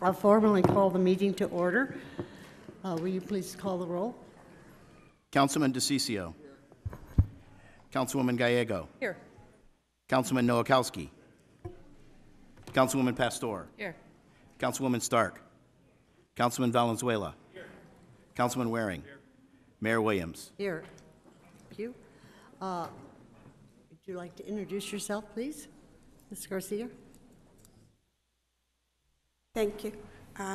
I'll formally call the meeting to order. Will you please call the roll? Councilman DeCiccio. Councilwoman Gallego. Here. Councilman Nowakowski. Councilwoman Pastor. Here. Councilwoman Stark. Councilman Valenzuela. Here. Councilman Waring. Here. Mayor Williams. Here. Thank you. Would you like to introduce yourself, please, Ms. Garcia? Thank you.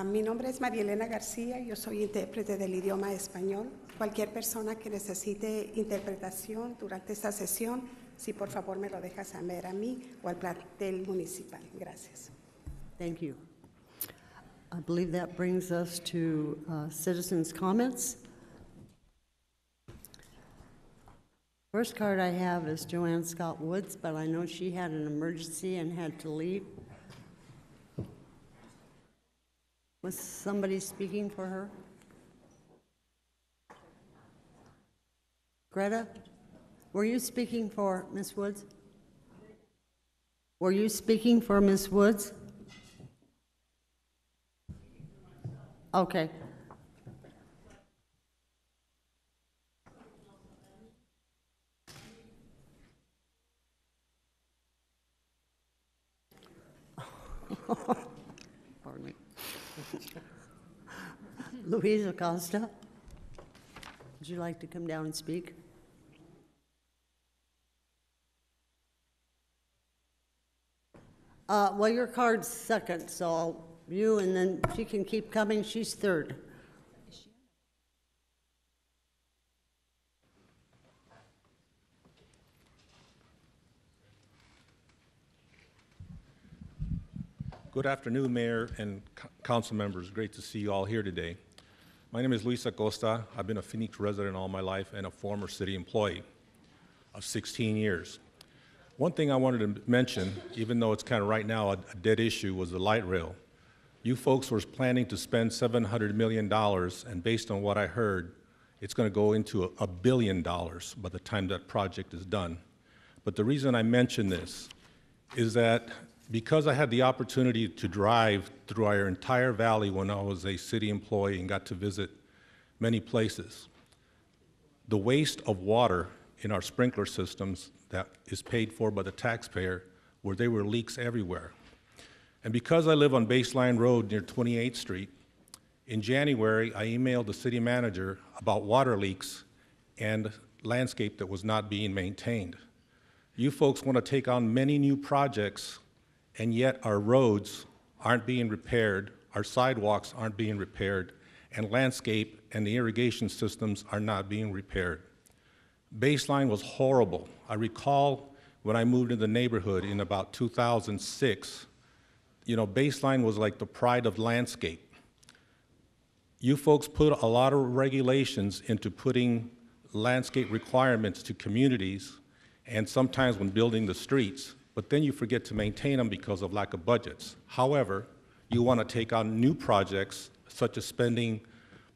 Mi nombre es María Elena García, yo soy intérprete del idioma español. Cualquier persona que necesite interpretación durante esta sesión, si por favor me lo deja saber a mí o al plantel municipal. Gracias. Thank you. I believe that brings us to citizens' comments. First card I have is Joanne Scott Woods, but I know she had an emergency and had to leave. Was somebody speaking for her? Greta, were you speaking for Ms. Woods? Were you speaking for Ms. Woods? Okay. Pardon me. Luis Acosta, would you like to come down and speak? Well, your card's second, so you, and then she can keep coming. She's third. Good afternoon, Mayor and Council members. Great to see you all here today. My name is Luis Acosta. I've been a Phoenix resident all my life and a former city employee of 16 years. One thing I wanted to mention, even though it's kind of right now a dead issue, was the light rail. You folks were planning to spend $700 million, and based on what I heard, it's going to go into $1 billion by the time that project is done. But the reason I mention this is that because I had the opportunity to drive through our entire valley when I was a city employee and got to visit many places, the waste of water in our sprinkler systems that is paid for by the taxpayer, where there were leaks everywhere. And because I live on Baseline Road near 28th Street, in January I emailed the city manager about water leaks and landscape that was not being maintained. You folks want to take on many new projects, and yet our roads aren't being repaired, our sidewalks aren't being repaired, and landscape and the irrigation systems are not being repaired. Baseline was horrible. I recall when I moved in the neighborhood in about 2006, Baseline was like the pride of landscape. You folks put a lot of regulations into putting landscape requirements to communities, and sometimes when building the streets, but then you forget to maintain them because of lack of budgets. However, you want to take on new projects, such as spending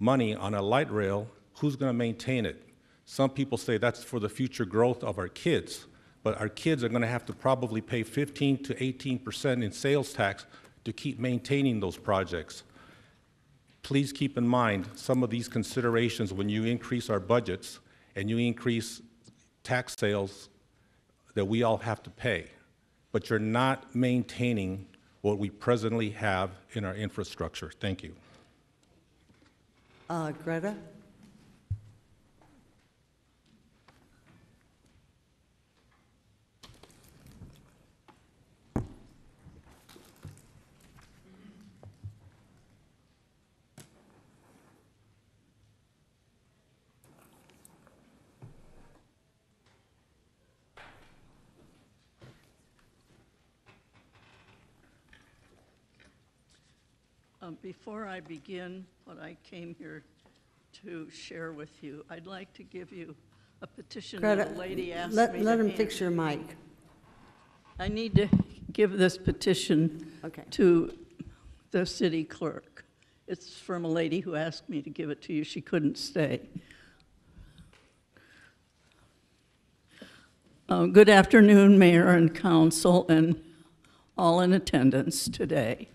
money on a light rail. Who's going to maintain it? Some people say that's for the future growth of our kids, but our kids are going to have to probably pay 15 to 18% in sales tax to keep maintaining those projects. Please keep in mind some of these considerations when you increase our budgets and you increase tax sales that we all have to pay. But you're not maintaining what we presently have in our infrastructure. Thank you. Greta? Before I begin what I came here to share with you, I'd like to give you a petition Greta, that a lady asked me let to him hand. fix your mic. I need to give this petition to the city clerk. It's from a lady who asked me to give it to you. She couldn't stay. Good afternoon, Mayor and Council, and all in attendance today.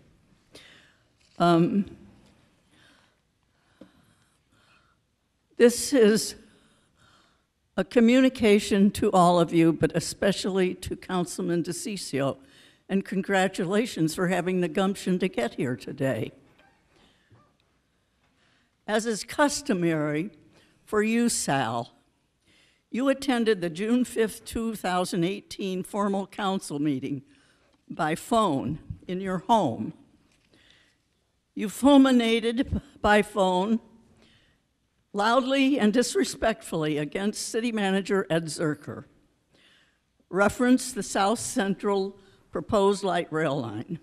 This is a communication to all of you, but especially to Councilman DeCiccio, and congratulations for having the gumption to get here today. As is customary for you, Sal, you attended the June 5th, 2018 formal council meeting by phone in your home. You fulminated by phone loudly and disrespectfully against City Manager Ed Zerker, referenced the South Central proposed light rail line.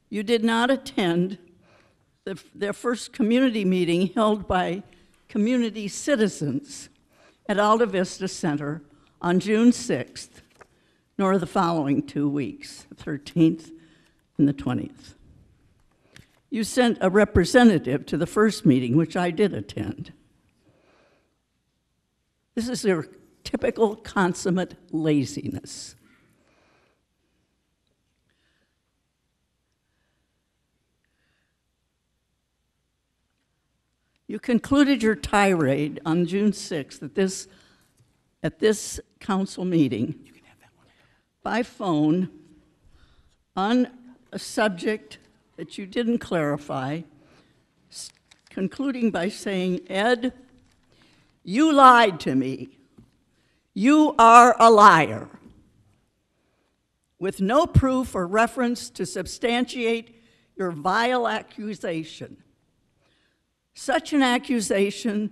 You did not attend their first community meeting held by community citizens at Alta Vista Center on June 6th, nor the following 2 weeks, the 13th and the 20th. You sent a representative to the first meeting, which I did attend. This is your typical consummate laziness. You concluded your tirade on June 6th at this council meeting by phone on a subject that you didn't clarify, concluding by saying, Ed, you lied to me. You are a liar, with no proof or reference to substantiate your vile accusation. Such an accusation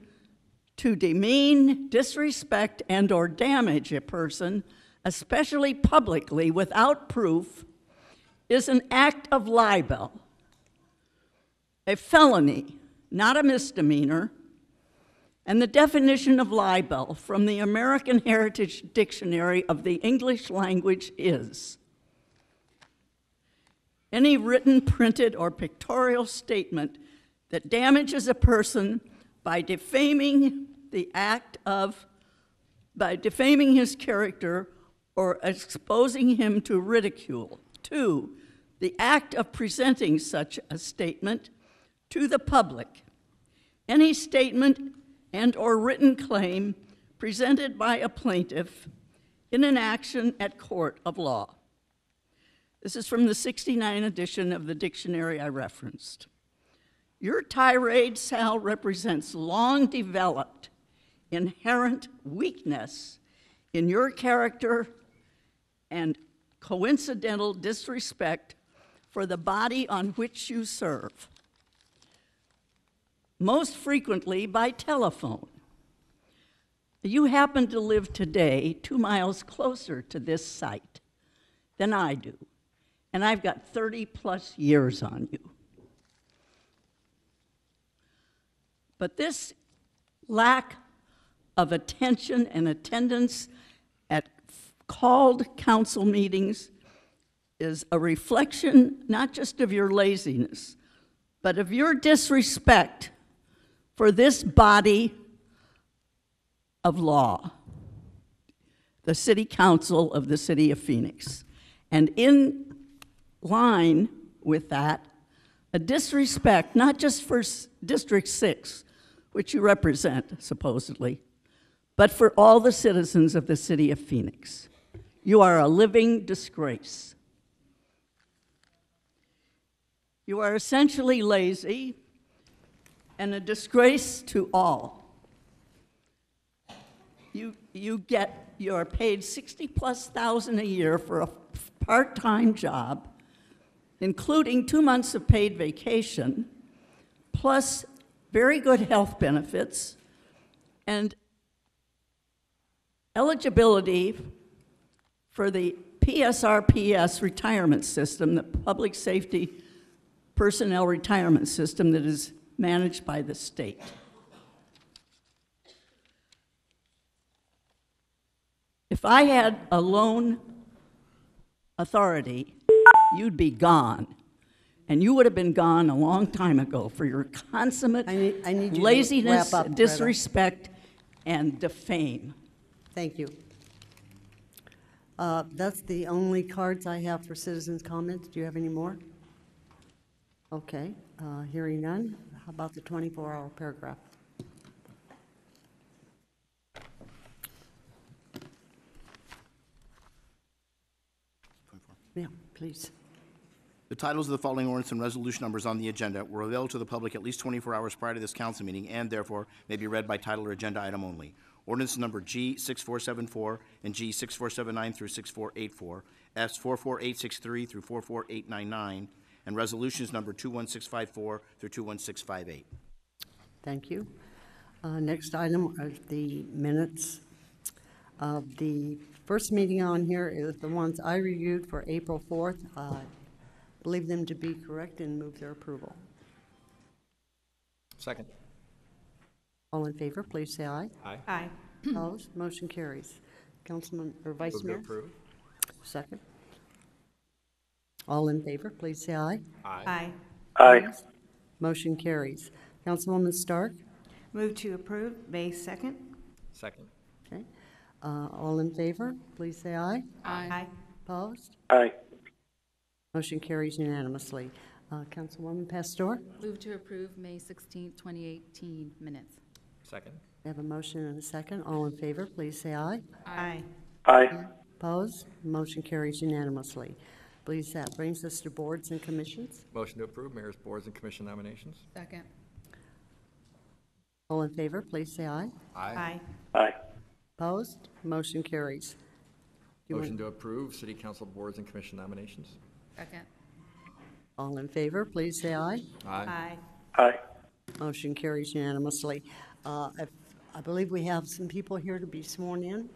to demean, disrespect, and/or damage a person, especially publicly without proof, is an act of libel, a felony, not a misdemeanor, and the definition of libel from the American Heritage Dictionary of the English language is any written, printed, or pictorial statement that damages a person by defaming his character or exposing him to ridicule. 2, the act of presenting such a statement to the public. Any statement and/or written claim presented by a plaintiff in an action at court of law. This is from the '69 edition of the dictionary I referenced. Your tirade, Sal, represents long-developed, inherent weakness in your character and coincidental disrespect for the body on which you serve, most frequently by telephone. You happen to live today 2 miles closer to this site than I do, and I've got 30-plus years on you. But this lack of attention and attendance at called council meetings is a reflection not just of your laziness, but of your disrespect for this body of law, the City Council of the City of Phoenix. And in line with that, a disrespect not just for District 6, which you represent, supposedly, but for all the citizens of the City of Phoenix. You are a living disgrace. You are essentially lazy and a disgrace to all. You are paid $60,000+ a year for a part-time job, including 2 months of paid vacation, plus very good health benefits, and eligibility for the PSRPS retirement system, the Public Safety Personnel Retirement System that is managed by the state. If I had a loan authority, you'd be gone. And you would have been gone a long time ago for your consummate I need you to laziness, wrap up, Greta. disrespect, and defame. Thank you. That's the only cards I have for citizens' comments. Do you have any more? Okay, hearing none. How about the 24-hour paragraph? Yeah, please. The titles of the following ordinance and resolution numbers on the agenda were available to the public at least 24 hours prior to this council meeting and therefore may be read by title or agenda item only. Ordinance number G 6474 and G 6479 through 6484, S 44863 through 44899, and resolutions number 21654 through 21658. Thank you. Next item are the minutes of the first meeting on here is the ones I reviewed for April 4th. Believe them to be correct and move their approval. Second. All in favor, please say aye. Aye. Aye. Opposed? Motion carries. Councilman, or Vice Move to Mayor? approve. Second. All in favor, please say aye. Aye. Aye. Motion carries. Councilwoman Stark? Move to approve, May 2nd. Second. Okay. All in favor, please say aye. Aye. Opposed? Aye. Motion carries unanimously. Councilwoman Pastor? Move to approve May 16th, 2018 minutes. Second. We have a motion and a second. All in favor, please say aye. Aye. Aye. Opposed? Motion carries unanimously. Please, that brings us to boards and commissions. Motion to approve mayor's boards and commission nominations. Second. All in favor, please say aye. Aye. Aye. Opposed? Motion carries. You want- Motion to approve city council boards and commission nominations. Second. All in favor, please say aye. Aye. Aye. Motion carries unanimously. I believe we have some people here to be sworn in.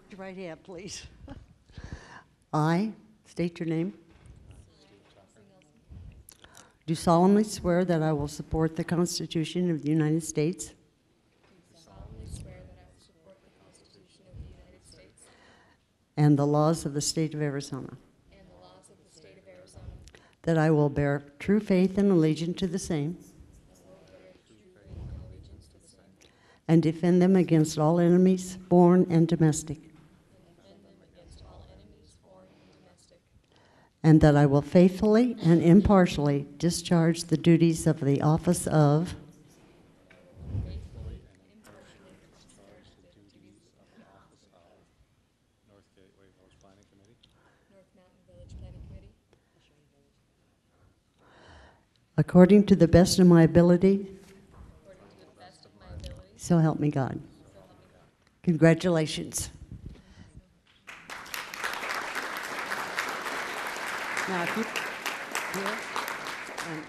Your right hand, please. I state your name. Do solemnly swear that I will support the Constitution of the United States and the laws of the state of Arizona. That I will bear true faith and allegiance to the same. And defend them against all enemies, foreign and domestic. And that I will faithfully and impartially discharge the duties of the office of according to the best of my ability. So help me God. Congratulations. Now, if you, here, and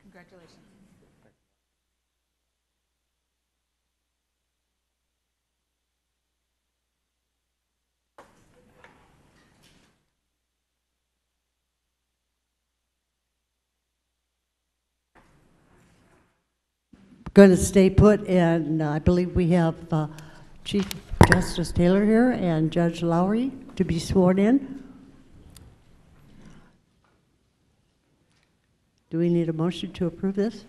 Congratulations. going to stay put, and I believe we have Chief Justice Taylor here and Judge Lowry to be sworn in. Do we need a motion to approve this?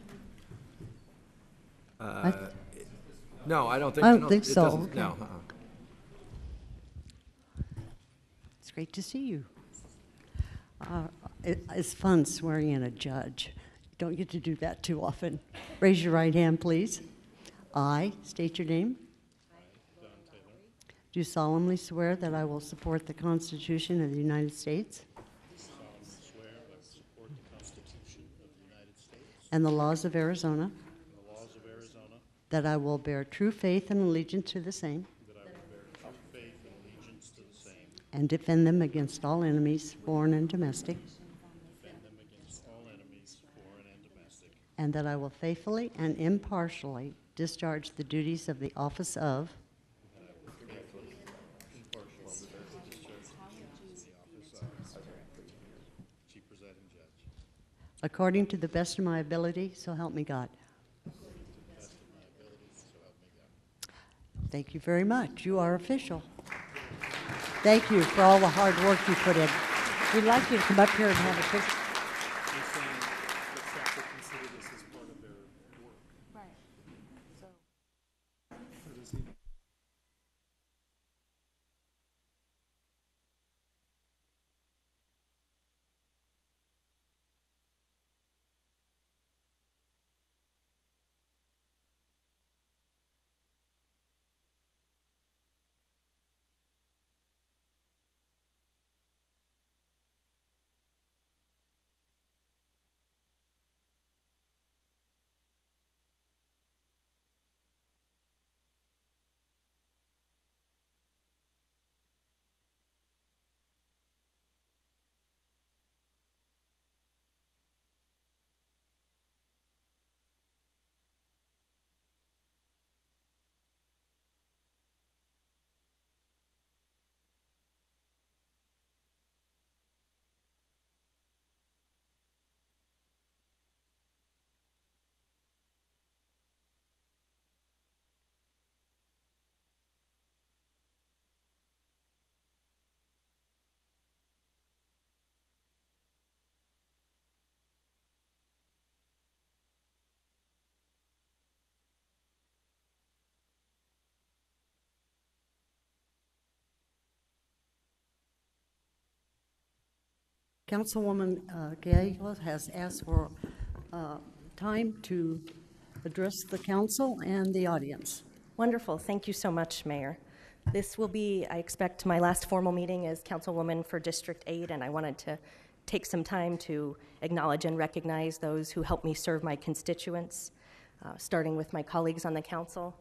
No, I don't think. I don't think it so, doesn't- okay. No. It's great to see you. It's fun swearing in a judge. You don't get to do that too often. Raise your right hand, please. I state your name. Do solemnly swear that I will support the Constitution of the United States and the laws of Arizona. That I will bear true faith and allegiance to the same. And defend them against all enemies, foreign and domestic. And that I will faithfully and impartially discharge the duties of the office of according to the best of my ability, so help me God. Thank you very much. You are official. Thank you for all the hard work you put in. We'd like you to come up here and have a picture. Councilwoman Gale has asked for time to address the council and the audience. Wonderful. Thank you so much, Mayor. This will be, I expect, my last formal meeting as Councilwoman for District 8, and I wanted to take some time to acknowledge and recognize those who helped me serve my constituents, starting with my colleagues on the council.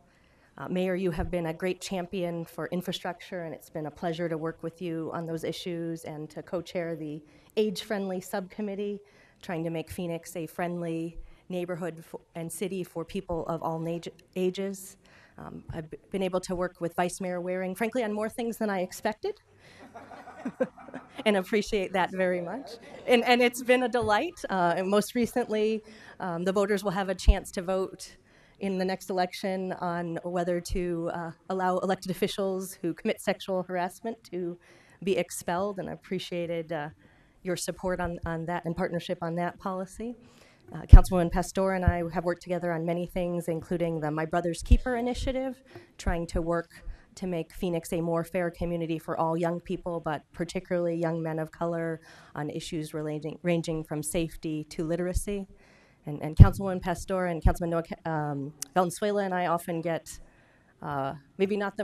Mayor, you have been a great champion for infrastructure, and it's been a pleasure to work with you on those issues and to co-chair the age-friendly subcommittee, trying to make Phoenix a friendly neighborhood and city for people of all ages. I've been able to work with Vice Mayor Waring, frankly, on more things than I expected, and appreciate that very much. And it's been a delight. And most recently, the voters will have a chance to vote in the next election on whether to allow elected officials who commit sexual harassment to be expelled, and I appreciated your support on that and partnership on that policy. Councilwoman Pastor and I have worked together on many things, including the My Brother's Keeper initiative, trying to work to make Phoenix a more fair community for all young people, but particularly young men of color, on issues ranging from safety to literacy. And Councilwoman Pastor and Councilman Valenzuela and I often get maybe not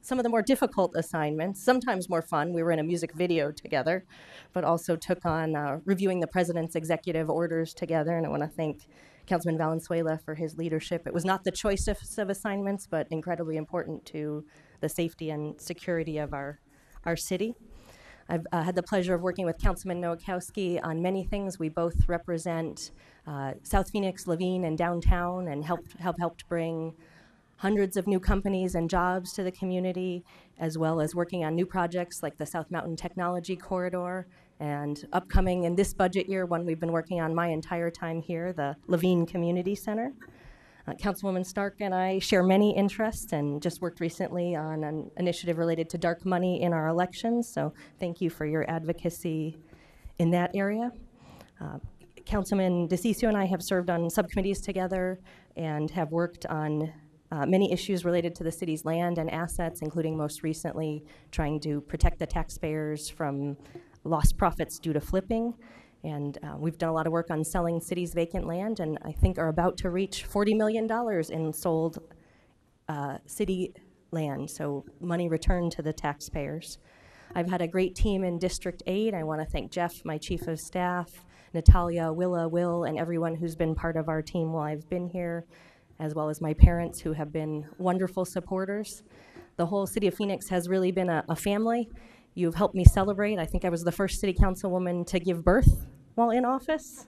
some of the more difficult assignments, sometimes more fun. We were in a music video together, but also took on reviewing the president's executive orders together. And I want to thank Councilman Valenzuela for his leadership. It was not the choicest of assignments, but incredibly important to the safety and security of our city. I've had the pleasure of working with Councilman Nowakowski on many things. We both represent South Phoenix, Levine, and downtown, and helped bring hundreds of new companies and jobs to the community, as well as working on new projects like the South Mountain Technology Corridor, and upcoming in this budget year, one we've been working on my entire time here, the Levine Community Center. Councilwoman Stark and I share many interests and just worked recently on an initiative related to dark money in our elections, so thank you for your advocacy in that area. Councilman DeCiccio and I have served on subcommittees together and have worked on many issues related to the city's land and assets, including most recently trying to protect the taxpayers from lost profits due to flipping. And we've done a lot of work on selling city's vacant land, and I think are about to reach $40 million in sold city land, so money returned to the taxpayers. I've had a great team in District 8. I want to thank Jeff, my chief of staff, Natalia, Willa, Will, and everyone who's been part of our team while I've been here, as well as my parents who have been wonderful supporters. The whole city of Phoenix has really been a family. You've helped me celebrate. I think I was the first city councilwoman to give birth while in office.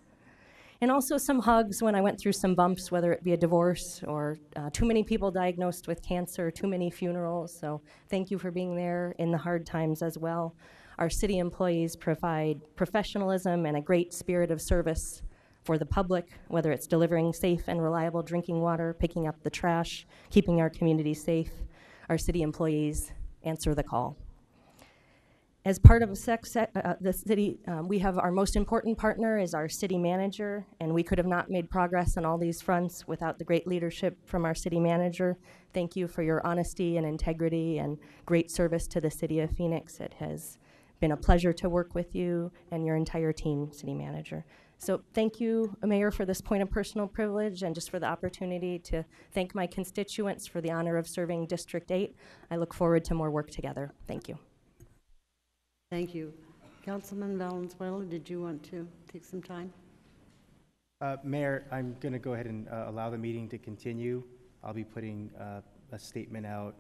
And also some hugs when I went through some bumps, whether it be a divorce or too many people diagnosed with cancer, too many funerals. So thank you for being there in the hard times as well. Our city employees provide professionalism and a great spirit of service for the public, whether it's delivering safe and reliable drinking water, picking up the trash, keeping our community safe. Our city employees answer the call. As part of the city, we have our most important partner is our city manager, and we could have not made progress on all these fronts without the great leadership from our city manager. Thank you for your honesty and integrity and great service to the city of Phoenix. It has been a pleasure to work with you and your entire team, city manager. So thank you, Mayor, for this point of personal privilege and just for the opportunity to thank my constituents for the honor of serving District 8. I look forward to more work together. Thank you. Thank you. Councilman Valenzuela, did you want to take some time? Mayor, I'm going to go ahead and allow the meeting to continue. I'll be putting a statement out,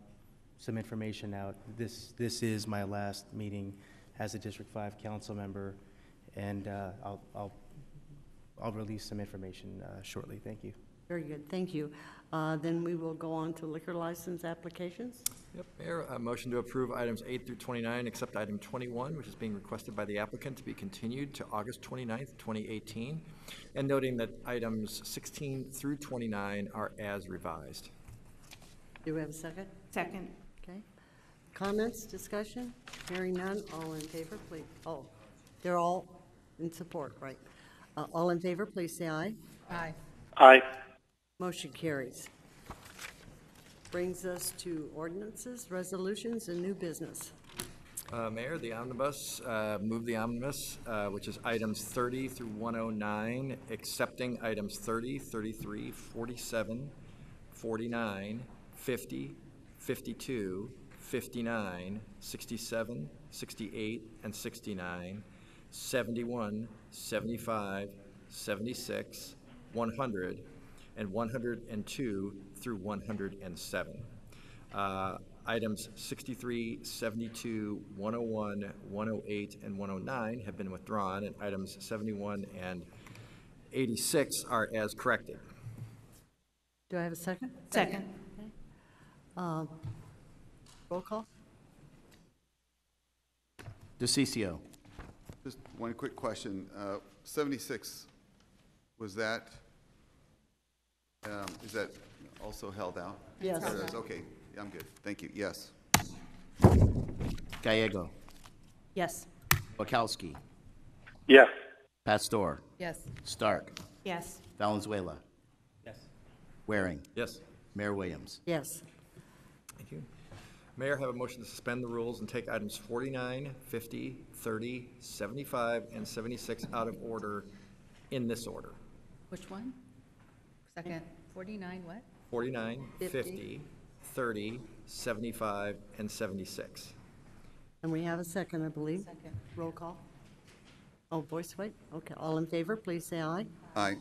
some information out. This is my last meeting as a District 5 council member, and I'll release some information shortly. Thank you. Very good, thank you. Then we will go on to liquor license applications. Yep, Mayor, a motion to approve items 8 through 29, except item 21, which is being requested by the applicant to be continued to August 29th, 2018, and noting that items 16 through 29 are as revised. Do we have a second? Second. Okay. Comments, discussion? Hearing none, all in favor, please. Oh, they're all in support, right? All in favor, please say aye. Aye. Aye. Motion carries. Brings us to ordinances, resolutions, and new business. Mayor, the omnibus, move the omnibus, which is items 30 through 109, accepting items 30, 33, 47, 49, 50, 52, 59, 67, 68, and 69, 71, 75, 76, 100, and 102 through 107. Items 63, 72, 101, 108, and 109 have been withdrawn, and items 71 and 86 are as corrected. Do I have a second? Second. Okay. Roll call? DeCiccio. Just one quick question. 76, was that, is that also held out? Yes. There it is. Okay, I'm good. Thank you. Yes. Gallego. Yes. Wachowski. Yes. Pastor. Yes. Stark. Yes. Valenzuela. Yes. Waring. Yes. Mayor Williams. Yes. Thank you. Mayor, have a motion to suspend the rules and take items 49, 50, 30, 75, and 76 out of order in this order. Which one? Second. 49 what? 49, 50. 50, 30, 75, and 76. And we have a second, I believe. Second. Roll call? Oh, voice vote? Okay, all in favor, please say aye. Aye.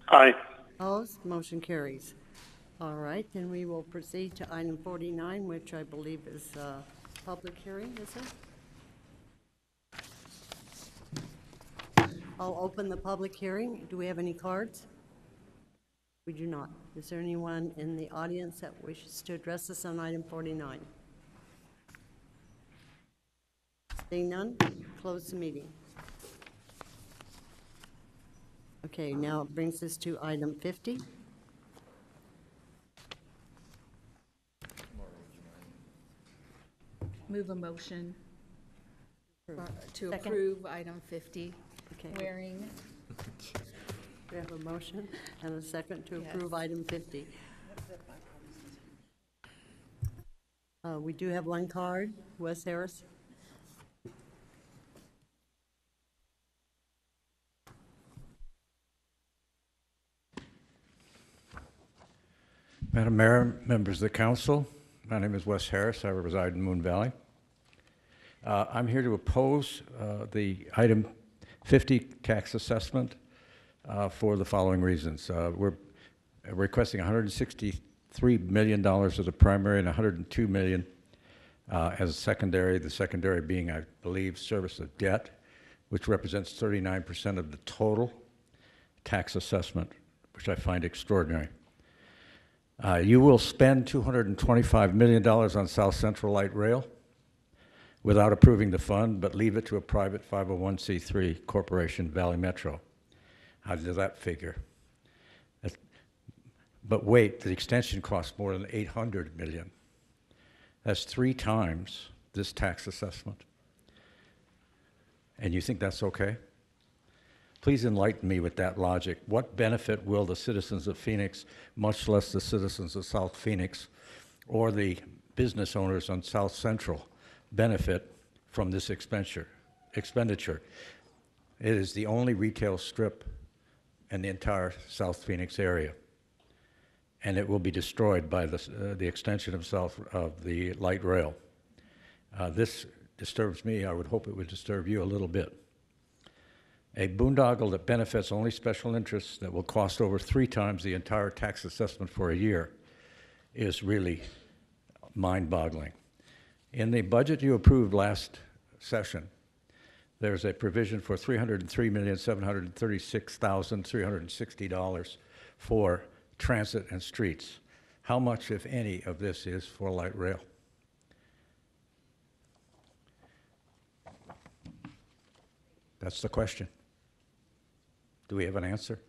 Aye. Opposed? Motion carries. All right, then we will proceed to item 49, which I believe is a public hearing, is it? I'll open the public hearing. Do we have any cards? We do not. Is there anyone in the audience that wishes to address us on item 49? Seeing none, close the meeting. Okay, now it brings us to item 50. Move a motion to Second. approve item 50. Okay, Waring. we have a motion and a second to Yes. approve item 50. We do have one card. Wes Harris? Madam Mayor, members of the council, my name is Wes Harris. I reside in Moon Valley. I'm here to oppose the item 50 tax assessment for the following reasons. We're requesting $163 million as a primary and $102 million as a secondary, the secondary being, I believe, service of debt, which represents 39% of the total tax assessment, which I find extraordinary. You will spend $225 million on South Central Light Rail without approving the fund, but leave it to a private 501c3 corporation, Valley Metro. How does that figure? But wait, the extension costs more than $800 million. That's 3 times this tax assessment. And you think that's okay? Please enlighten me with that logic. What benefit will the citizens of Phoenix, much less the citizens of South Phoenix, or the business owners on South Central, benefit from this expenditure? It is the only retail strip in the entire South Phoenix area, and it will be destroyed by the extension of the light rail. This disturbs me. I would hope it would disturb you a little bit. A boondoggle that benefits only special interests that will cost over 3 times the entire tax assessment for a year is really mind-boggling. In the budget you approved last session, there's a provision for $303,736,360 for transit and streets. How much, if any, of this is for light rail? That's the question. Do we have an answer?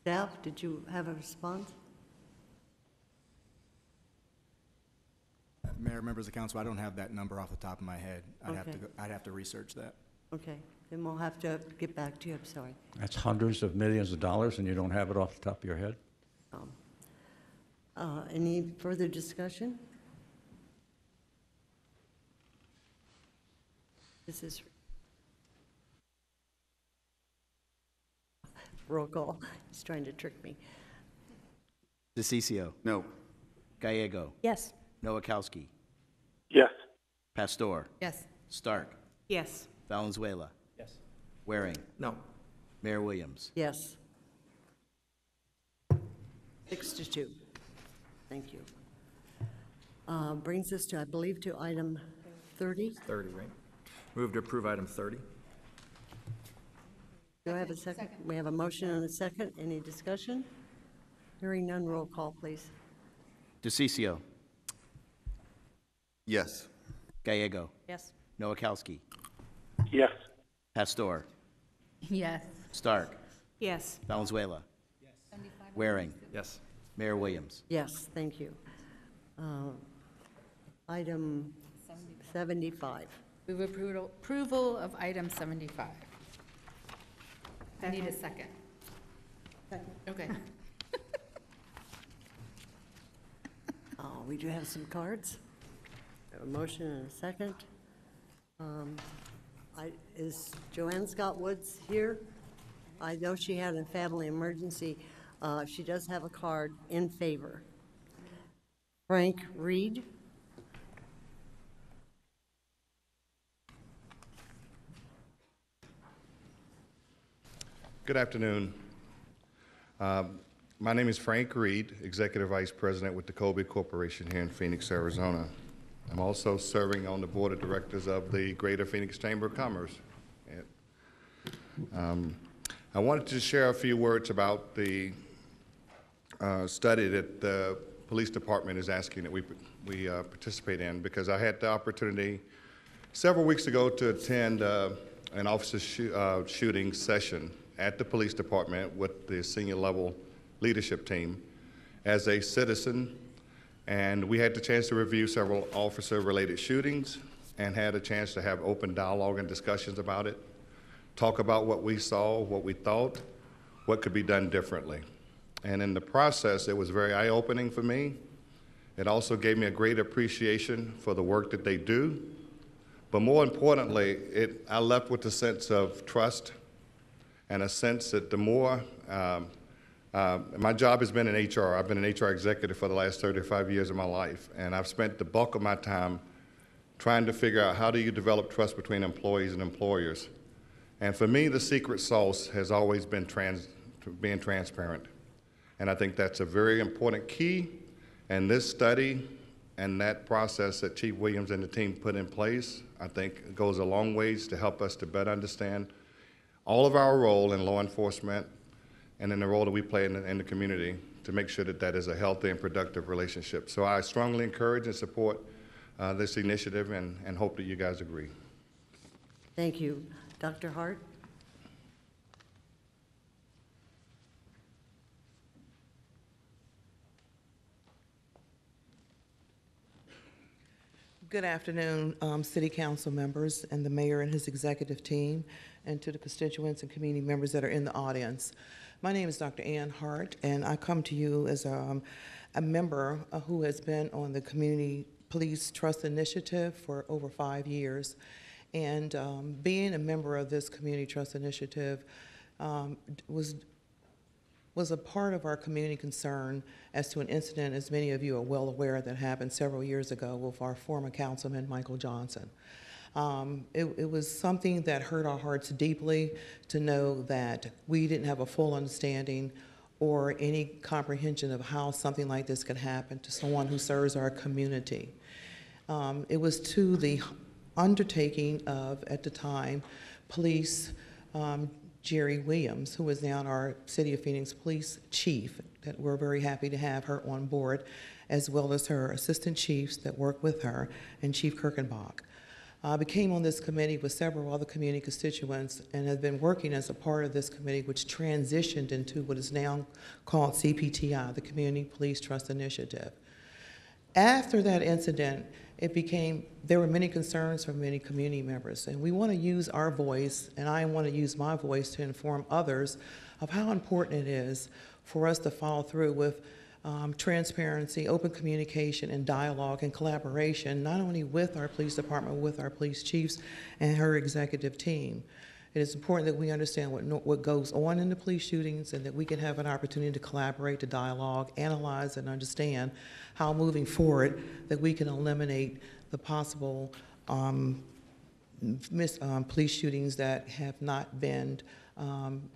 Staff, did you have a response? Mayor, members of council, I don't have that number off the top of my head. Okay. I'd have to research that. Okay, then we'll have to get back to you, I'm sorry. That's hundreds of millions of dollars, and you don't have it off the top of your head? Any further discussion? This is roll call. He's trying to trick me. DeCiccio. No. Gallego. Yes. Nowakowski. Yes. Pastor. Yes. Stark. Yes. Valenzuela. Yes. Waring. No. Mayor Williams. Yes. 6-2. Thank you. Brings us to, I believe, to item 30. 30, right? Move to approve item 30. Do I have a second? We have a motion and a second. Any discussion? Hearing none, roll call, please. DeCiccio. Yes. Gallego. Yes. Nowakowski. Yes. Pastor. Yes. Stark. Yes. Valenzuela. Waring. Yes. Mayor Williams. Yes, thank you. Item 75. Move approval of item 75. I need a second. Okay. We do have some cards. A motion and a second. Is Joanne Scott Woods here? I know she had a family emergency. She does have a card in favor. Frank Reed. Good afternoon. My name is Frank Reed, Executive Vice President with the Kobe Corporation here in Phoenix, Arizona. I'm also serving on the Board of Directors of the Greater Phoenix Chamber of Commerce. I wanted to share a few words about the study that the police department is asking that we participate in, because I had the opportunity several weeks ago to attend an officer shooting session at the police department with the senior level leadership team as a citizen, and we had the chance to review several officer-related shootings and had a chance to have open dialogue and discussions about it, talk about what we saw, what we thought, what could be done differently. And in the process, it was very eye-opening for me. It also gave me a great appreciation for the work that they do. But more importantly, I left with a sense of trust and a sense that the more, my job has been in HR. I've been an HR executive for the last 35 years of my life, and I've spent the bulk of my time trying to figure out how do you develop trust between employees and employers. And for me, the secret sauce has always been being transparent. And I think that's a very important key, and this study And that process that Chief Williams and the team put in place, I think goes a long ways to help us to better understand all of our role in law enforcement and in the role that we play in the community to make sure that that is a healthy and productive relationship. So I strongly encourage and support this initiative and hope that you guys agree. Thank you. Dr. Hart? Good afternoon, City Council members and the mayor and his executive team, and to the constituents and community members that are in the audience. My name is Dr. Ann Hart, and I come to you as a member who has been on the Community Police Trust Initiative for over 5 years. And being a member of this Community Trust Initiative was a part of our community concern as to an incident, as many of you are well aware, that happened several years ago with our former councilman, Michael Johnson. It was something that hurt our hearts deeply to know that we didn't have a full understanding or any comprehension of how something like this could happen to someone who serves our community. It was to the undertaking of, at the time, police Jerry Williams, who is now our City of Phoenix Police Chief, that we're very happy to have her on board, as well as her assistant chiefs that work with her, and Chief Kirkenbach. I became on this committee with several other community constituents and have been working as a part of this committee, which transitioned into what is now called CPTI, the Community Police Trust Initiative. After that incident, there were many concerns from many community members, and we want to use our voice, and I want to use my voice to inform others of how important it is for us to follow through with transparency, open communication, and dialogue and collaboration, not only with our police department, with our police chiefs and her executive team. It is important that we understand what goes on in the police shootings and that we can have an opportunity to collaborate, to dialogue, analyze, and understand how moving forward that we can eliminate the possible police shootings that have not been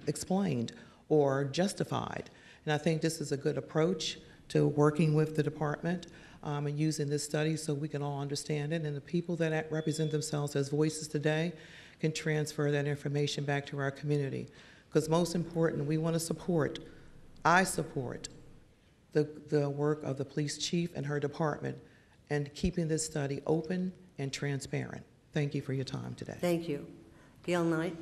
explained or justified. And I think this is a good approach to working with the department and using this study so we can all understand it, and the people that represent themselves as voices today can transfer that information back to our community. Because most important, we want to support, I support the work of the police chief and her department and keeping this study open and transparent. Thank you for your time today. Thank you. Gail Knight.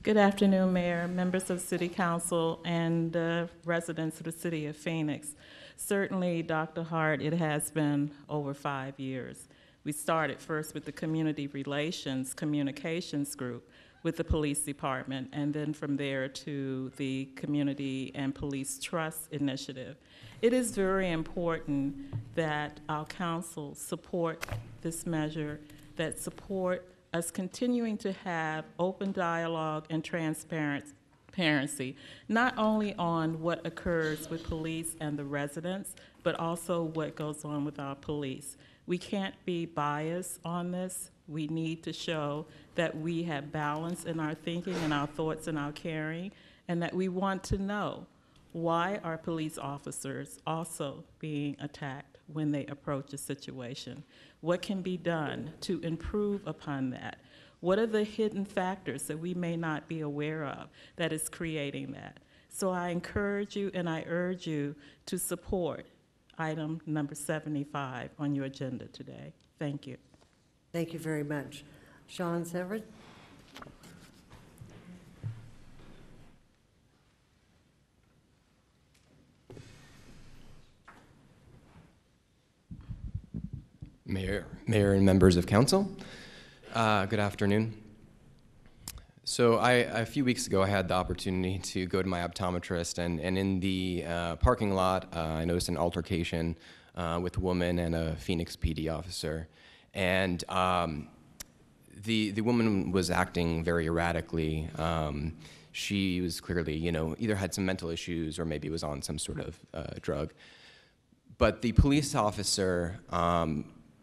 Good afternoon, Mayor, members of City Council, and residents of the City of Phoenix. Certainly, Dr. Hart, it has been over 5 years. We started first with the Community Relations Communications Group with the Police Department, and then from there to the Community and Police Trust Initiative. It is very important that our council support this measure, that support us continuing to have open dialogue and transparency, not only on what occurs with police and the residents, but also what goes on with our police. We can't be biased on this. We need to show that we have balance in our thinking and our thoughts and our caring, and that we want to know why are police officers also being attacked when they approach a situation. What can be done to improve upon that? What are the hidden factors that we may not be aware of that is creating that? So I encourage you and I urge you to support item number 75 on your agenda today. Thank you. Thank you very much. Sean Severin. Mayor and members of council, good afternoon. So a few weeks ago, I had the opportunity to go to my optometrist, and in the parking lot, I noticed an altercation with a woman and a Phoenix PD officer. And the woman was acting very erratically. She was clearly, either had some mental issues or maybe was on some sort of drug. But the police officer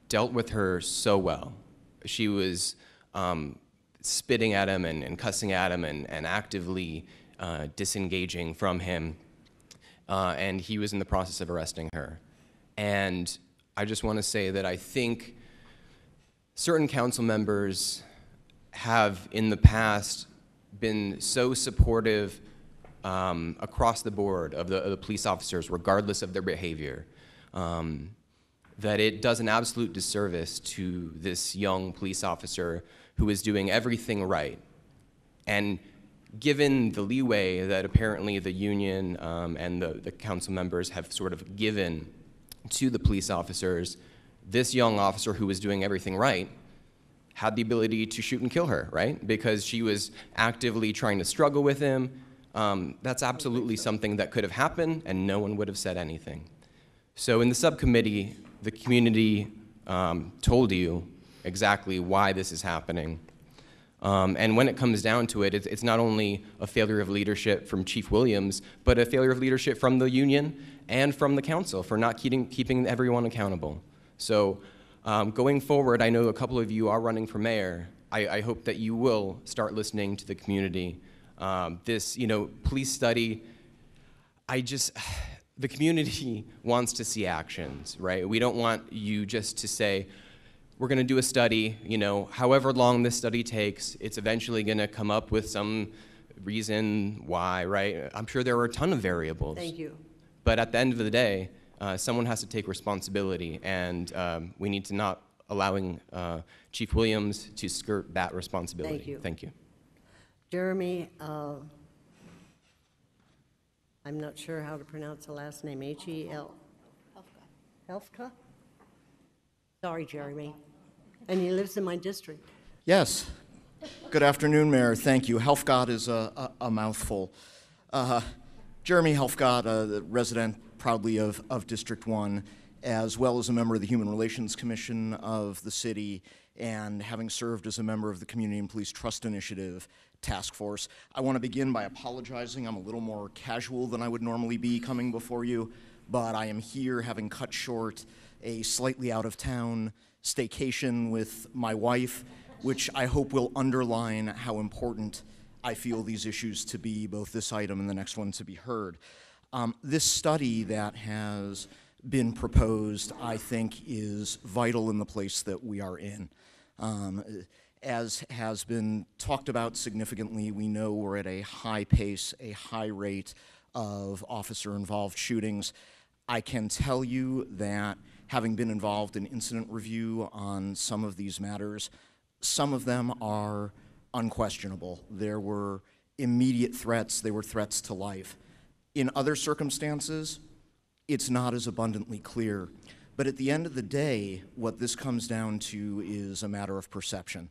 dealt with her so well. She was spitting at him and cussing at him and actively disengaging from him. And he was in the process of arresting her. And I just want to say that I think certain council members have in the past been so supportive across the board of the police officers, regardless of their behavior, that it does an absolute disservice to this young police officer who is doing everything right. And given the leeway that apparently the union and the council members have sort of given to the police officers, this young officer who was doing everything right had the ability to shoot and kill her, right? Because she was actively trying to struggle with him. That's absolutely something that could have happened and no one would have said anything. So in the subcommittee, the community told you exactly why this is happening. And when it comes down to it, it's not only a failure of leadership from Chief Williams, but a failure of leadership from the union and from the council for not keeping everyone accountable. So going forward, I know a couple of you are running for mayor. I hope that you will start listening to the community. This, police study, the community wants to see actions, right? We don't want you just to say, we're going to do a study, however long this study takes, it's eventually going to come up with some reason why, right? I'm sure there are a ton of variables. Thank you. But at the end of the day, someone has to take responsibility, and we need to not allowing Chief Williams to skirt that responsibility. Thank you. Thank you. Jeremy, I'm not sure how to pronounce the last name, H-E-L. Helfka? Sorry, Jeremy. And he lives in my district. Yes. Good afternoon, Mayor. Thank you. Helfgott is a mouthful. Jeremy Helfgott, a resident proudly of District 1, as well as a member of the Human Relations Commission of the city, and having served as a member of the Community and Police Trust Initiative Task Force. I want to begin by apologizing. I'm a little more casual than I would normally be coming before you, but I am here having cut short a slightly out-of-town staycation with my wife, which I hope will underline how important I feel these issues to be, both this item and the next one to be heard. This study that has been proposed, I think, is vital in the place that we are in. As has been talked about significantly, we know we're at a high pace, a high rate of officer-involved shootings. I can tell you that having been involved in incident review on some of these matters, some of them are unquestionable. There were immediate threats. They were threats to life. In other circumstances, it's not as abundantly clear. But at the end of the day, what this comes down to is a matter of perception.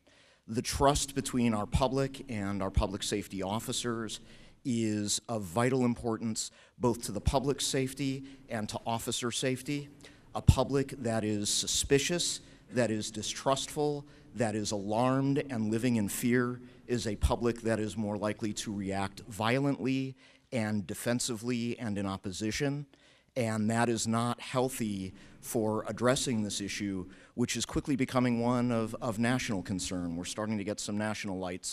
The trust between our public and our public safety officers is of vital importance both to the public's safety and to officer safety. A public that is suspicious, that is distrustful, that is alarmed and living in fear is a public that is more likely to react violently and defensively and in opposition. And that is not healthy for addressing this issue, which is quickly becoming one of national concern. We're starting to get some national light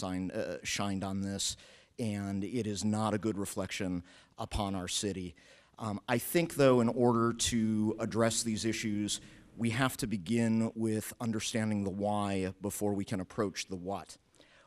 shined on this, and it is not a good reflection upon our city. I think, though, in order to address these issues, we have to begin with understanding the why before we can approach the what.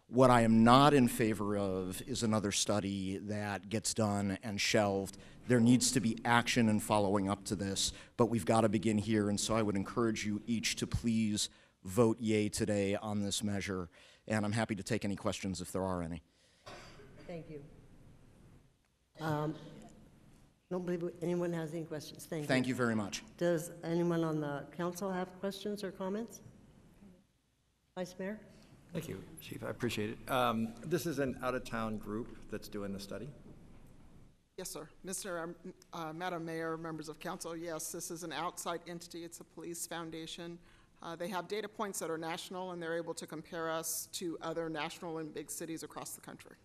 What I am not in favor of is another study that gets done and shelved. There needs to be action and following up to this, but we've got to begin here, and so I would encourage you each to please vote yea today on this measure, and I'm happy to take any questions if there are any. Thank you. Don't believe anyone has any questions. Thank you. Thank you very much. Does anyone on the council have questions or comments? Vice Mayor? Thank you, Chief. I appreciate it. This is an out-of-town group that's doing the study. Yes, sir. Madam Mayor, members of council, yes, this is an outside entity. It's a police foundation. They have data points that are national, and they're able to compare us to other national and big cities across the country.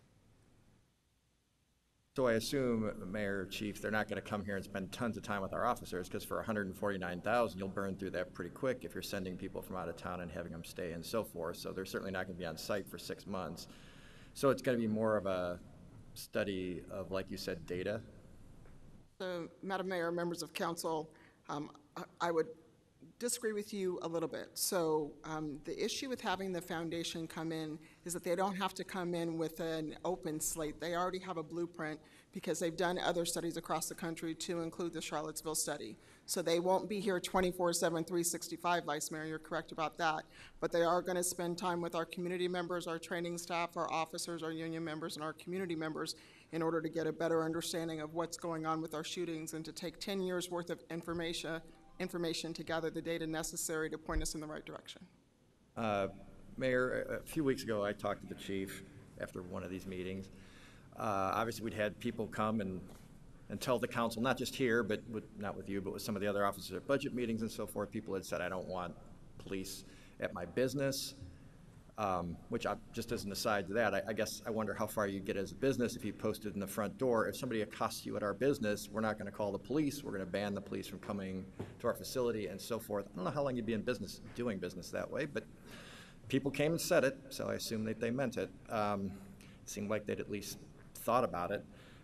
So I assume, Mayor, Chief, they're not going to come here and spend tons of time with our officers, because for $149,000, you'll burn through that pretty quick if you're sending people from out of town and having them stay and so forth. So they're certainly not going to be on site for 6 months. So it's going to be more of a study of, like you said, data. So, Madam Mayor, members of council, I would disagree with you a little bit. So the issue with having the foundation come in is that they don't have to come in with an open slate. They already have a blueprint because they've done other studies across the country to include the Charlottesville study. So they won't be here 24/7, 365, Vice Mayor, you're correct about that. But they are going to spend time with our community members, our training staff, our officers, our union members, and our community members in order to get a better understanding of what's going on with our shootings and to take 10 years worth of information to gather the data necessary to point us in the right direction. Mayor, a few weeks ago, I talked to the chief after one of these meetings. Obviously, we'd had people come and tell the council, not just here, but not with you, but with some of the other officers at budget meetings and so forth. People had said, I don't want police at my business, which just as an aside to that, I guess I wonder how far you get as a business if you posted in the front door, if somebody accosts you at our business, we're not going to call the police, we're going to ban the police from coming to our facility and so forth. I don't know how long you'd be in business doing business that way, but people came and said it, so I assume that they meant it. It seemed like they'd at least thought about it,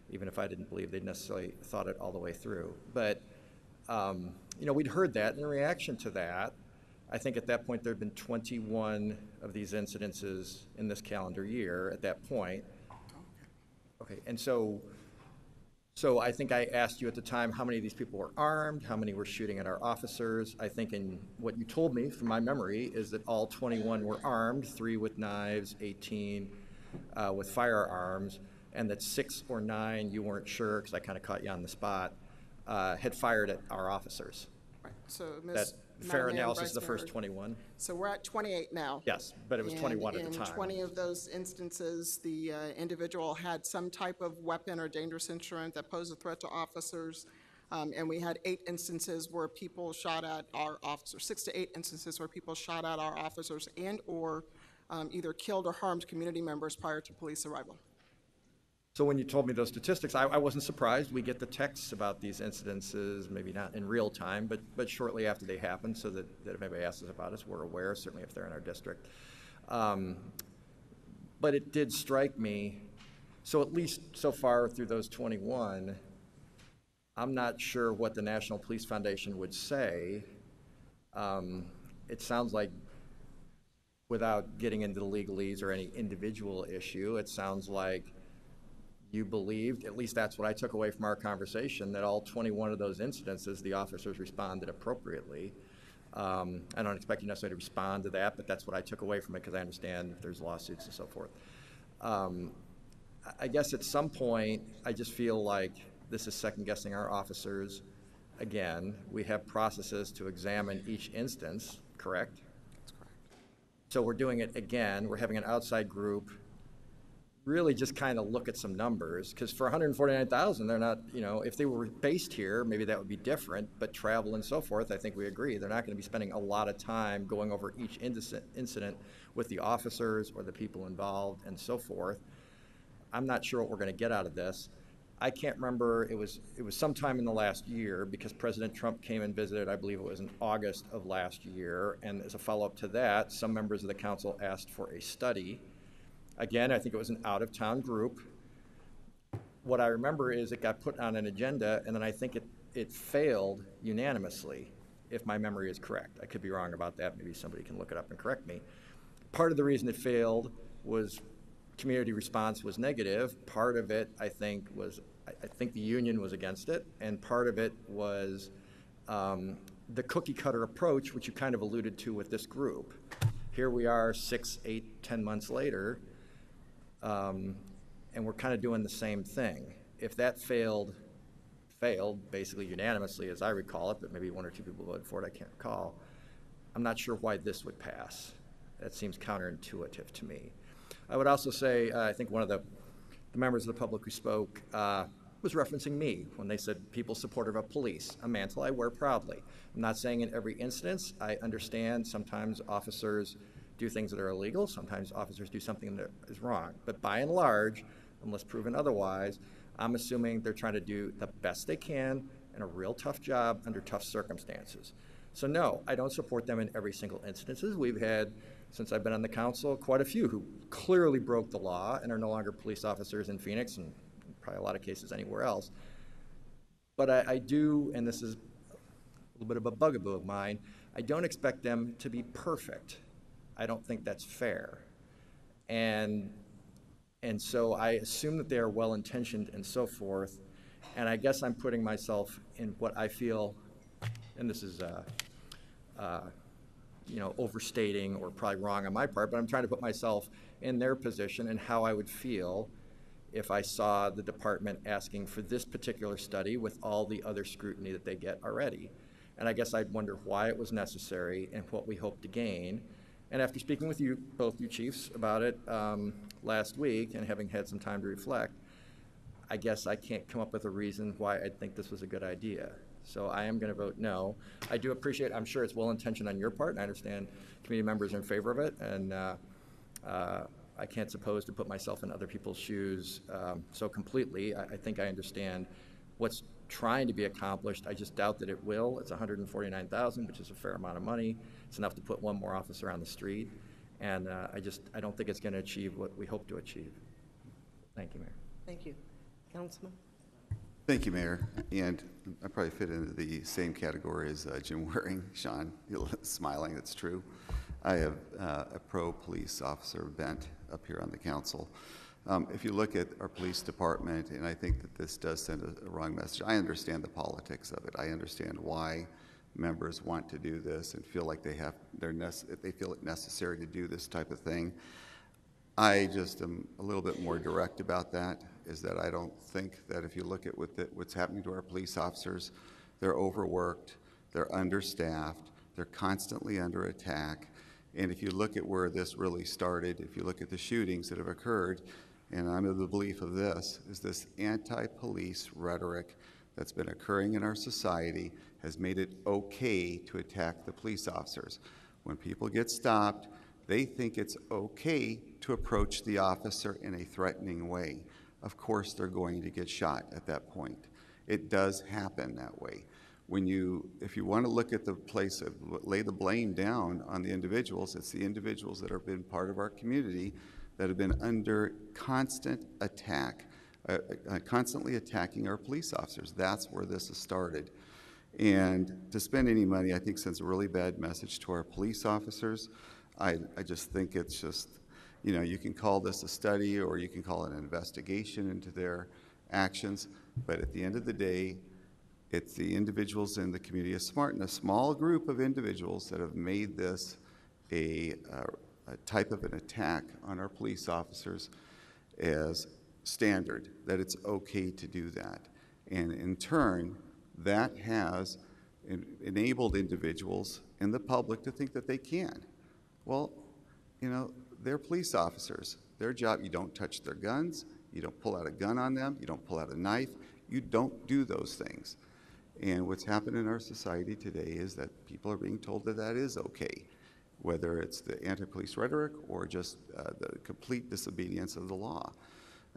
even if I didn't believe they'd necessarily thought it all the way through. But, you know, we'd heard that, and in reaction to that, I think at that point there had been 21 of these incidences in this calendar year at that point. Okay, and so I think I asked you at the time how many of these people were armed, how many were shooting at our officers. I think in what you told me from my memory is that all 21 were armed, 3 with knives, 18 with firearms, and that 6 or 9, you weren't sure because I kind of caught you on the spot, had fired at our officers. Right. So, That fair analysis is the first 21? So we're at 28 now. Yes, but it was 21 at the time. In 20 of those instances, the individual had some type of weapon or dangerous instrument that posed a threat to officers. And we had 8 instances where people shot at our officers, 6 to 8 instances where people shot at our officers and or either killed or harmed community members prior to police arrival. So when you told me those statistics, I wasn't surprised. We get the texts about these incidences, maybe not in real time, but shortly after they happen, so that if anybody asks us about us, we're aware, certainly if they're in our district. But it did strike me, so at least so far through those 21, I'm not sure what the National Police Foundation would say. It sounds like, without getting into the legalese or any individual issue, it sounds like you believed, at least that's what I took away from our conversation, that all 21 of those incidences, the officers responded appropriately. I don't expect you necessarily to respond to that, but that's what I took away from it because I understand if there's lawsuits and so forth. I guess at some point, I just feel like this is second-guessing our officers. Again, we have processes to examine each instance, correct? That's correct. So we're doing it again. We're having an outside group really just kind of look at some numbers, because for $149,000, they're not, you know, if they were based here, maybe that would be different, but travel and so forth, I think we agree, they're not going to be spending a lot of time going over each incident with the officers or the people involved and so forth. I'm not sure what we're going to get out of this. I can't remember, it was sometime in the last year, because President Trump came and visited, I believe it was in August of last year, and as a follow-up to that, some members of the council asked for a study. Again, I think it was an out-of-town group. What I remember is it got put on an agenda, and then I think it failed unanimously, if my memory is correct. I could be wrong about that. Maybe somebody can look it up and correct me. Part of the reason it failed was community response was negative. Part of it, I think, was I think the union was against it, and part of it was the cookie-cutter approach, which you kind of alluded to with this group. Here we are 6, 8, 10 months later, and we're kind of doing the same thing. If that failed basically unanimously, as I recall it, but maybe 1 or 2 people voted for it, I can't recall, I'm not sure why this would pass. That seems counterintuitive to me. I would also say, I think one of the members of the public who spoke was referencing me when they said people supportive of police, a mantle I wear proudly. I'm not saying in every instance. I understand sometimes officers do things that are illegal, sometimes officers do something that is wrong. But by and large, unless proven otherwise, I'm assuming they're trying to do the best they can and a real tough job under tough circumstances. So no, I don't support them in every single instances. We've had, since I've been on the council, quite a few who clearly broke the law and are no longer police officers in Phoenix and probably a lot of cases anywhere else. But I do, and this is a little bit of a bugaboo of mine, I don't expect them to be perfect. I don't think that's fair. And so I assume that they are well-intentioned and so forth, and I guess I'm putting myself in what I feel, and this is, you know, overstating or probably wrong on my part, but I'm trying to put myself in their position and how I would feel if I saw the department asking for this particular study with all the other scrutiny that they get already. And I guess I'd wonder why it was necessary and what we hope to gain. And after speaking with you, both you chiefs, about it last week and having had some time to reflect, I guess I can't come up with a reason why I think this was a good idea. So I am going to vote no. I do appreciate, I'm sure it's well-intentioned on your part, and I understand committee members are in favor of it, and I can't suppose to put myself in other people's shoes so completely. I think I understand what's trying to be accomplished. I just doubt that it will. It's $149,000, which is a fair amount of money. It's enough to put one more officer on the street, and I don't think it's going to achieve what we hope to achieve. Thank you, Mayor. Thank you. Councilman? Thank you, Mayor. And I probably fit into the same category as Jim Waring. Sean, you're smiling, it's true. I have a pro-police officer bent up here on the council. If you look at our police department, and I think that this does send a wrong message, I understand the politics of it. I understand why members want to do this and feel like they feel it necessary to do this type of thing. I just am a little bit more direct about that, is that I don't think that if you look at what's happening to our police officers, they're overworked, they're understaffed, they're constantly under attack. And if you look at where this really started, if you look at the shootings that have occurred, and I'm of the belief of this, is this anti-police rhetoric that's been occurring in our society has made it okay to attack the police officers. When people get stopped, they think it's okay to approach the officer in a threatening way. Of course, they're going to get shot at that point. It does happen that way. If you want to look at the place of lay the blame down on the individuals, it's the individuals that have been part of our community that have been under constant attack, constantly attacking our police officers. That's where this has started. And to spend any money, I think, sends a really bad message to our police officers. I just think it's just, you know, you can call this a study or you can call it an investigation into their actions, but at the end of the day, it's the individuals in the community, a small group of individuals that have made this a type of an attack on our police officers as standard, that it's okay to do that. And in turn, that has enabled individuals in the public to think that they can. Well, you know, they're police officers. Their job, you don't touch their guns, you don't pull out a gun on them, you don't pull out a knife, you don't do those things. And what's happened in our society today is that people are being told that that is okay, whether it's the anti-police rhetoric or just the complete disobedience of the law.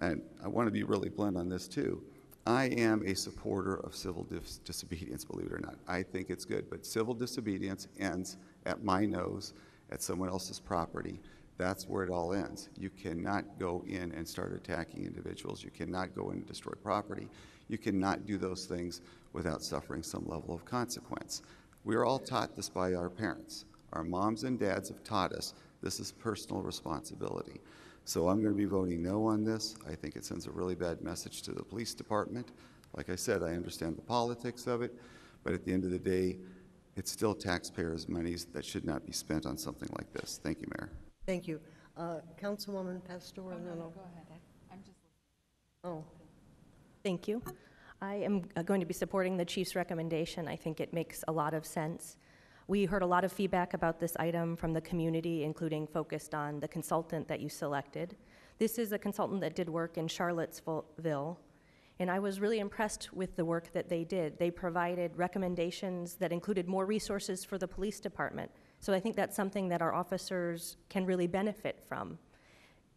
And I want to be really blunt on this too. I am a supporter of civil disobedience, believe it or not. I think it's good, but civil disobedience ends at my nose, at someone else's property. That's where it all ends. You cannot go in and start attacking individuals. You cannot go in and destroy property. You cannot do those things without suffering some level of consequence. We are all taught this by our parents. Our moms and dads have taught us this is personal responsibility. So I'm going to be voting no on this. I think it sends a really bad message to the police department. Like I said, I understand the politics of it, but at the end of the day, it's still taxpayers' monies that should not be spent on something like this. Thank you, Mayor. Thank you. Councilwoman Pastor, and then I'll... Go ahead. I'm just Oh. Thank you. I am going to be supporting the chief's recommendation. I think it makes a lot of sense. We heard a lot of feedback about this item from the community, including focused on the consultant that you selected. This is a consultant that did work in Charlottesville, and I was really impressed with the work that they did. They provided recommendations that included more resources for the police department. So I think that's something that our officers can really benefit from.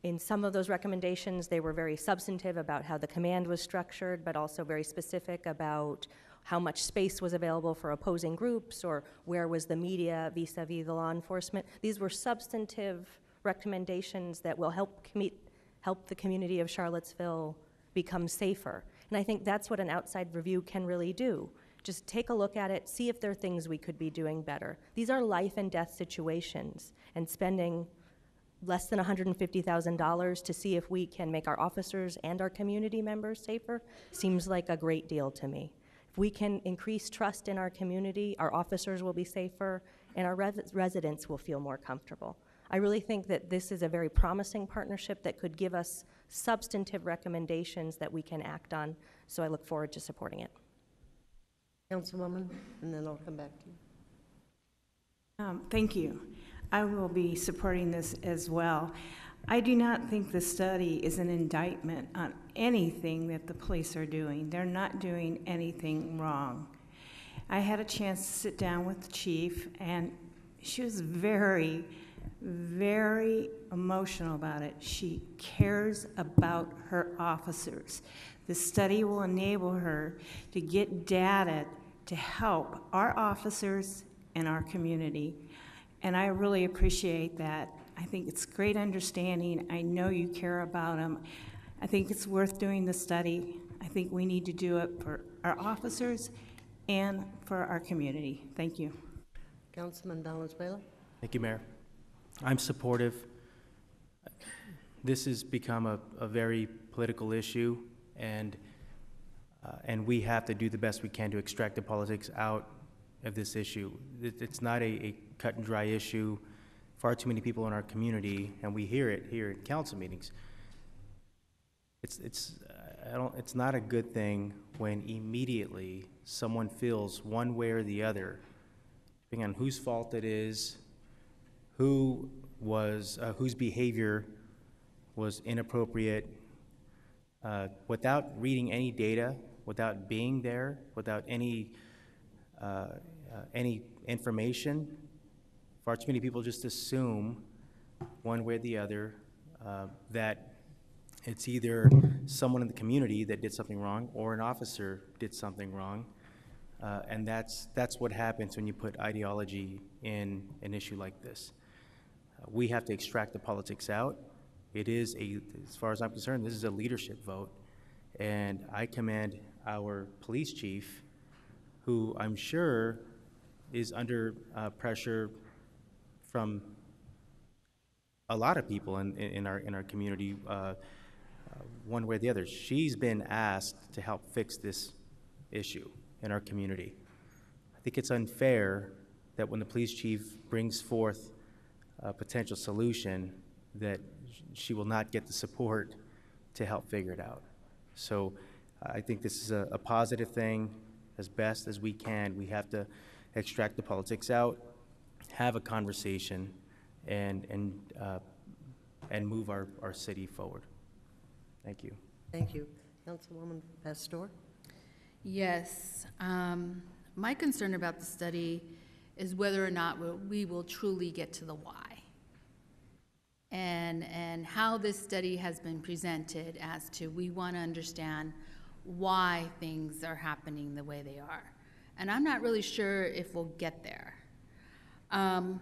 In some of those recommendations, they were very substantive about how the command was structured, but also very specific about how much space was available for opposing groups or where was the media vis-a-vis the law enforcement. These were substantive recommendations that will help the community of Charlottesville become safer. And I think that's what an outside review can really do. Just take a look at it, see if there are things we could be doing better. These are life and death situations, and spending less than $150,000 to see if we can make our officers and our community members safer seems like a great deal to me. If we can increase trust in our community, our officers will be safer, and our residents will feel more comfortable. I really think that this is a very promising partnership that could give us substantive recommendations that we can act on, so I look forward to supporting it. Councilwoman, and then I'll come back to you. Thank you. I will be supporting this as well. I do not think the study is an indictment on anything that the police are doing. They're not doing anything wrong. I had a chance to sit down with the chief, and she was very, very emotional about it. She cares about her officers. The study will enable her to get data to help our officers and our community. And I really appreciate that. I think it's great understanding. I know you care about them. I think it's worth doing the study. I think we need to do it for our officers and for our community. Thank you. Councilman Valenzuela. Thank you, Mayor. I'm supportive. This has become a very political issue, and we have to do the best we can to extract the politics out of this issue. It's not a cut and dry issue. Far too many people in our community, and we hear it here in council meetings. It's not a good thing when immediately someone feels one way or the other, depending on whose fault it is, whose behavior was inappropriate, without reading any data, without being there, without any information. Far too many people just assume one way or the other that it's either someone in the community that did something wrong or an officer did something wrong. And that's what happens when you put ideology in an issue like this. We have to extract the politics out. It is as far as I'm concerned, this is a leadership vote. And I commend our police chief, who I'm sure is under pressure from a lot of people in our community, one way or the other. She's been asked to help fix this issue in our community. I think it's unfair that when the police chief brings forth a potential solution, that she will not get the support to help figure it out. So I think this is a positive thing. As best as we can, we have to extract the politics out, have a conversation, and move our city forward. Thank you. Thank you. Councilwoman Pastor. Yes. My concern about the study is whether or not we will truly get to the why. And how this study has been presented as to we want to understand why things are happening the way they are. And I'm not really sure if we'll get there. And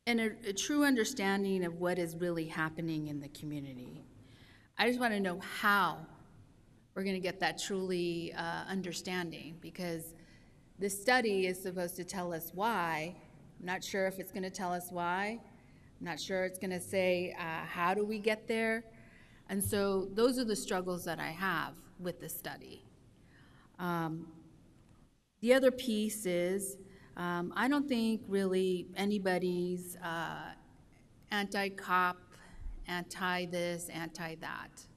a true understanding of what is really happening in the community. I just want to know how we're going to get that truly understanding, because this study is supposed to tell us why. I'm not sure if it's going to tell us why. I'm not sure it's going to say how do we get there. And so those are the struggles that I have with the study. The other piece is I don't think really anybody's anti-cop, anti-this, anti-that.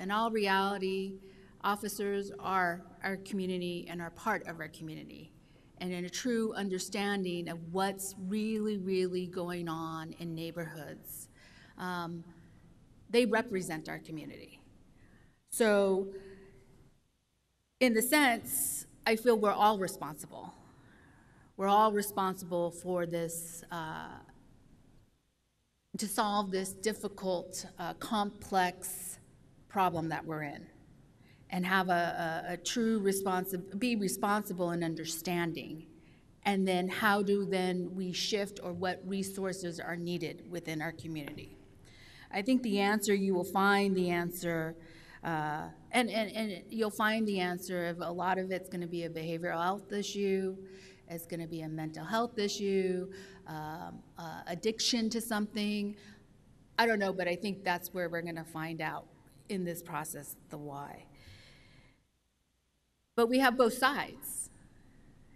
In all reality, officers are our community and are part of our community. And in a true understanding of what's really, really going on in neighborhoods, they represent our community. So in the sense, I feel we're all responsible. We're all responsible for this to solve this difficult, complex problem that we're in, and have a true be responsible and understanding. And then how do then we shift, or what resources are needed within our community? I think the answer, you will find the answer, and you'll find the answer of a lot of it's going to be a behavioral health issue, it's going to be a mental health issue, addiction to something. I don't know, but I think that's where we're going to find out in this process the why. But we have both sides.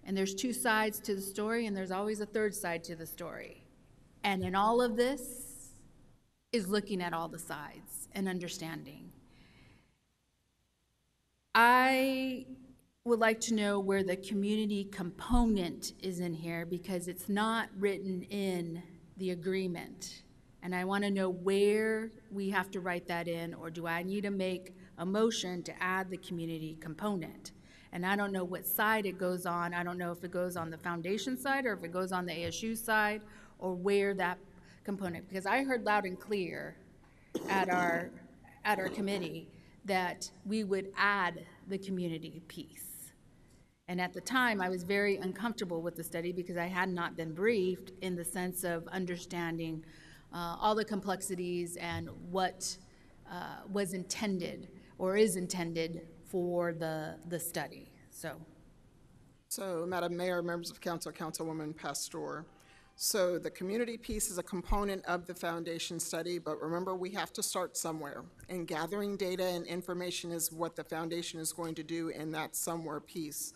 And there's two sides to the story, and there's always a third side to the story. And in all of this is looking at all the sides and understanding. I would like to know where the community component is in here, because it's not written in the agreement. And I want to know where we have to write that in, or do I need to make a motion to add the community component? And I don't know what side it goes on. I don't know if it goes on the foundation side, or if it goes on the ASU side, or where that component, because I heard loud and clear at our committee that we would add the community piece. And at the time, I was very uncomfortable with the study because I had not been briefed in the sense of understanding all the complexities and what was intended or is intended for the study. So, Madam Mayor, members of council, Councilwoman Pastor, so the community piece is a component of the foundation study, but remember, we have to start somewhere. And gathering data and information is what the foundation is going to do in that somewhere piece.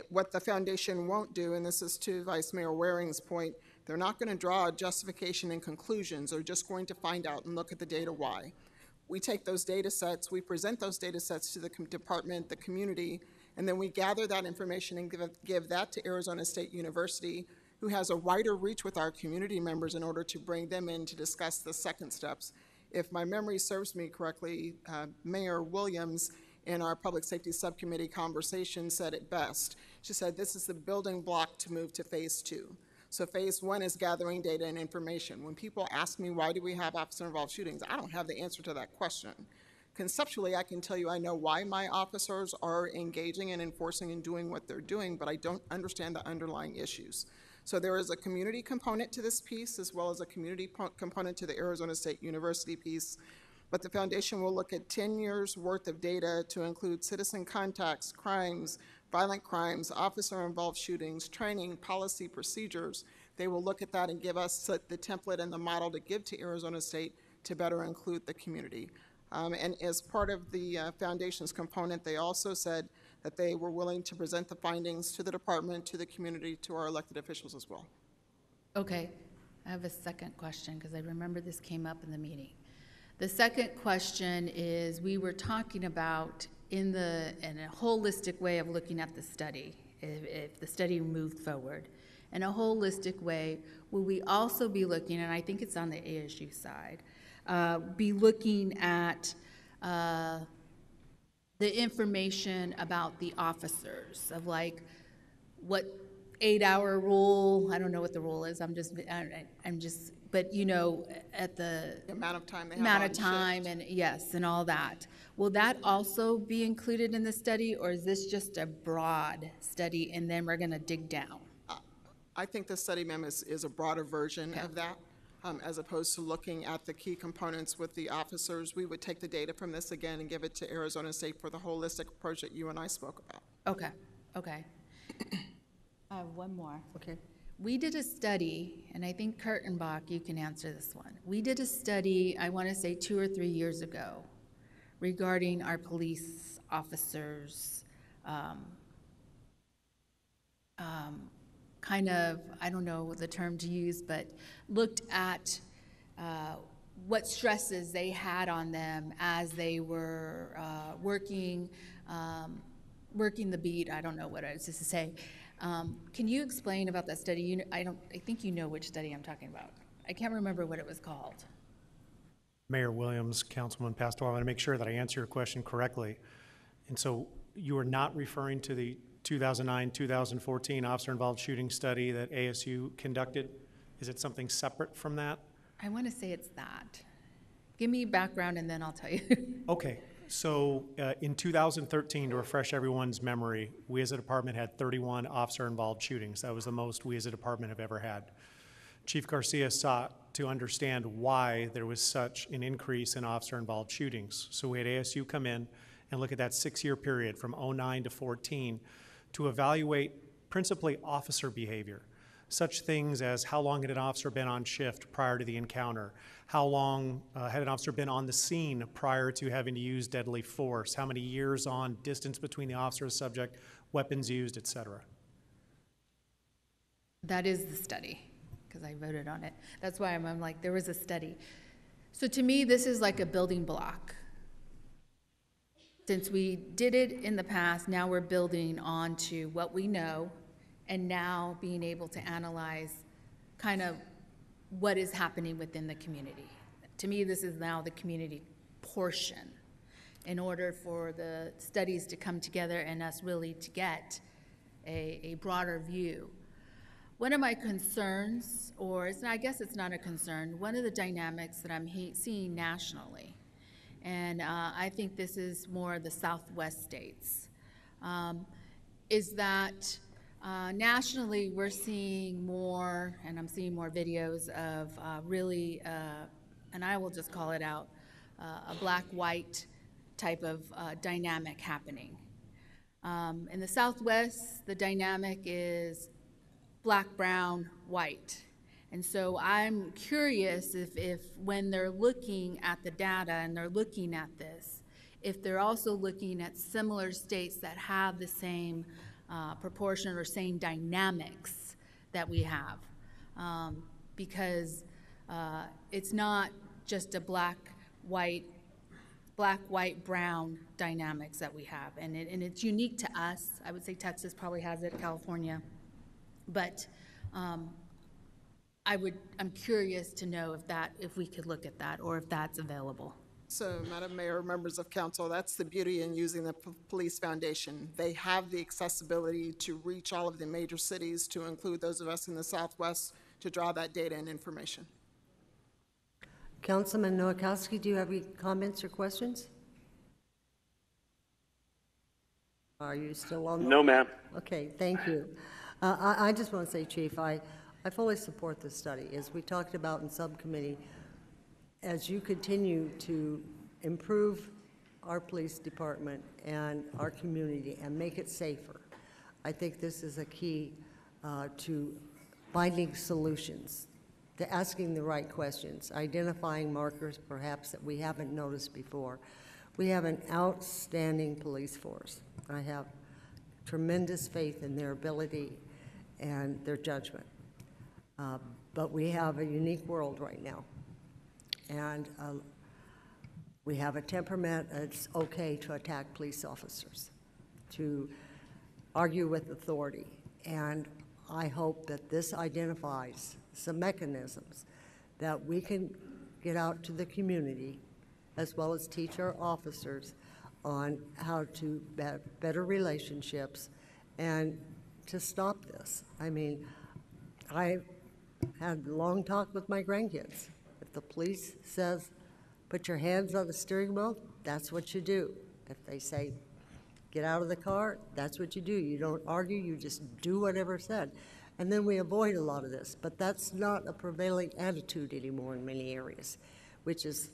What the foundation won't do, and this is to Vice Mayor Waring's point, they're not going to draw a justification and conclusions. They're just going to find out and look at the data why. We take those data sets, we present those data sets to the department, the community, and then we gather that information and give that to Arizona State University, who has a wider reach with our community members in order to bring them in to discuss the second steps. If my memory serves me correctly, Mayor Williams in our Public Safety Subcommittee conversation said it best. She said this is the building block to move to phase 2. So phase 1 is gathering data and information. When people ask me why do we have officer-involved shootings, I don't have the answer to that question. Conceptually, I can tell you I know why my officers are engaging and enforcing and doing what they're doing, but I don't understand the underlying issues. So there is a community component to this piece, as well as a community component to the Arizona State University piece. But the foundation will look at 10 years worth of data to include citizen contacts, crimes, violent crimes, officer-involved shootings, training, policy, procedures. They will look at that and give us the template and the model to give to Arizona State to better include the community. And as part of the foundation's component, they also said that they were willing to present the findings to the department, to the community, to our elected officials as well. Okay, I have a second question because I remember this came up in the meeting. The second question is, we were talking about in a holistic way of looking at the study, if the study moved forward, in a holistic way, will we also be looking, and I think it's on the ASU side, be looking at the information about the officers, of like what 8-hour rule, I don't know what the rule is, I'm just, but you know, at the amount of time they have amount on of time shift. and yes, and all that. Will that also be included in the study, or is this just a broad study and then we're gonna dig down? I think the study memo is a broader version of that. As opposed to looking at the key components with the officers, we would take the data from this again and give it to Arizona State for the holistic approach that you and I spoke about. Okay, okay. I have one more. Okay. We did a study, and I think Kurtenbach, you can answer this one. We did a study, I want to say 2 or 3 years ago, regarding our police officers, kind of, I don't know the term to use, but looked at what stresses they had on them as they were working the beat. I don't know what I was just to say. Can you explain about that study? I think you know which study I'm talking about. I can't remember what it was called. Mayor Williams, Councilman Pastor, I want to make sure that I answer your question correctly. And so you are not referring to the 2009-2014 officer-involved shooting study that ASU conducted? Is it something separate from that? I want to say it's that. Give me background and then I'll tell you. Okay, so in 2013, to refresh everyone's memory, we as a department had 31 officer-involved shootings. That was the most we as a department have ever had. Chief Garcia sought to understand why there was such an increase in officer-involved shootings. So we had ASU come in and look at that 6-year period from 09 to 14 to evaluate principally officer behavior. Such things as how long had an officer been on shift prior to the encounter? How long had an officer been on the scene prior to having to use deadly force? How many years on, distance between the officer and subject, weapons used, et cetera? That is the study, because I voted on it. That's why I'm like, there was a study. So to me, this is like a building block. Since we did it in the past, now we're building on to what we know, and now being able to analyze kind of what is happening within the community. To me, this is now the community portion in order for the studies to come together and us really to get a broader view. One of my concerns, or I guess it's not a concern, one of the dynamics that I'm seeing nationally, and I think this is more the Southwest states, is that nationally, we're seeing more, and I'm seeing more videos of really, and I will just call it out, a black-white type of dynamic happening. In the Southwest, the dynamic is black, brown, white. And so I'm curious if when they're looking at the data and they're looking at this, if they're also looking at similar states that have the same proportion or same dynamics that we have, because it's not just a black, white, brown dynamics that we have, and it's unique to us. I would say Texas probably has it, California, but I'm curious to know if we could look at that or if that's available. So, Madam Mayor, members of council, that's the beauty in using the Police Foundation. They have the accessibility to reach all of the major cities, to include those of us in the Southwest, to draw that data and information. Councilman Nowakowski, do you have any comments or questions? Are you still on? No, ma'am. Okay, thank you. I just want to say, Chief, I fully support this study. As we talked about in subcommittee, as you continue to improve our police department and our community and make it safer, I think this is a key to finding solutions, to asking the right questions, identifying markers perhaps that we haven't noticed before. We have an outstanding police force. I have tremendous faith in their ability and their judgment. But we have a unique world right now. And we have a temperament. It's okay to attack police officers, to argue with authority. And I hope that this identifies some mechanisms that we can get out to the community, as well as teach our officers on how to have better relationships and to stop this. I mean, I had a long talk with my grandkids. If the police says, put your hands on the steering wheel, that's what you do. If they say, get out of the car, that's what you do. You don't argue, you just do whatever said. And then we avoid a lot of this. But that's not a prevailing attitude anymore in many areas, which is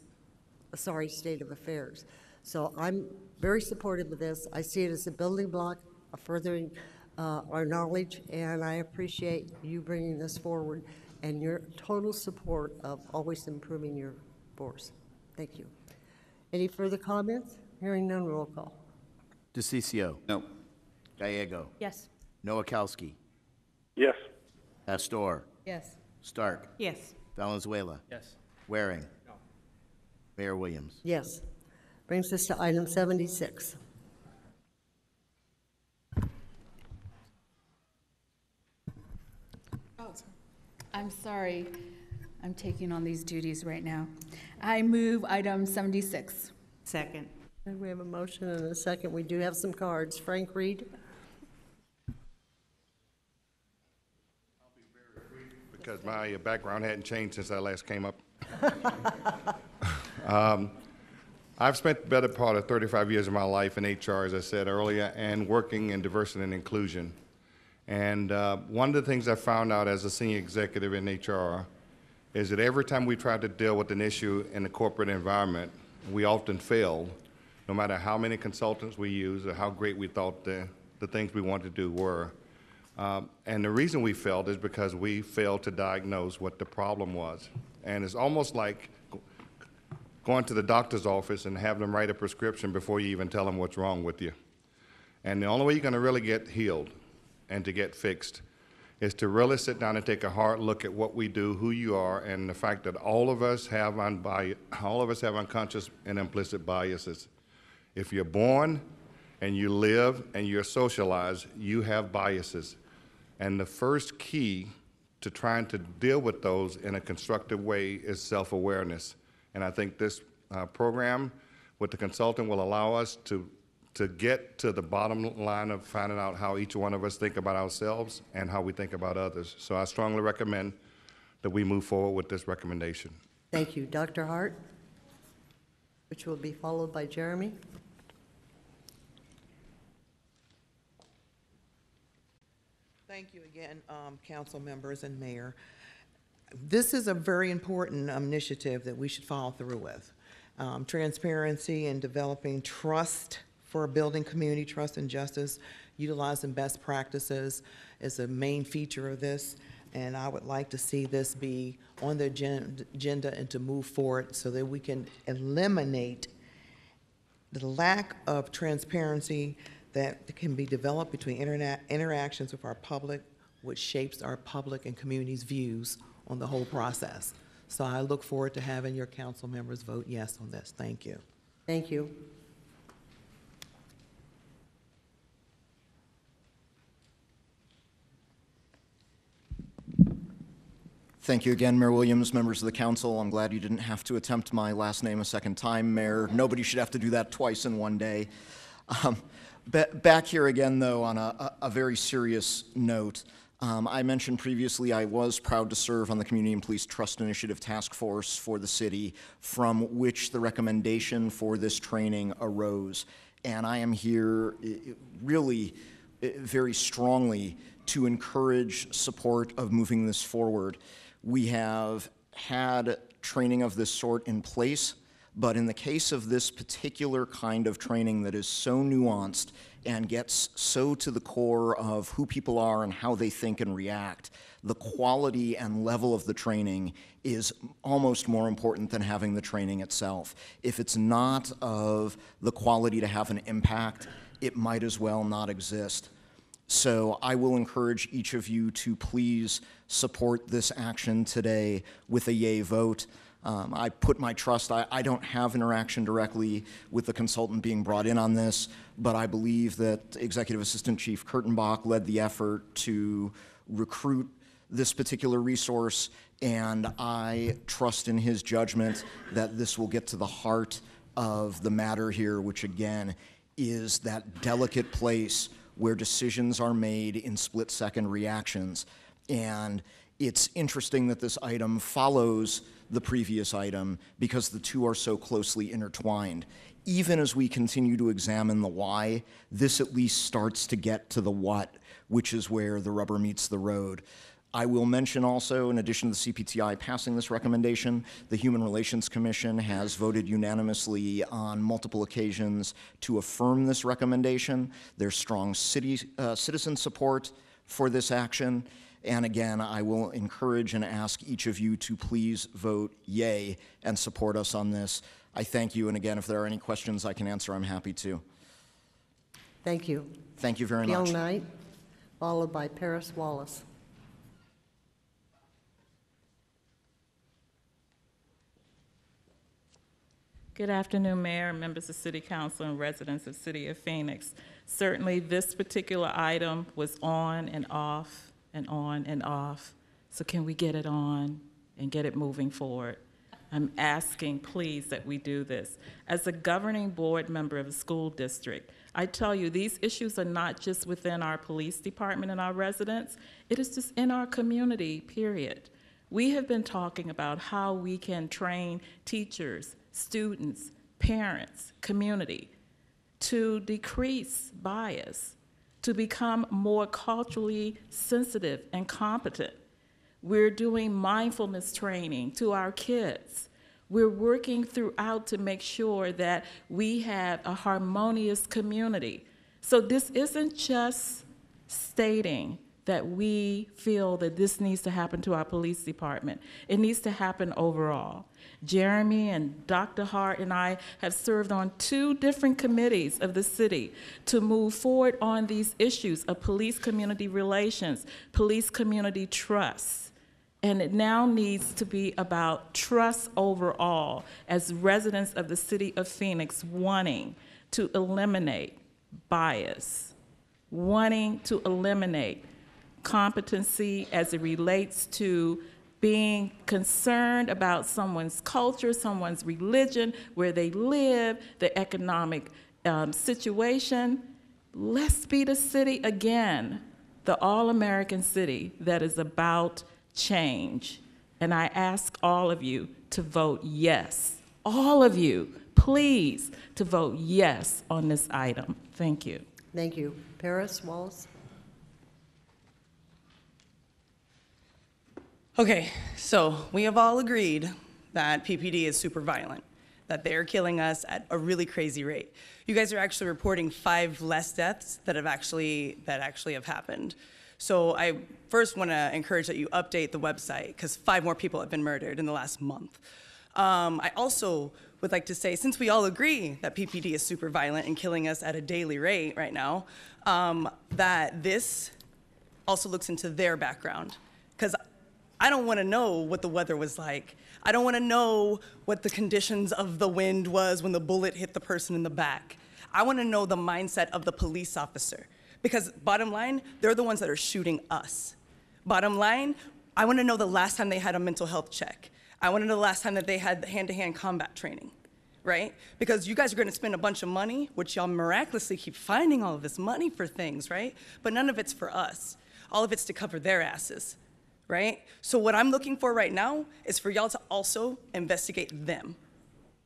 a sorry state of affairs. So I'm very supportive of this. I see it as a building block, a furthering our knowledge, and I appreciate you bringing this forward and your total support of always improving your force. Thank you. Any further comments? Hearing none, roll call. DeCiccio. No. Gallego. Yes. Nowakowski. Yes. Pastor. Yes. Stark. Yes. Valenzuela. Yes. Waring. No. Mayor Williams. Yes. Brings us to item 76. Oh, I'm sorry. I'm taking on these duties right now. I move item 76. Second. And we have a motion and a second. We do have some cards. Frank Reed. Because my background hadn't changed since I last came up. I've spent the better part of 35 years of my life in HR, as I said earlier, and working in diversity and inclusion. And one of the things I found out as a senior executive in HR is that every time we tried to deal with an issue in the corporate environment, we often failed, no matter how many consultants we used or how great we thought the things we wanted to do were. And the reason we failed is because we failed to diagnose what the problem was. And it's almost like going to the doctor's office and having them write a prescription before you even tell them what's wrong with you. And the only way you're going to really get healed and to get fixed is to really sit down and take a hard look at what we do, who you are, and the fact that all of us have unconscious and implicit biases. If you're born and you live and you're socialized, you have biases. And the first key to trying to deal with those in a constructive way is self-awareness. And I think this program with the consultant will allow us to get to the bottom line of finding out how each one of us think about ourselves and how we think about others. So I strongly recommend that we move forward with this recommendation. Thank you. Dr. Hart, which will be followed by Jeremy. Thank you again, council members and mayor. This is a very important initiative that we should follow through with. Transparency and developing trust for building community trust and justice, utilizing best practices is a main feature of this. And I would like to see this be on the agenda and to move forward so that we can eliminate the lack of transparency that can be developed between interactions with our public, which shapes our public and community's views on the whole process. So I look forward to having your council members vote yes on this. Thank you. Thank you. Thank you again, Mayor Williams, members of the council. I'm glad you didn't have to attempt my last name a second time, Mayor. Nobody should have to do that twice in one day. Back here again, though, on a very serious note. I mentioned previously I was proud to serve on the Community and Police Trust Initiative Task Force for the city, from which the recommendation for this training arose. And I am here really very strongly to encourage support of moving this forward. We have had training of this sort in place, but in the case of this particular kind of training that is so nuanced and gets so to the core of who people are and how they think and react, the quality and level of the training is almost more important than having the training itself. If it's not of the quality to have an impact, it might as well not exist. So I will encourage each of you to please support this action today with a yay vote. I put my trust, I don't have interaction directly with the consultant being brought in on this, but I believe that Executive Assistant Chief Kurtenbach led the effort to recruit this particular resource, and I trust in his judgment that this will get to the heart of the matter here, which again is that delicate place where decisions are made in split-second reactions. And it's interesting that this item follows the previous item because the two are so closely intertwined. Even as we continue to examine the why, this at least starts to get to the what, which is where the rubber meets the road. I will mention also, in addition to the CPTI passing this recommendation, the Human Relations Commission has voted unanimously on multiple occasions to affirm this recommendation. There's strong citizen support for this action. And again, I will encourage and ask each of you to please vote yay and support us on this. I thank you, and again, if there are any questions I can answer, I'm happy to. Thank you. Thank you very Gail much. Knight, followed by Paris Wallace. Good afternoon, Mayor, members of City Council, and residents of City of Phoenix. Certainly, this particular item was on and off and on and off. So can we get it on and get it moving forward? I'm asking, please, that we do this. As a governing board member of a school district, I tell you, these issues are not just within our police department and our residents. It is just in our community, period. We have been talking about how we can train teachers, students, parents, community to decrease bias, to become more culturally sensitive and competent. We're doing mindfulness training to our kids. We're working throughout to make sure that we have a harmonious community. So this isn't just stating that we feel that this needs to happen to our police department. It needs to happen overall. Jeremy and Dr. Hart and I have served on 2 different committees of the city to move forward on these issues of police-community relations, police-community trust. And it now needs to be about trust overall as residents of the city of Phoenix wanting to eliminate bias, wanting to eliminate competency as it relates to being concerned about someone's culture, someone's religion, where they live, the economic situation. Let's be the city again, the all-American city that is about change. And I ask all of you to vote yes. All of you, please, to vote yes on this item. Thank you. Thank you. Paris, Wallace? Okay, so we have all agreed that PPD is super violent, that they're killing us at a really crazy rate. You guys are actually reporting 5 less deaths that actually have happened. So I first want to encourage that you update the website because 5 more people have been murdered in the last month. I also would like to say, since we all agree that PPD is super violent and killing us at a daily rate right now, that this also looks into their background. Because I don't want to know what the weather was like. I don't want to know what the conditions of the wind was when the bullet hit the person in the back. I want to know the mindset of the police officer. Because bottom line, they're the ones that are shooting us. Bottom line, I want to know the last time they had a mental health check. I want to know the last time that they had hand-to-hand combat training, right? Because you guys are going to spend a bunch of money, which y'all miraculously keep finding all of this money for things, right? But none of it's for us. All of it's to cover their asses, right? So what I'm looking for right now is for y'all to also investigate them.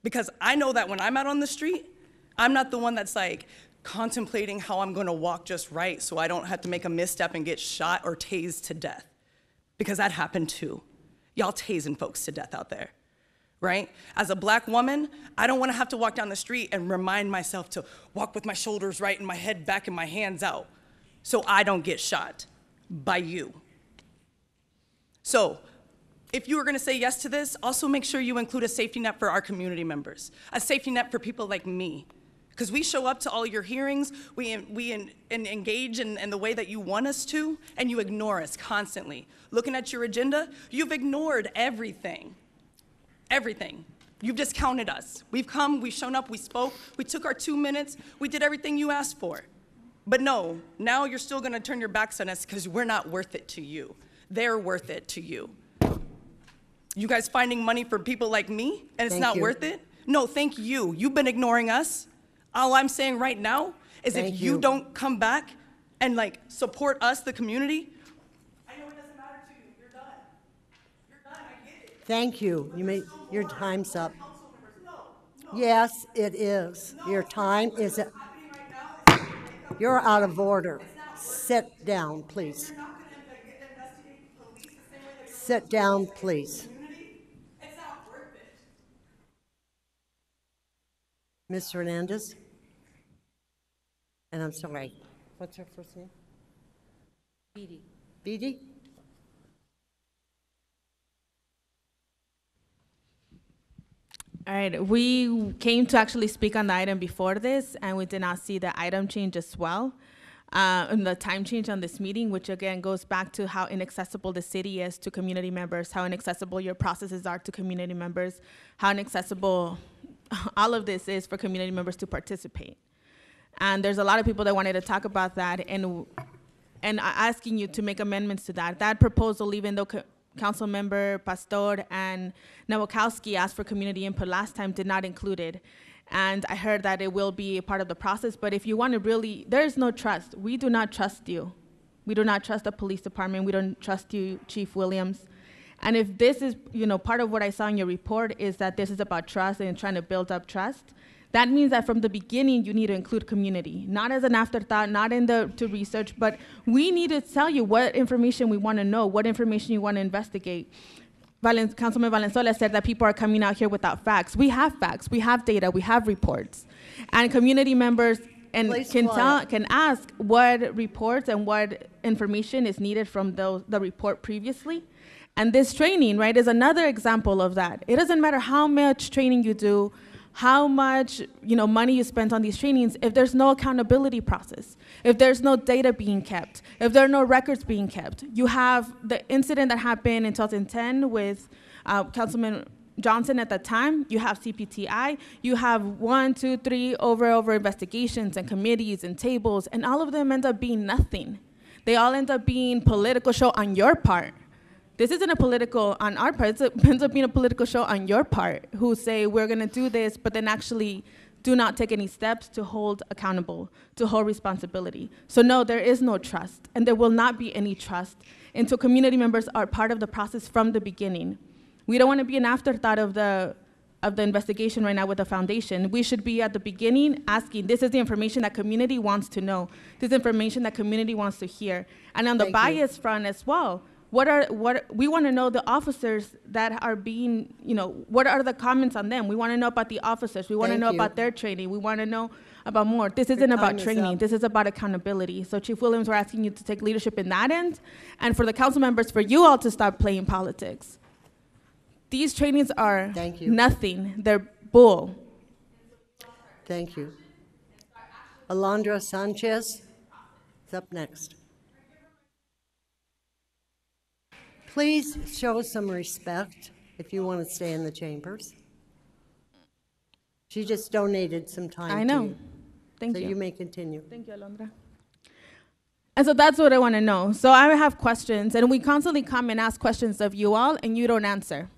Because I know that when I'm out on the street, I'm not the one that's like contemplating how I'm gonna walk just right so I don't have to make a misstep and get shot or tased to death. Because that happened too. Y'all tasing folks to death out there, right? As a black woman, I don't wanna have to walk down the street and remind myself to walk with my shoulders right and my head back and my hands out so I don't get shot by you. So, if you are gonna say yes to this, also make sure you include a safety net for our community members, a safety net for people like me. Because we show up to all your hearings, we engage in the way that you want us to, and you ignore us constantly. Looking at your agenda, you've ignored everything. Everything. You've discounted us. We've come, we've shown up, we spoke, we took our 2 minutes, we did everything you asked for. But no, now you're still gonna turn your backs on us because we're not worth it to you. They're worth it to you. You guys finding money for people like me, and it's not worth it? No, thank you. You've been ignoring us. All I'm saying right now is if you don't come back and like support us, the community, I know it doesn't matter to you. You're done. You're done. I get it. Thank you. Your time's up. Yes, it is. Your time is up. You're out of order. Sit down, please. Sit down, please. Ms. Hernandez? And I'm sorry, what's her first name? Beatty. Beatty? All right, we came to actually speak on the item before this, and we did not see the item change as well. And the time change on this meeting, which again goes back to how inaccessible the city is to community members, how inaccessible your processes are to community members, how inaccessible all of this is for community members to participate. And there's a lot of people that wanted to talk about that and asking you to make amendments to that. That proposal, even though Councilmember Pastor and Nowakowski asked for community input last time, did not include it. And I heard that it will be a part of the process, but if you want to really, there is no trust. We do not trust you. We do not trust the police department. We don't trust you, Chief Williams. And if this is, part of what I saw in your report is that this is about trust and trying to build up trust, that means that from the beginning, you need to include community, not as an afterthought, not to research, but we need to tell you what information we want to know, what information you want to investigate. Councilman Valenzuela said that people are coming out here without facts. We have facts, we have data, we have reports. And community members can ask what reports and what information is needed from the report previously. And this training, right, is another example of that. It doesn't matter how much training you do, how much money you spend on these trainings, if there's no accountability process, if there's no data being kept, if there are no records being kept. You have the incident that happened in 2010 with Councilman Johnson at the time. You have CPTI, you have 1, 2, 3 over investigations and committees and tables, and all of them end up being nothing. They all end up being political show on your part. This isn't a political on our part, it ends up being a political show on your part, who say we're gonna do this, but then actually do not take any steps to hold accountable, to hold responsibility. So no, there is no trust, and there will not be any trust until community members are part of the process from the beginning. We don't wanna be an afterthought of the investigation right now with the foundation. We should be at the beginning asking, this is the information that community wants to know, this is information that community wants to hear. And on the bias front as well, what we want to know the officers that are being, what are the comments on them? We want to know about the officers. We want to know about their training. We want to know about more. This isn't about training. This is about accountability. So Chief Williams, we're asking you to take leadership in that end, and for the council members, for you all to stop playing politics. These trainings are nothing. They're bull. Thank you. Alondra Sanchez is up next. Please show some respect if you want to stay in the chambers. She just donated some time. I know. To you. Thank you. So you may continue. Thank you, Alondra. And so that's what I want to know. So I have questions, and we constantly come and ask questions of you all, and you don't answer.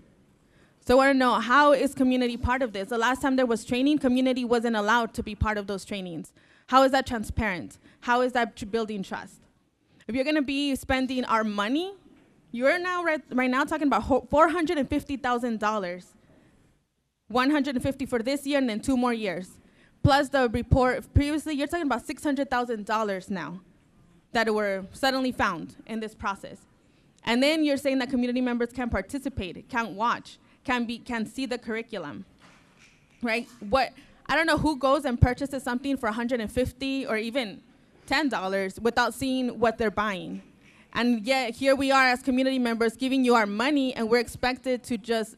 So I want to know, how is community part of this? The last time there was training, community wasn't allowed to be part of those trainings. How is that transparent? How is that building trust? If you're going to be spending our money, you're now right now talking about $450,000, 150 for this year and then 2 more years. Plus the report previously, you're talking about $600,000 now that were suddenly found in this process. And then you're saying that community members can participate, can watch, can see the curriculum, right? I don't know who goes and purchases something for $150 or even $10 without seeing what they're buying. And yet here we are as community members giving you our money, and we're expected to just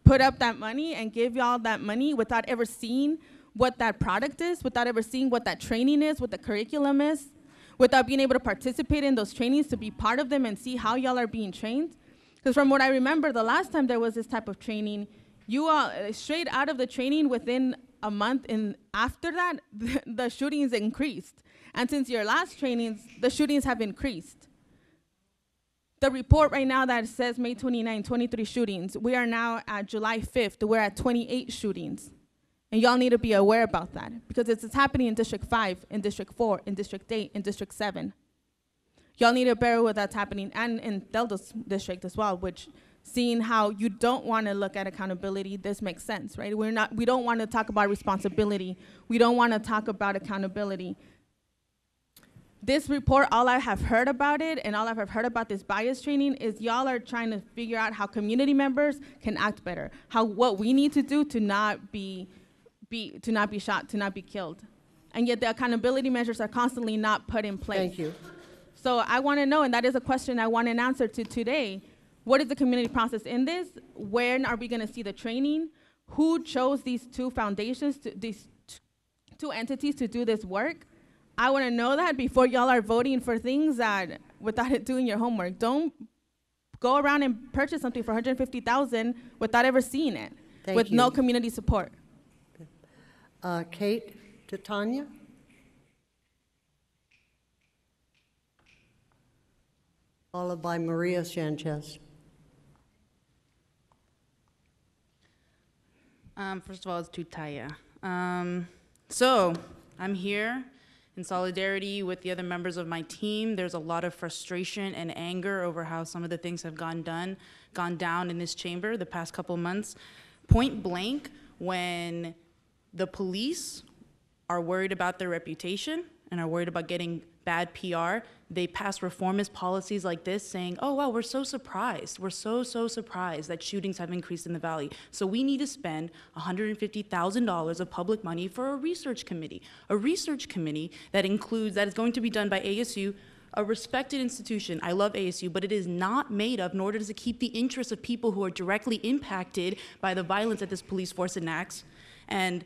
put up that money and give y'all that money without ever seeing what that product is, without ever seeing what that training is, what the curriculum is, without being able to participate in those trainings, to be part of them and see how y'all are being trained. Because from what I remember, the last time there was this type of training, you all, straight out of the training within a month and after that, the shootings increased. And since your last trainings, the shootings have increased. The report right now that says May 29, 23 shootings, we are now at July 5th, we're at 28 shootings. And y'all need to be aware about that, because it's happening in District 5, in District 4, in District 8, in District 7. Y'all need to bear with that's happening, and in Delta's district as well, which, seeing how you don't want to look at accountability, this makes sense, right? We don't want to talk about responsibility. We don't want to talk about accountability. This report, all I have heard about it, and all I have heard about this bias training, is y'all are trying to figure out how community members can act better, what we need to do to not be shot, to not be killed. And yet the accountability measures are constantly not put in place. Thank you. So I want to know, and that is a question I want an answer to today. What is the community process in this? When are we going to see the training? Who chose these two foundations, these two entities to do this work? I want to know that before y'all are voting for things that, without doing your homework. Don't go around and purchase something for $150,000 without ever seeing it, with no community support. Kate to Tanya. Followed by Maria Sanchez. First of all, it's to Taya. So I'm here In solidarity with the other members of my team, there's a lot of frustration and anger over how some of the things have gone down in this chamber the past couple of months. Point blank, when the police are worried about their reputation and are worried about getting bad PR, they pass reformist policies like this saying, oh, wow, we're so surprised. We're so surprised that shootings have increased in the Valley. So we need to spend $150,000 of public money for a research committee that is going to be done by ASU, a respected institution. I love ASU, but it is not made of, nor does it keep the interests of people who are directly impacted by the violence that this police force enacts. And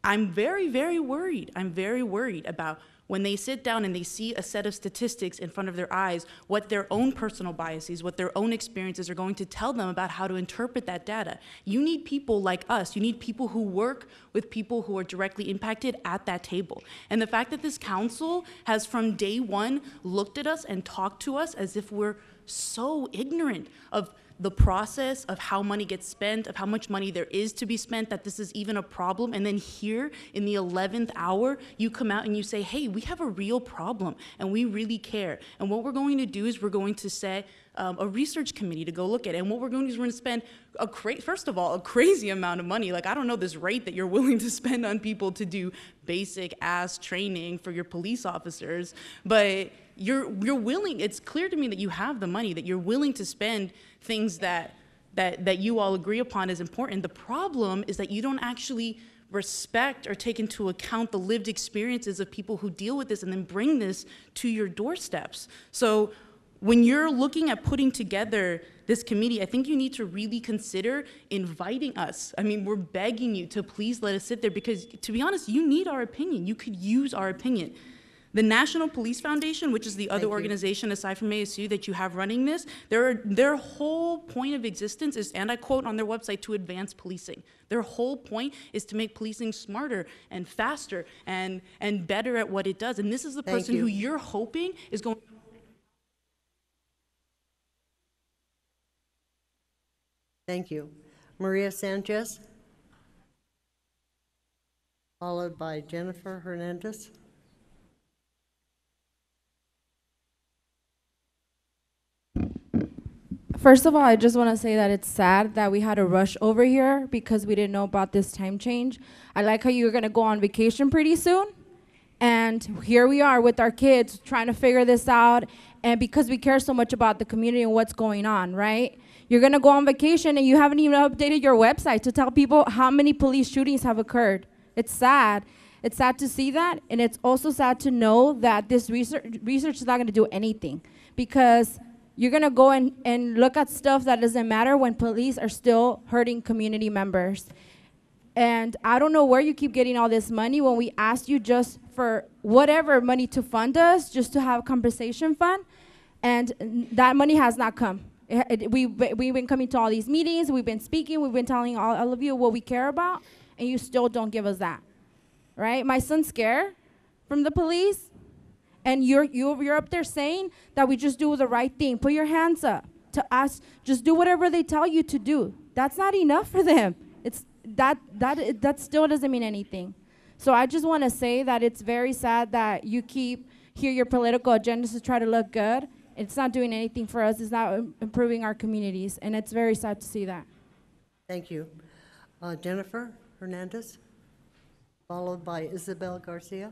I'm very, very worried. I'm very worried about when they sit down and they see a set of statistics in front of their eyes, what their own personal biases, what their own experiences are going to tell them about how to interpret that data. You need people like us. You need people who work with people who are directly impacted at that table. And the fact that this council has from day one looked at us and talked to us as if we're so ignorant of the process of how money gets spent, of how much money there is to be spent, that this is even a problem. And then here in the 11th hour, you come out and you say, hey, we have a real problem and we really care. And what we're going to do is we're going to set a research committee to go look at it. And what we're going to do is we're going to spend first of all, a crazy amount of money. Like, I don't know this rate that you're willing to spend on people to do basic ass training for your police officers, but you're willing, it's clear to me that you have the money, that you're willing to spend things that you all agree upon is important. The problem is that you don't actually respect or take into account the lived experiences of people who deal with this and then bring this to your doorsteps. So when you're looking at putting together this committee, I think you need to really consider inviting us. I mean, we're begging you to please let us sit there because, to be honest, you need our opinion. You could use our opinion. The National Police Foundation, which is the other organization aside from ASU that you have running this, their whole point of existence is, and I quote on their website, to advance policing. Their whole point is to make policing smarter and faster and better at what it does. And this is the person who you're hoping is going. Thank you. Maria Sanchez, followed by Jennifer Hernandez. First of all, I just want to say that it's sad that we had to rush over here because we didn't know about this time change. I like how you're going to go on vacation pretty soon. And here we are with our kids trying to figure this out. And because we care so much about the community and what's going on, right? You're going to go on vacation and you haven't even updated your website to tell people how many police shootings have occurred. It's sad. It's sad to see that. And it's also sad to know that this research is not going to do anything because you're going to go and look at stuff that doesn't matter when police are still hurting community members. And I don't know where you keep getting all this money when we asked you just for whatever money to fund us, just to have a compensation fund, and that money has not come. We've been coming to all these meetings, we've been speaking, we've been telling all of you what we care about, and you still don't give us that, right? My son's scared from the police, and you're up there saying that we just do the right thing. Put your hands up to us. Just do whatever they tell you to do. That's not enough for them. It's that still doesn't mean anything. So I just want to say that it's very sad that you keep your political agendas to try to look good. It's not doing anything for us. It's not improving our communities, and it's very sad to see that. Thank you. Jennifer Hernandez, followed by Isabel Garcia.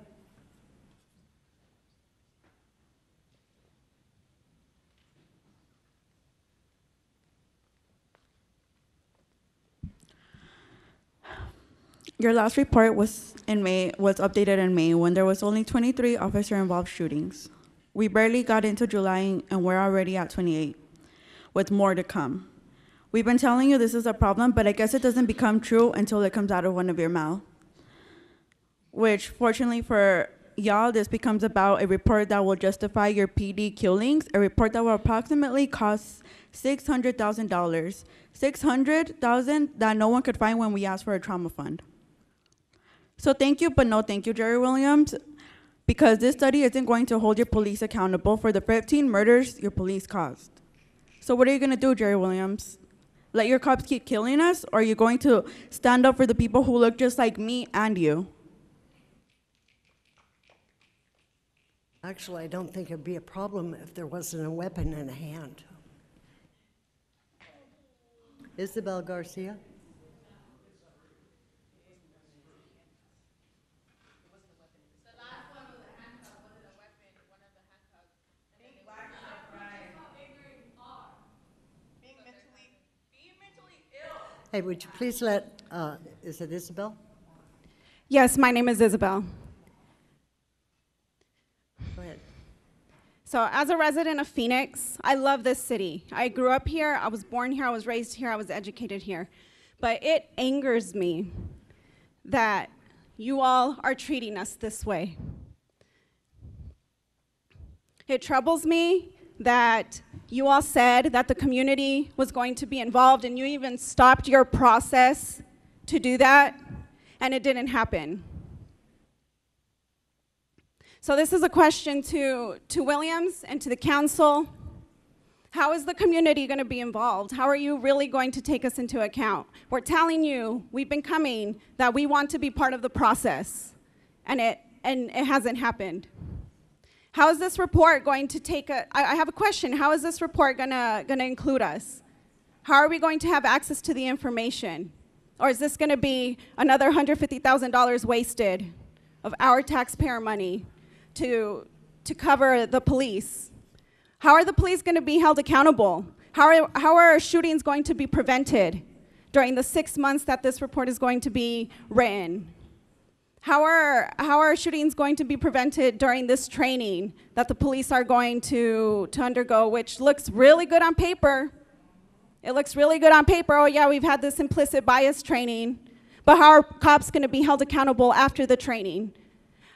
Your last report was updated in May when there was only 23 officer-involved shootings. We barely got into July and we're already at 28, with more to come. We've been telling you this is a problem, but I guess it doesn't become true until it comes out of one of your mouth. Which, fortunately for y'all, this becomes about a report that will justify your PD killings, a report that will approximately cost $600,000. $600,000 that no one could find when we asked for a trauma fund. So thank you, but no thank you, Jerry Williams, because this study isn't going to hold your police accountable for the 15 murders your police caused. So what are you going to do, Jerry Williams? Let your cops keep killing us, or are you going to stand up for the people who look just like me and you? Actually, I don't think it'd be a problem if there wasn't a weapon in a hand. Isabel Garcia? Hey, would you please let, is it Isabel? Yes, my name is Isabel. Go ahead. So as a resident of Phoenix, I love this city. I grew up here, I was born here, I was raised here, I was educated here. But it angers me that you all are treating us this way. It troubles me that you all said that the community was going to be involved, and you even stopped your process to do that, and it didn't happen. So this is a question to Williams and to the council. How is the community going to be involved? How are you really going to take us into account? We're telling you, we've been coming, that we want to be part of the process, and it hasn't happened. How is this report going to take I have a question. How is this report gonna include us? How are we going to have access to the information? Or is this gonna be another $150,000 wasted of our taxpayer money to cover the police? How are the police gonna be held accountable? How are shootings going to be prevented during the 6 months that this report is going to be written? How are shootings going to be prevented during this training that the police are going to undergo, which looks really good on paper? It looks really good on paper. Oh yeah, we've had this implicit bias training, but how are cops going to be held accountable after the training?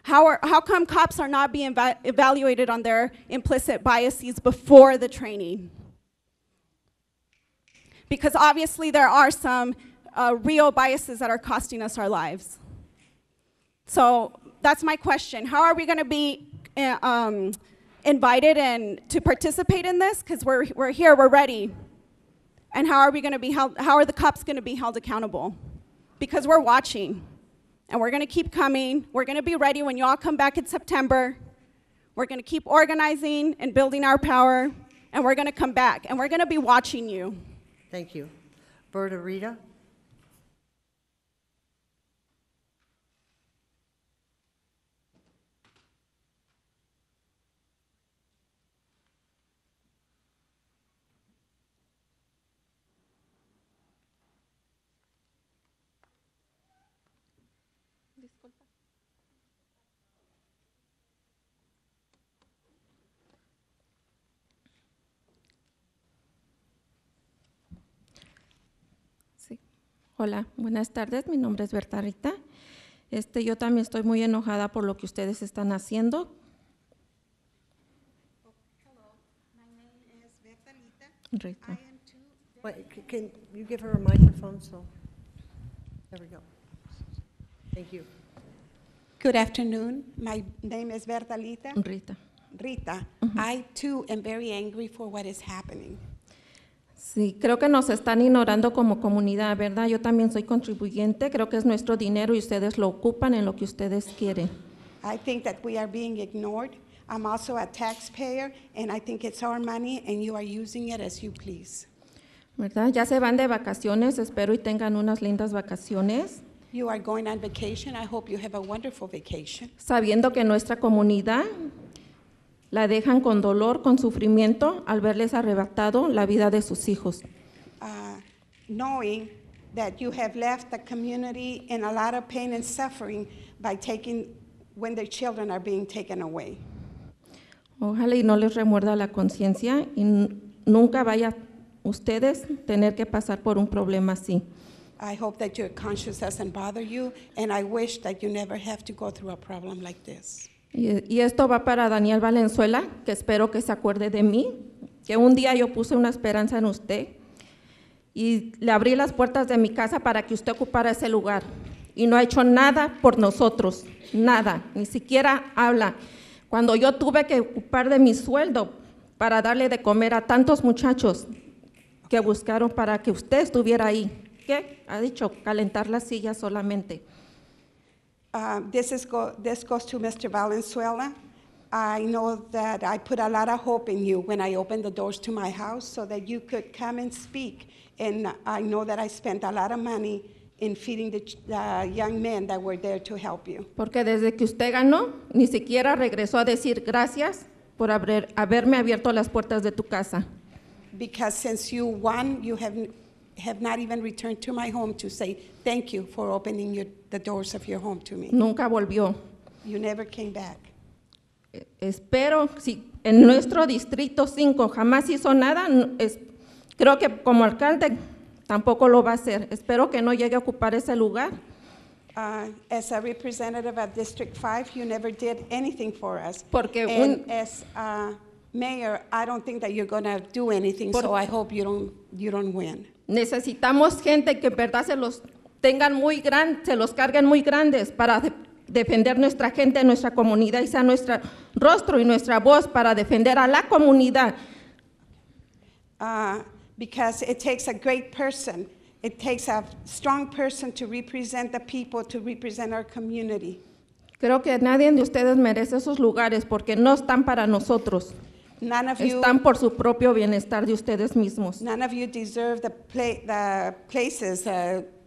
How come cops are not being evaluated on their implicit biases before the training? Because obviously there are some real biases that are costing us our lives. So that's my question. How are we going to be invited and to participate in this? Because we're here, we're ready. And how are we going to be held? How are the cops going to be held accountable? Because we're watching, and we're going to keep coming. We're going to be ready when you all come back in September. We're going to keep organizing and building our power, and we're going to come back, and we're going to be watching you. Thank you. Berta Rita? Sí. Hola, buenas tardes. Mi nombre es Berta Rita. Yo también estoy muy enojada por lo que ustedes están haciendo. Hello, my name is Berta Lita. Rita. I am too. Wait, can you give her a microphone? So, there we go. Thank you. Good afternoon. My name is Berta Lita. Rita. Rita, I too am very angry for what is happening. Sí, creo que nos están ignorando como comunidad, ¿verdad? Yo también soy contribuyente, creo que es nuestro dinero y ustedes lo ocupan en lo que ustedes quieren. I think that we are being ignored. I'm also a taxpayer, and I think it's our money, and you are using it as you please. ¿Verdad? Ya se van de vacaciones, espero y tengan unas lindas vacaciones. You are going on vacation. I hope you have a wonderful vacation. Sabiendo que nuestra comunidad la dejan con dolor, con sufrimiento, al verles arrebatado la vida de sus hijos. Knowing that you have left the community in a lot of pain and suffering by when their children are being taken away. Ojalá y no les remuerda la conciencia y nunca vaya ustedes tener que pasar por un problema así. I hope that your conscience doesn't bother you, and I wish that you never have to go through a problem like this. Y esto va para Daniel Valenzuela, que espero que se acuerde de mí, que un día yo puse una esperanza en usted y le abrí las puertas de mi casa para que usted ocupara ese lugar. Y no ha hecho nada por nosotros, nada, ni siquiera habla. Cuando yo tuve que ocupar de mi sueldo para darle de comer a tantos muchachos que buscaron para que usted estuviera ahí, ¿qué? Ha dicho, calentar la silla solamente. This goes to Mr. Valenzuela. I know that I put a lot of hope in you when I opened the doors to my house so that you could come and speak. And I know that I spent a lot of money in feeding the young men that were there to help you. Porque desde que usted ganó, ni siquiera regresó a decir gracias por haberme abierto las puertas de tu casa. Because since you won, you have not even returned to my home to say thank you for opening the doors of your home to me. Nunca volvió. You never came back. Espero, si en nuestro distrito 5 jamás hizo nada, creo que como alcalde tampoco lo va a hacer. Espero que no llegue a ocupar ese lugar. As a representative of District 5, you never did anything for us. Porque as mayor, I don't think that you're going to do anything, so I hope you don't win. Necesitamos gente que en verdad se los tengan muy grandes, se los carguen muy grandes para defender nuestra gente, nuestra comunidad y sea nuestro rostro y nuestra voz para defender a la comunidad. Because it takes a great person. It takes a strong person to represent the people, to represent our community. Creo que nadie de ustedes merece esos lugares porque no están para nosotros. None of you, están por su propio bienestar de ustedes mismos. None of you deserve the places,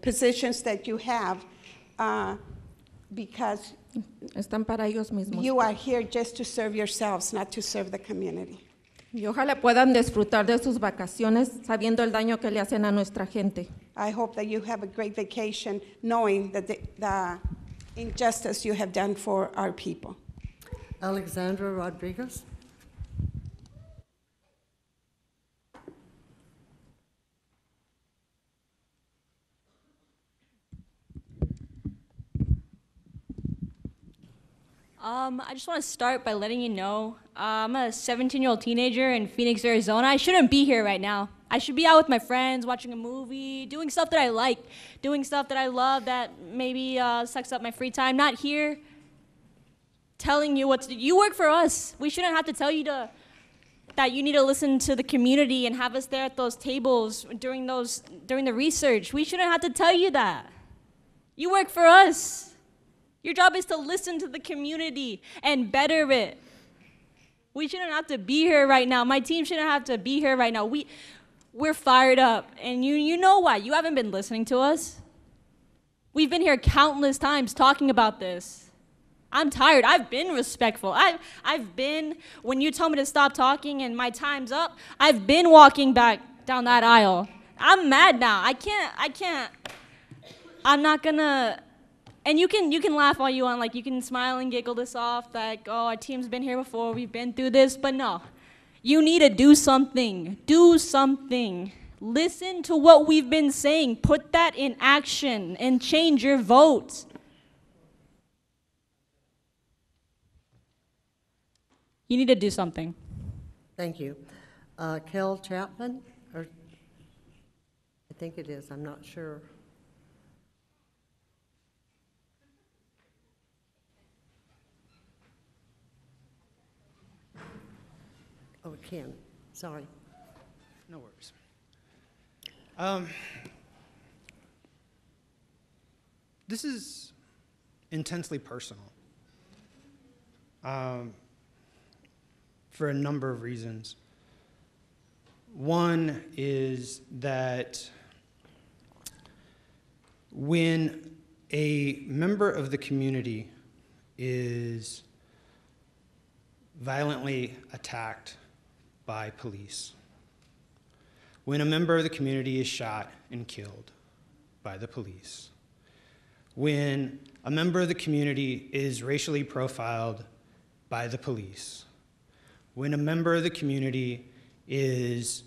positions that you have, because están para ellos mismos. You are here just to serve yourselves, not to serve the community. Y ojalá puedan disfrutar de sus vacaciones sabiendo el daño que le hacen a nuestra gente. I hope that you have a great vacation knowing that the injustice you have done for our people. Alexandra Rodriguez. I just want to start by letting you know I'm a 17-year-old teenager in Phoenix, Arizona. I shouldn't be here right now. I should be out with my friends, watching a movie, doing stuff that I like, doing stuff that I love that maybe sucks up my free time. Not here telling you what to do. You work for us. We shouldn't have to tell you that you need to listen to the community and have us there at those tables during the research. We shouldn't have to tell you that. You work for us. Your job is to listen to the community and better it. We shouldn't have to be here right now. My team shouldn't have to be here right now. We're fired up, and you know why. You haven't been listening to us. We've been here countless times talking about this. I'm tired. I've been respectful. I've been, when you told me to stop talking and my time's up, I've been walking back down that aisle. I'm mad now. I can't. I'm not gonna. And you can laugh all you want, like you can smile and giggle this off, like, oh, our team's been here before, we've been through this, but no. You need to do something. Do something. Listen to what we've been saying. Put that in action and change your vote. You need to do something. Thank you. Kel Chapman, or I think it is, I'm not sure. Oh, Ken, sorry. No worries. This is intensely personal for a number of reasons. One is that when a member of the community is violently attacked by police, when a member of the community is shot and killed by the police, when a member of the community is racially profiled by the police, when a member of the community is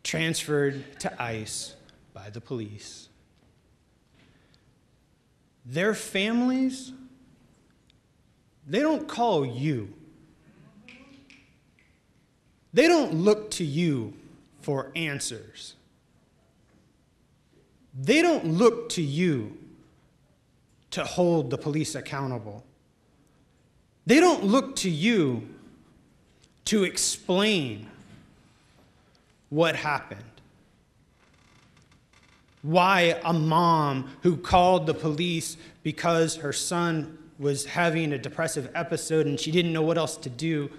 transferred to ICE by the police, their families, they don't call you. They don't look to you for answers. They don't look to you to hold the police accountable. They don't look to you to explain what happened. Why a mom who called the police because her son was having a depressive episode and she didn't know what else to do,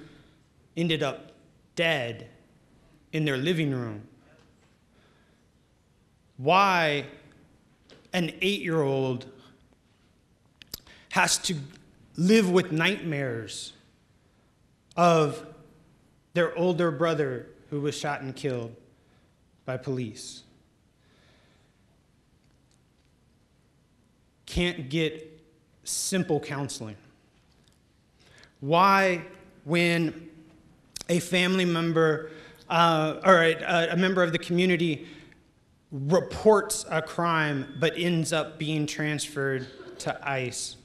ended up dead in their living room. Why an 8-year-old has to live with nightmares of their older brother who was shot and killed by police. Can't get simple counseling. Why, when a family member or a member of the community reports a crime but ends up being transferred to ICE,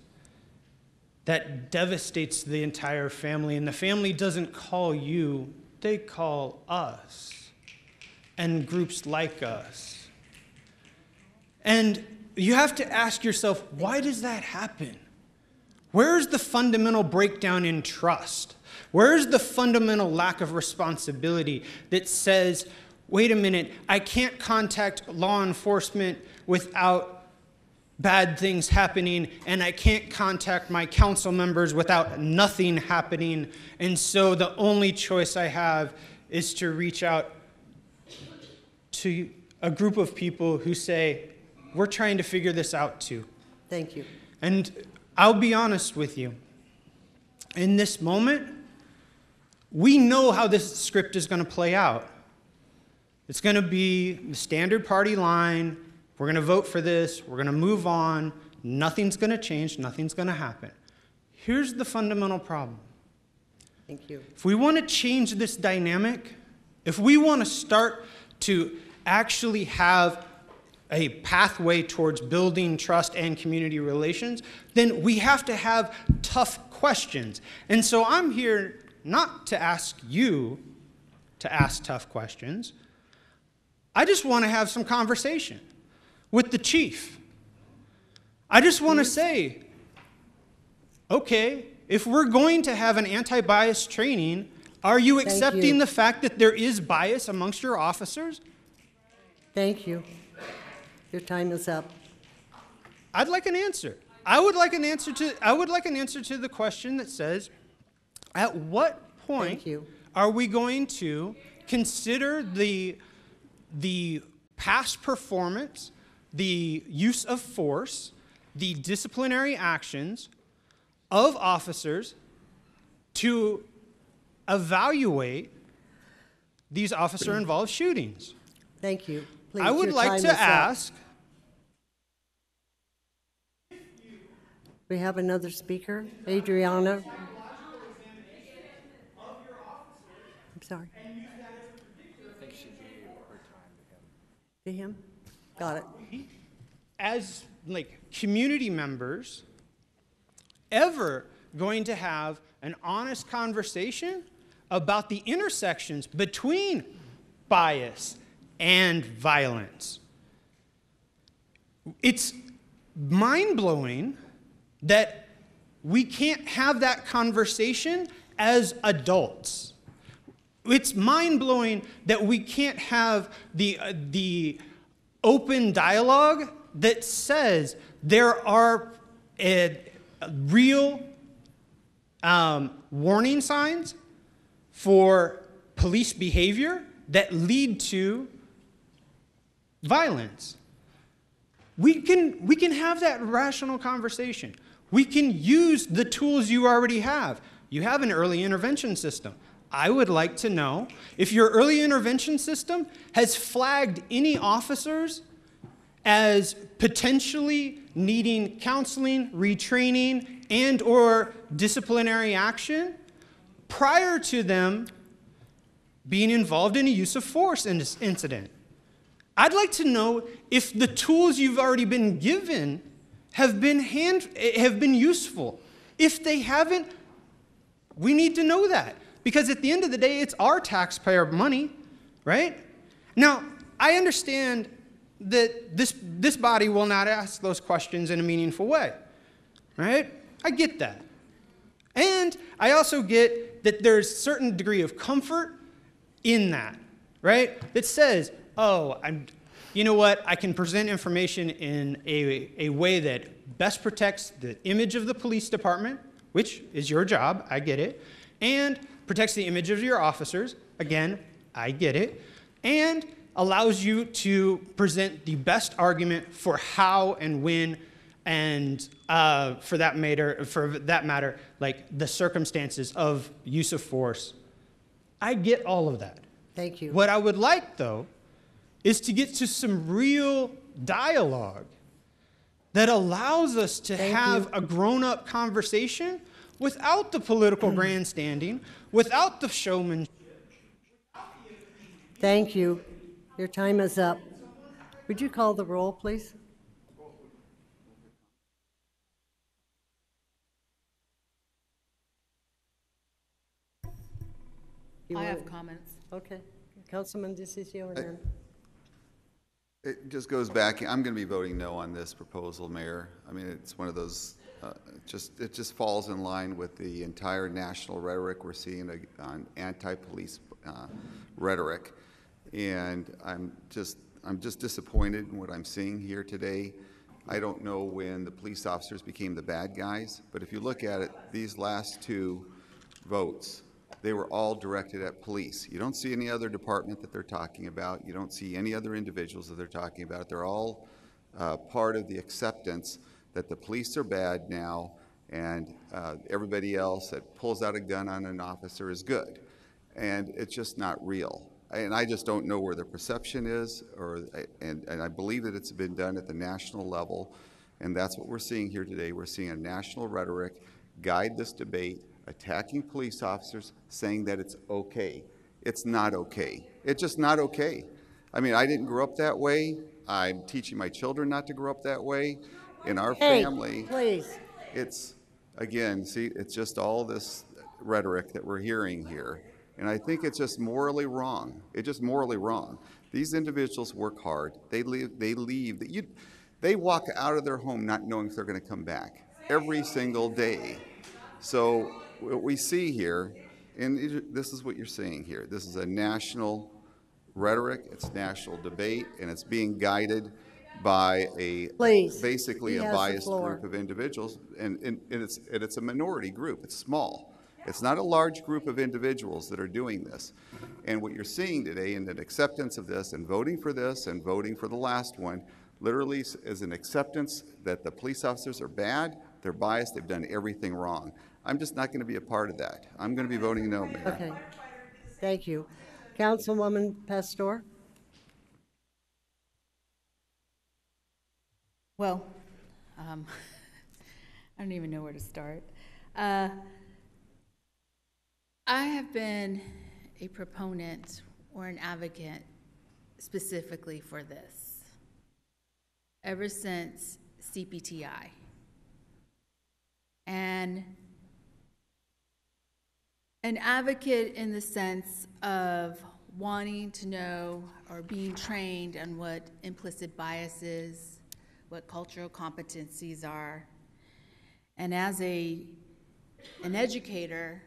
that devastates the entire family, and the family doesn't call you, they call us and groups like us. And you have to ask yourself, why does that happen? Where's the fundamental breakdown in trust? Where's the fundamental lack of responsibility that says, wait a minute, I can't contact law enforcement without bad things happening, and I can't contact my council members without nothing happening, and so the only choice I have is to reach out to a group of people who say, we're trying to figure this out too. Thank you. And I'll be honest with you. In this moment, we know how this script is going to play out. It's going to be the standard party line. We're going to vote for this. We're going to move on. Nothing's going to change. Nothing's going to happen. Here's the fundamental problem. Thank you. If we want to change this dynamic, if we want to start to actually have a pathway towards building trust and community relations, then we have to have tough questions. And so I'm here not to ask you to ask tough questions. I just want to have some conversation with the chief. I just want to say, okay, if we're going to have an anti-bias training, are you accepting the fact that there is bias amongst your officers? Thank you. Your time is up. I'd like an answer. I would like an answer to the question that says, at what point are we going to consider the past performance, the use of force, the disciplinary actions of officers to evaluate these officer-involved shootings? Thank you. Please, I would like to ask. We have another speaker, Adriana. I'm sorry. To him? Got it. As community members, ever going to have an honest conversation about the intersections between bias and violence? It's mind-blowing that we can't have that conversation as adults. It's mind-blowing that we can't have the open dialogue that says there are real warning signs for police behavior that lead to violence. We can have that rational conversation. We can use the tools you already have. You have an early intervention system. I would like to know if your early intervention system has flagged any officers as potentially needing counseling, retraining, and or disciplinary action prior to them being involved in a use of force in this incident. I'd like to know if the tools you've already been given have been useful. If they haven't, we need to know that. Because at the end of the day, it's our taxpayer money, right? Now, I understand that this body will not ask those questions in a meaningful way, right? I get that. And I also get that there's a certain degree of comfort in that, right? That says, oh, you know what, I can present information in a way that best protects the image of the police department, which is your job, I get it, and protects the image of your officers, again, I get it, and allows you to present the best argument for how and when and for that matter, like the circumstances of use of force. I get all of that. Thank you. What I would like, though, is to get to some real dialogue that allows us to have a grown-up conversation without the political grandstanding, without the showmanship. Thank you. Your time is up. Would you call the roll, please? I have comments. Okay. Councilman DeCiccio, and then. It just goes back, I'm going to be voting no on this proposal, Mayor. I mean, it's one of those, it just falls in line with the entire national rhetoric we're seeing on anti-police rhetoric. And I'm just disappointed in what I'm seeing here today. I don't know when the police officers became the bad guys, but if you look at it, these last two votes, they were all directed at police. You don't see any other department that they're talking about. You don't see any other individuals that they're talking about. They're all part of the acceptance that the police are bad now, and everybody else that pulls out a gun on an officer is good. And it's just not real. And I just don't know where the perception is, and I believe that it's been done at the national level, and that's what we're seeing here today. We're seeing a national rhetoric guide this debate, attacking police officers, saying that it's okay. It's not okay. It's just not okay. I mean, I didn't grow up that way. I'm teaching my children not to grow up that way. In our family, please. It's, again, see, it's just all this rhetoric that we're hearing here. And I think it's just morally wrong. It's just morally wrong. These individuals work hard. They walk out of their home not knowing if they're going to come back every single day. So what we see here, and this is what you're seeing here, this is a national rhetoric, it's national debate, and it's being guided by basically a biased group of individuals, and it's a minority group, it's small. It's not a large group of individuals that are doing this. And what you're seeing today in an acceptance of this and voting for this and voting for the last one literally is an acceptance that the police officers are bad, they're biased, they've done everything wrong. I'm just not going to be a part of that. I'm going to be voting no, Mayor. Okay. Thank you. Councilwoman Pastor? Well, I don't even know where to start. I have been a proponent or an advocate specifically for this ever since CPTI. And an advocate in the sense of wanting to know or being trained on what implicit bias is, what cultural competencies are. And as an educator,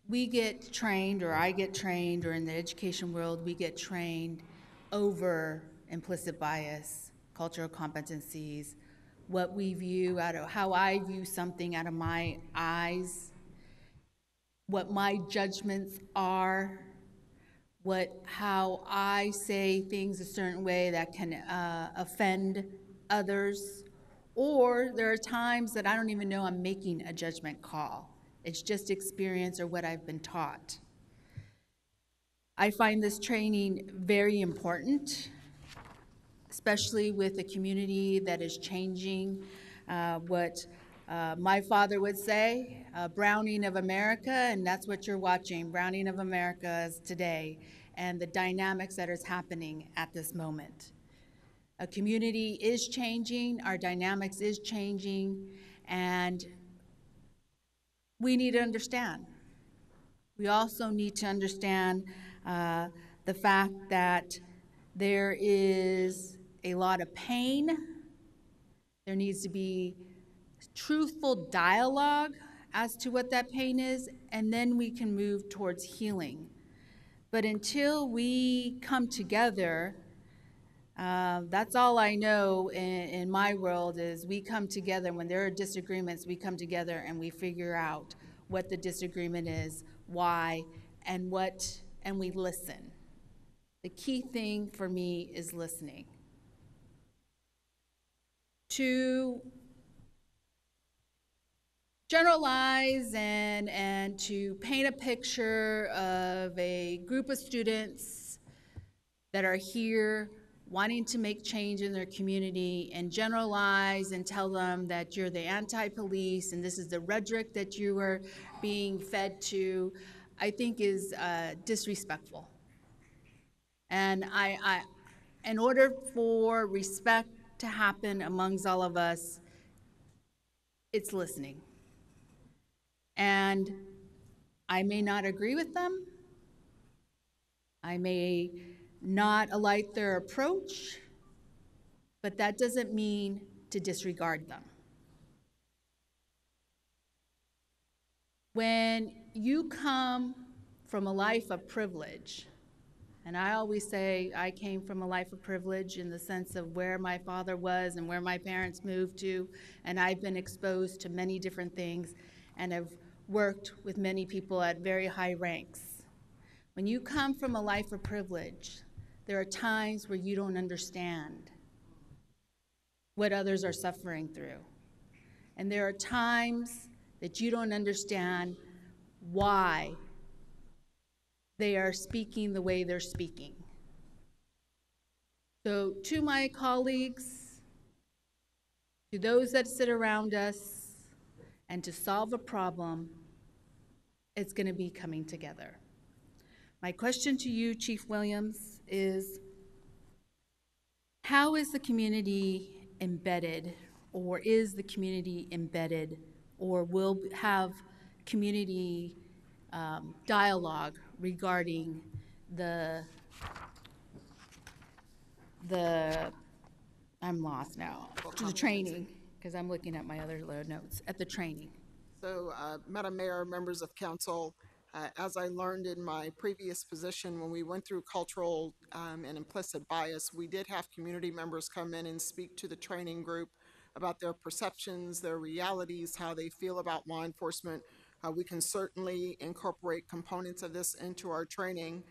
we get trained, or I get trained, or in the education world, we get trained over implicit bias, cultural competencies, what we view out of, how I view something out of my eyes, what my judgments are, how I say things a certain way that can offend others, or there are times that I don't even know I'm making a judgment call. It's just experience or what I've been taught. I find this training very important, especially with a community that is changing. What my father would say, Browning of America, and that's what you're watching, Browning of America is today, and the dynamics that is happening at this moment. A community is changing, our dynamics is changing, and we need to understand. We also need to understand the fact that there is a lot of pain. There needs to be truthful dialogue as to what that pain is, and then we can move towards healing. But until we come together, that's all I know in my world is we come together. When there are disagreements, we come together and we figure out what the disagreement is, why, and we listen. The key thing for me is listening. To generalize and to paint a picture of a group of students that are here wanting to make change in their community and generalize and tell them that you're the anti-police and this is the rhetoric that you are being fed to, I think is disrespectful. And in order for respect to happen amongst all of us, it's listening. And I may not agree with them. I may not like their approach, but that doesn't mean to disregard them. When you come from a life of privilege, and I always say I came from a life of privilege in the sense of where my father was and where my parents moved to, and I've been exposed to many different things and have worked with many people at very high ranks. When you come from a life of privilege, there are times where you don't understand what others are suffering through. And there are times that you don't understand why they are speaking the way they're speaking. So to my colleagues, to those that sit around us, and to solve a problem, it's going to be coming together. My question to you, Chief Williams, is how is the community embedded, or is the community embedded, or will have community dialogue regarding I'm lost now, to the training, because I'm looking at my other notes, at the training. So, Madam Mayor, members of council, as I learned in my previous position, when we went through cultural and implicit bias, we did have community members come in and speak to the training group about their perceptions, their realities, how they feel about law enforcement. We can certainly incorporate components of this into our training.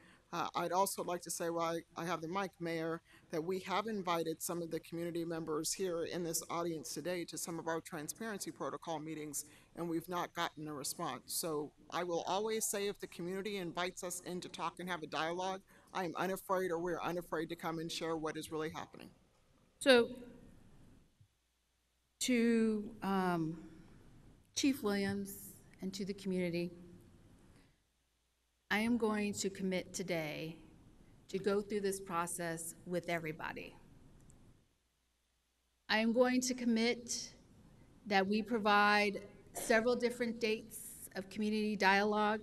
I'd also like to say, while I have the mic, Mayor, that we have invited some of the community members here in this audience today to some of our transparency protocol meetings, and we've not gotten a response. So I will always say, if the community invites us in to talk and have a dialogue, I am unafraid, or we're unafraid, to come and share what is really happening. So to Chief Williams and to the community, I am going to commit today to go through this process with everybody. I am going to commit that we provide several different dates of community dialogue.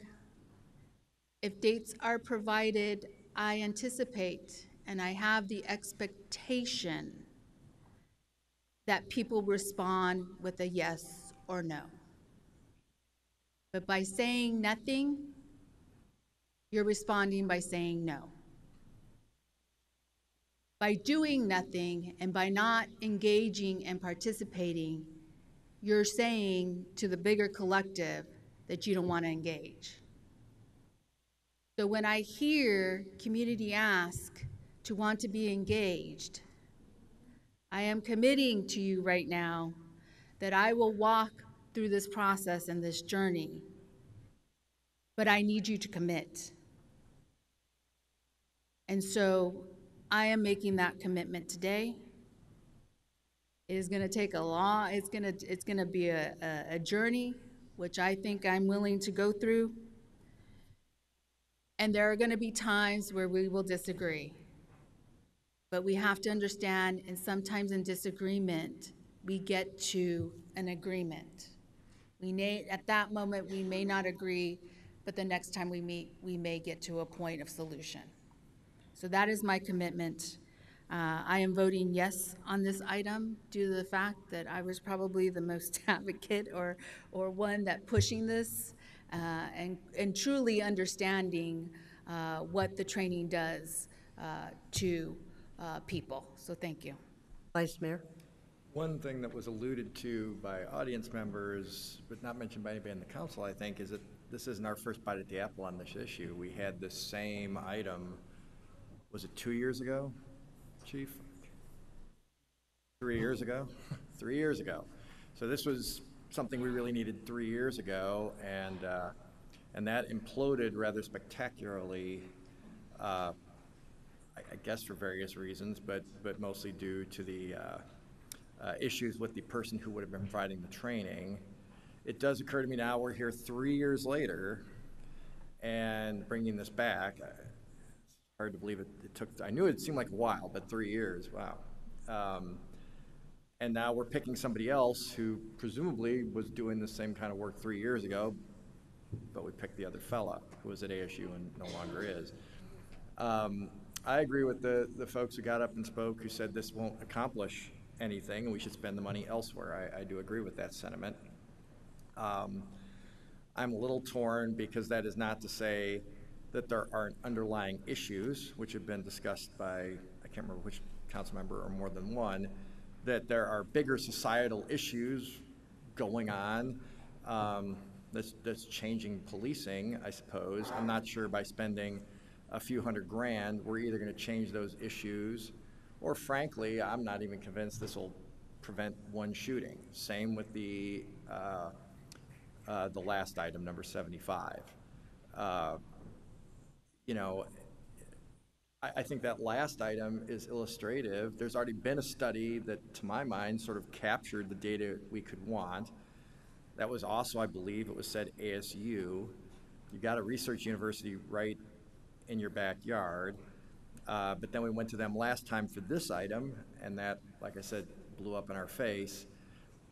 If dates are provided, I anticipate and I have the expectation that people respond with a yes or no. But by saying nothing, you're responding by saying no. By doing nothing and by not engaging and participating, you're saying to the bigger collective that you don't want to engage. So when I hear community ask to want to be engaged, I am committing to you right now that I will walk through this process and this journey, but I need you to commit. And so I am making that commitment today. It is going to take it's going to be a journey, which I think I'm willing to go through. And there are going to be times where we will disagree. But we have to understand, and sometimes in disagreement, we get to an agreement. At that moment, we may not agree, but the next time we meet, we may get to a point of solution. So that is my commitment. I am voting yes on this item due to the fact that I was probably the most advocate or one that pushing this and truly understanding what the training does to people. So thank you. Vice Mayor? One thing that was alluded to by audience members, but not mentioned by anybody in the council, I think, is that this isn't our first bite at the apple on this issue. We had this same item, was it 2 years ago, Chief? 3 years ago? 3 years ago. So this was something we really needed 3 years ago, and that imploded rather spectacularly, I guess for various reasons, but mostly due to the issues with the person who would have been providing the training. It does occur to me now we're here 3 years later and bringing this back. It's hard to believe it took, I knew it seemed like a while, but 3 years, wow. And now we're picking somebody else who presumably was doing the same kind of work 3 years ago, but we picked the other fella who was at ASU and no longer is. I agree with the folks who got up and spoke who said this won't accomplish anything and we should spend the money elsewhere. I do agree with that sentiment. I'm a little torn because that is not to say that there aren't underlying issues which have been discussed by, I can't remember which council member or more than one, that there are bigger societal issues going on that's changing policing, I suppose. I'm not sure by spending a few $100,000 we're either going to change those issues, or frankly, I'm not even convinced this will prevent one shooting. Same with the last item, number 75. You know, I think that last item is illustrative. There's already been a study that, to my mind, sort of captured the data we could want. That was also, I believe, it was said ASU. You got a research university right in your backyard. But then we went to them last time for this item, and that, like I said, blew up in our face.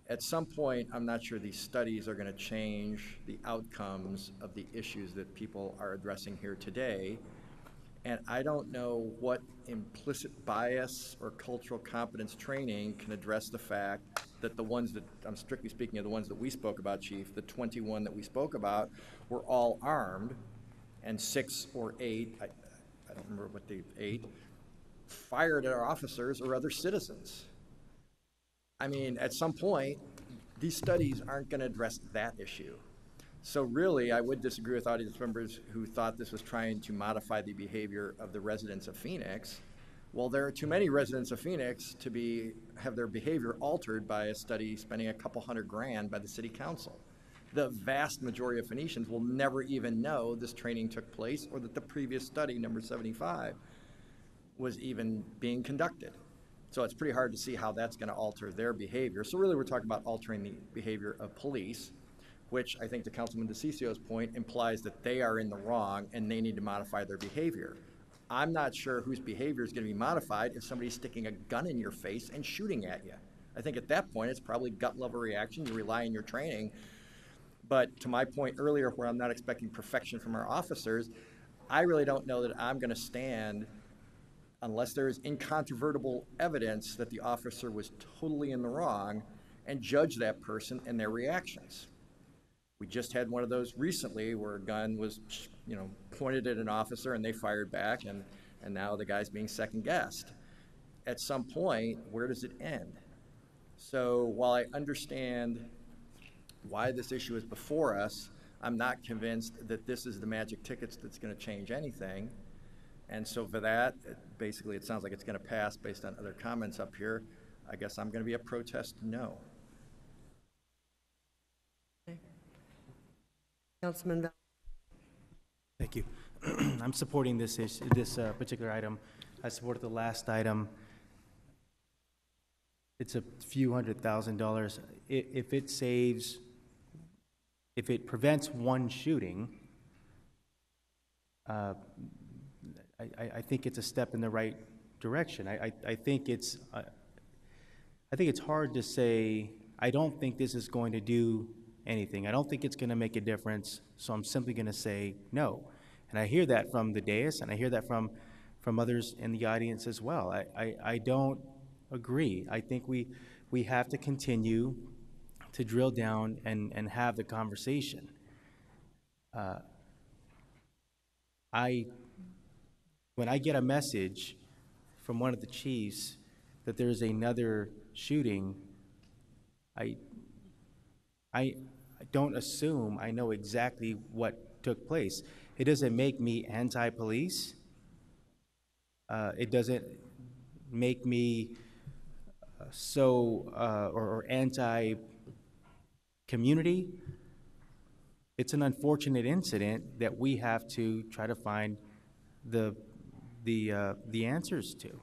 At some point, I'm not sure these studies are going to change the outcomes of the issues that people are addressing here today. And I don't know what implicit bias or cultural competence training can address the fact that the ones that, I'm strictly speaking of the ones that we spoke about, Chief, the 21 that we spoke about were all armed, and 6 or 8, I don't remember what the 8, fired at our officers or other citizens. I mean, at some point, these studies aren't going to address that issue. So really, I would disagree with audience members who thought this was trying to modify the behavior of the residents of Phoenix. Well, there are too many residents of Phoenix to have their behavior altered by a study spending a couple $100,000 by the city council. The vast majority of Phoenicians will never even know this training took place or that the previous study, number 75, was even being conducted. So it's pretty hard to see how that's going to alter their behavior. So really we're talking about altering the behavior of police, which I think to Councilman DeCicio's point implies that they are in the wrong and they need to modify their behavior. I'm not sure whose behavior is going to be modified if somebody's sticking a gun in your face and shooting at you. I think at that point it's probably gut level reaction. You rely on your training. But to my point earlier where I'm not expecting perfection from our officers, I really don't know that I'm going to stand unless there is incontrovertible evidence that the officer was totally in the wrong and judge that person and their reactions. We just had one of those recently where a gun was, pointed at an officer and they fired back, and now the guy's being second guessed. At some point, where does it end? So while I understand why this issue is before us, I'm not convinced that this is the magic tickets that's going to change anything. And so for that, basically it sounds like it's going to pass based on other comments up here. I guess I'm going to be a protest no. Okay. Councilman Val. Thank you. I'm supporting this particular item. I supported the last item. It's a few $100,000. If it prevents one shooting, I think it's a step in the right direction. I think it's hard to say, I don't think this is going to do anything. I don't think it's going to make a difference, so I'm simply going to say no. And I hear that from the dais, and I hear that from others in the audience as well. I don't agree. I think we have to continue to drill down and have the conversation. I when I get a message from one of the chiefs that there's another shooting, I don't assume I know exactly what took place. It doesn't make me anti-police. It doesn't make me or anti-community. It's an unfortunate incident that we have to try to find the answers to.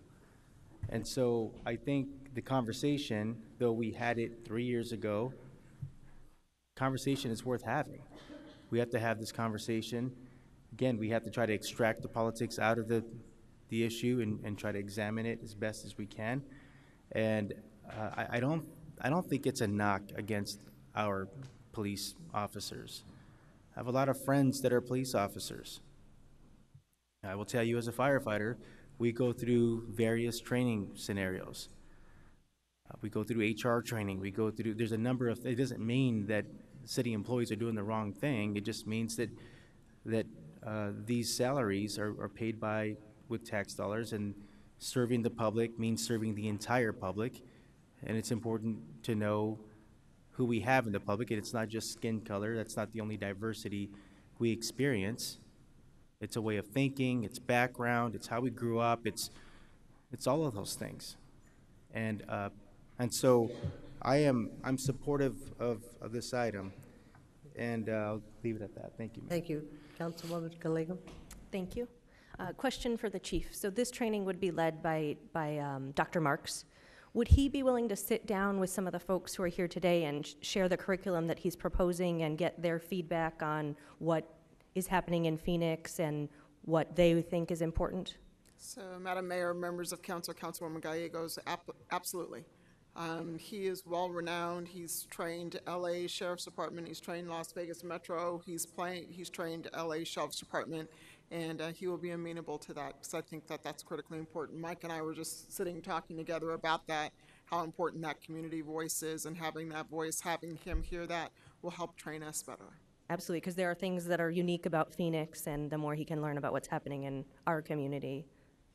And so I think the conversation, though we had it 3 years ago, conversation is worth having. We have to have this conversation. Again, we have to try to extract the politics out of the issue and try to examine it as best as we can. And I don't think it's a knock against our police officers. I have a lot of friends that are police officers. I will tell you, as a firefighter, we go through various training scenarios. We go through HR training. We go through, there's a number of, it doesn't mean that city employees are doing the wrong thing. It just means that these salaries are paid with tax dollars, and serving the public means serving the entire public. And it's important to know who we have in the public, and it's not just skin color. That's not the only diversity we experience. It's a way of thinking, it's background, it's how we grew up, it's all of those things. And so I'm supportive of this item, and I'll leave it at that. Thank you, Mayor. Thank you. Councilwoman Gallego? Thank you. Question for the chief. So this training would be led by Dr. Marks. Would he be willing to sit down with some of the folks who are here today and share the curriculum that he's proposing and get their feedback on what is happening in Phoenix and what they think is important? So, Madam Mayor, members of council, Councilwoman Gallegos, absolutely. He is well-renowned. He's trained LA Sheriff's Department. He's trained Las Vegas Metro. He's trained LA Sheriff's Department, and he will be amenable to that, because I think that that's critically important. Mike and I were just sitting talking together about that, how important that community voice is, and having that voice, having him hear that will help train us better. Absolutely, because there are things that are unique about Phoenix, and the more he can learn about what's happening in our community,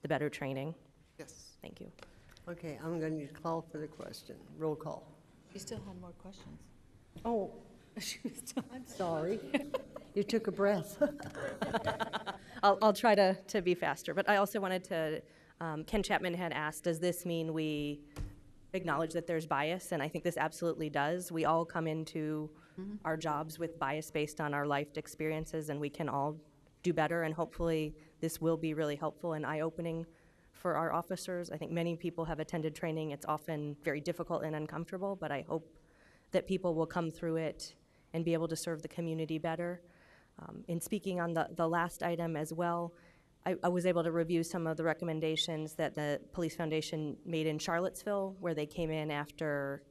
the better training. Yes. Thank you. Okay, I'm going to call for the question. Roll call. You still had more questions. Oh, I'm sorry. You took a breath. I'll try to be faster, but I also wanted to, Ken Chapman had asked, does this mean we acknowledge that there's bias? And I think this absolutely does. We all come into our jobs with bias based on our lived experiences, and we can all do better, and hopefully this will be really helpful and eye-opening for our officers. I think many people have attended training. It's often very difficult and uncomfortable, but I hope that people will come through it and be able to serve the community better. In speaking on the last item as well, I was able to review some of the recommendations that the Police Foundation made in Charlottesville, where they came in after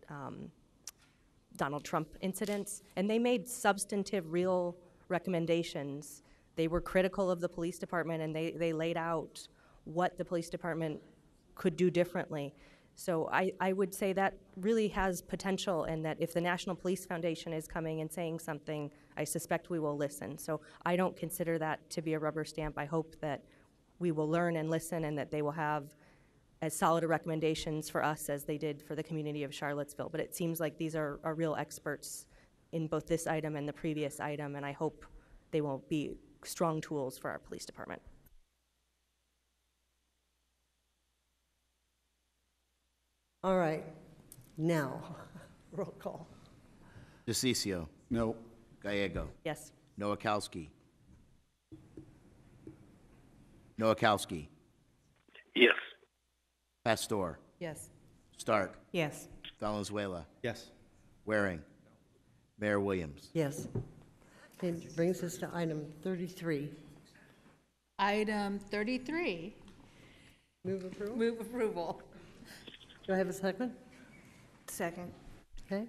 Donald Trump incidents, and they made substantive, real recommendations. They were critical of the police department, and they laid out what the police department could do differently. So I would say that really has potential, and that if the National Police Foundation is coming and saying something, I suspect we will listen. So I don't consider that to be a rubber stamp. I hope that we will learn and listen, and that they will have as solid recommendations for us as they did for the community of Charlottesville. But it seems like these are real experts in both this item and the previous item, and I hope they will be strong tools for our police department. All right, now, roll call. DeCiccio. No. Gallego. Yes. Nowakowski. Nowakowski. Yes. Pastor. Yes. Stark. Yes. Valenzuela. Yes. Waring. Mayor Williams. Yes. It brings us to item 33. Item 33. Move approval? Move approval. Do I have a second? Second. Okay.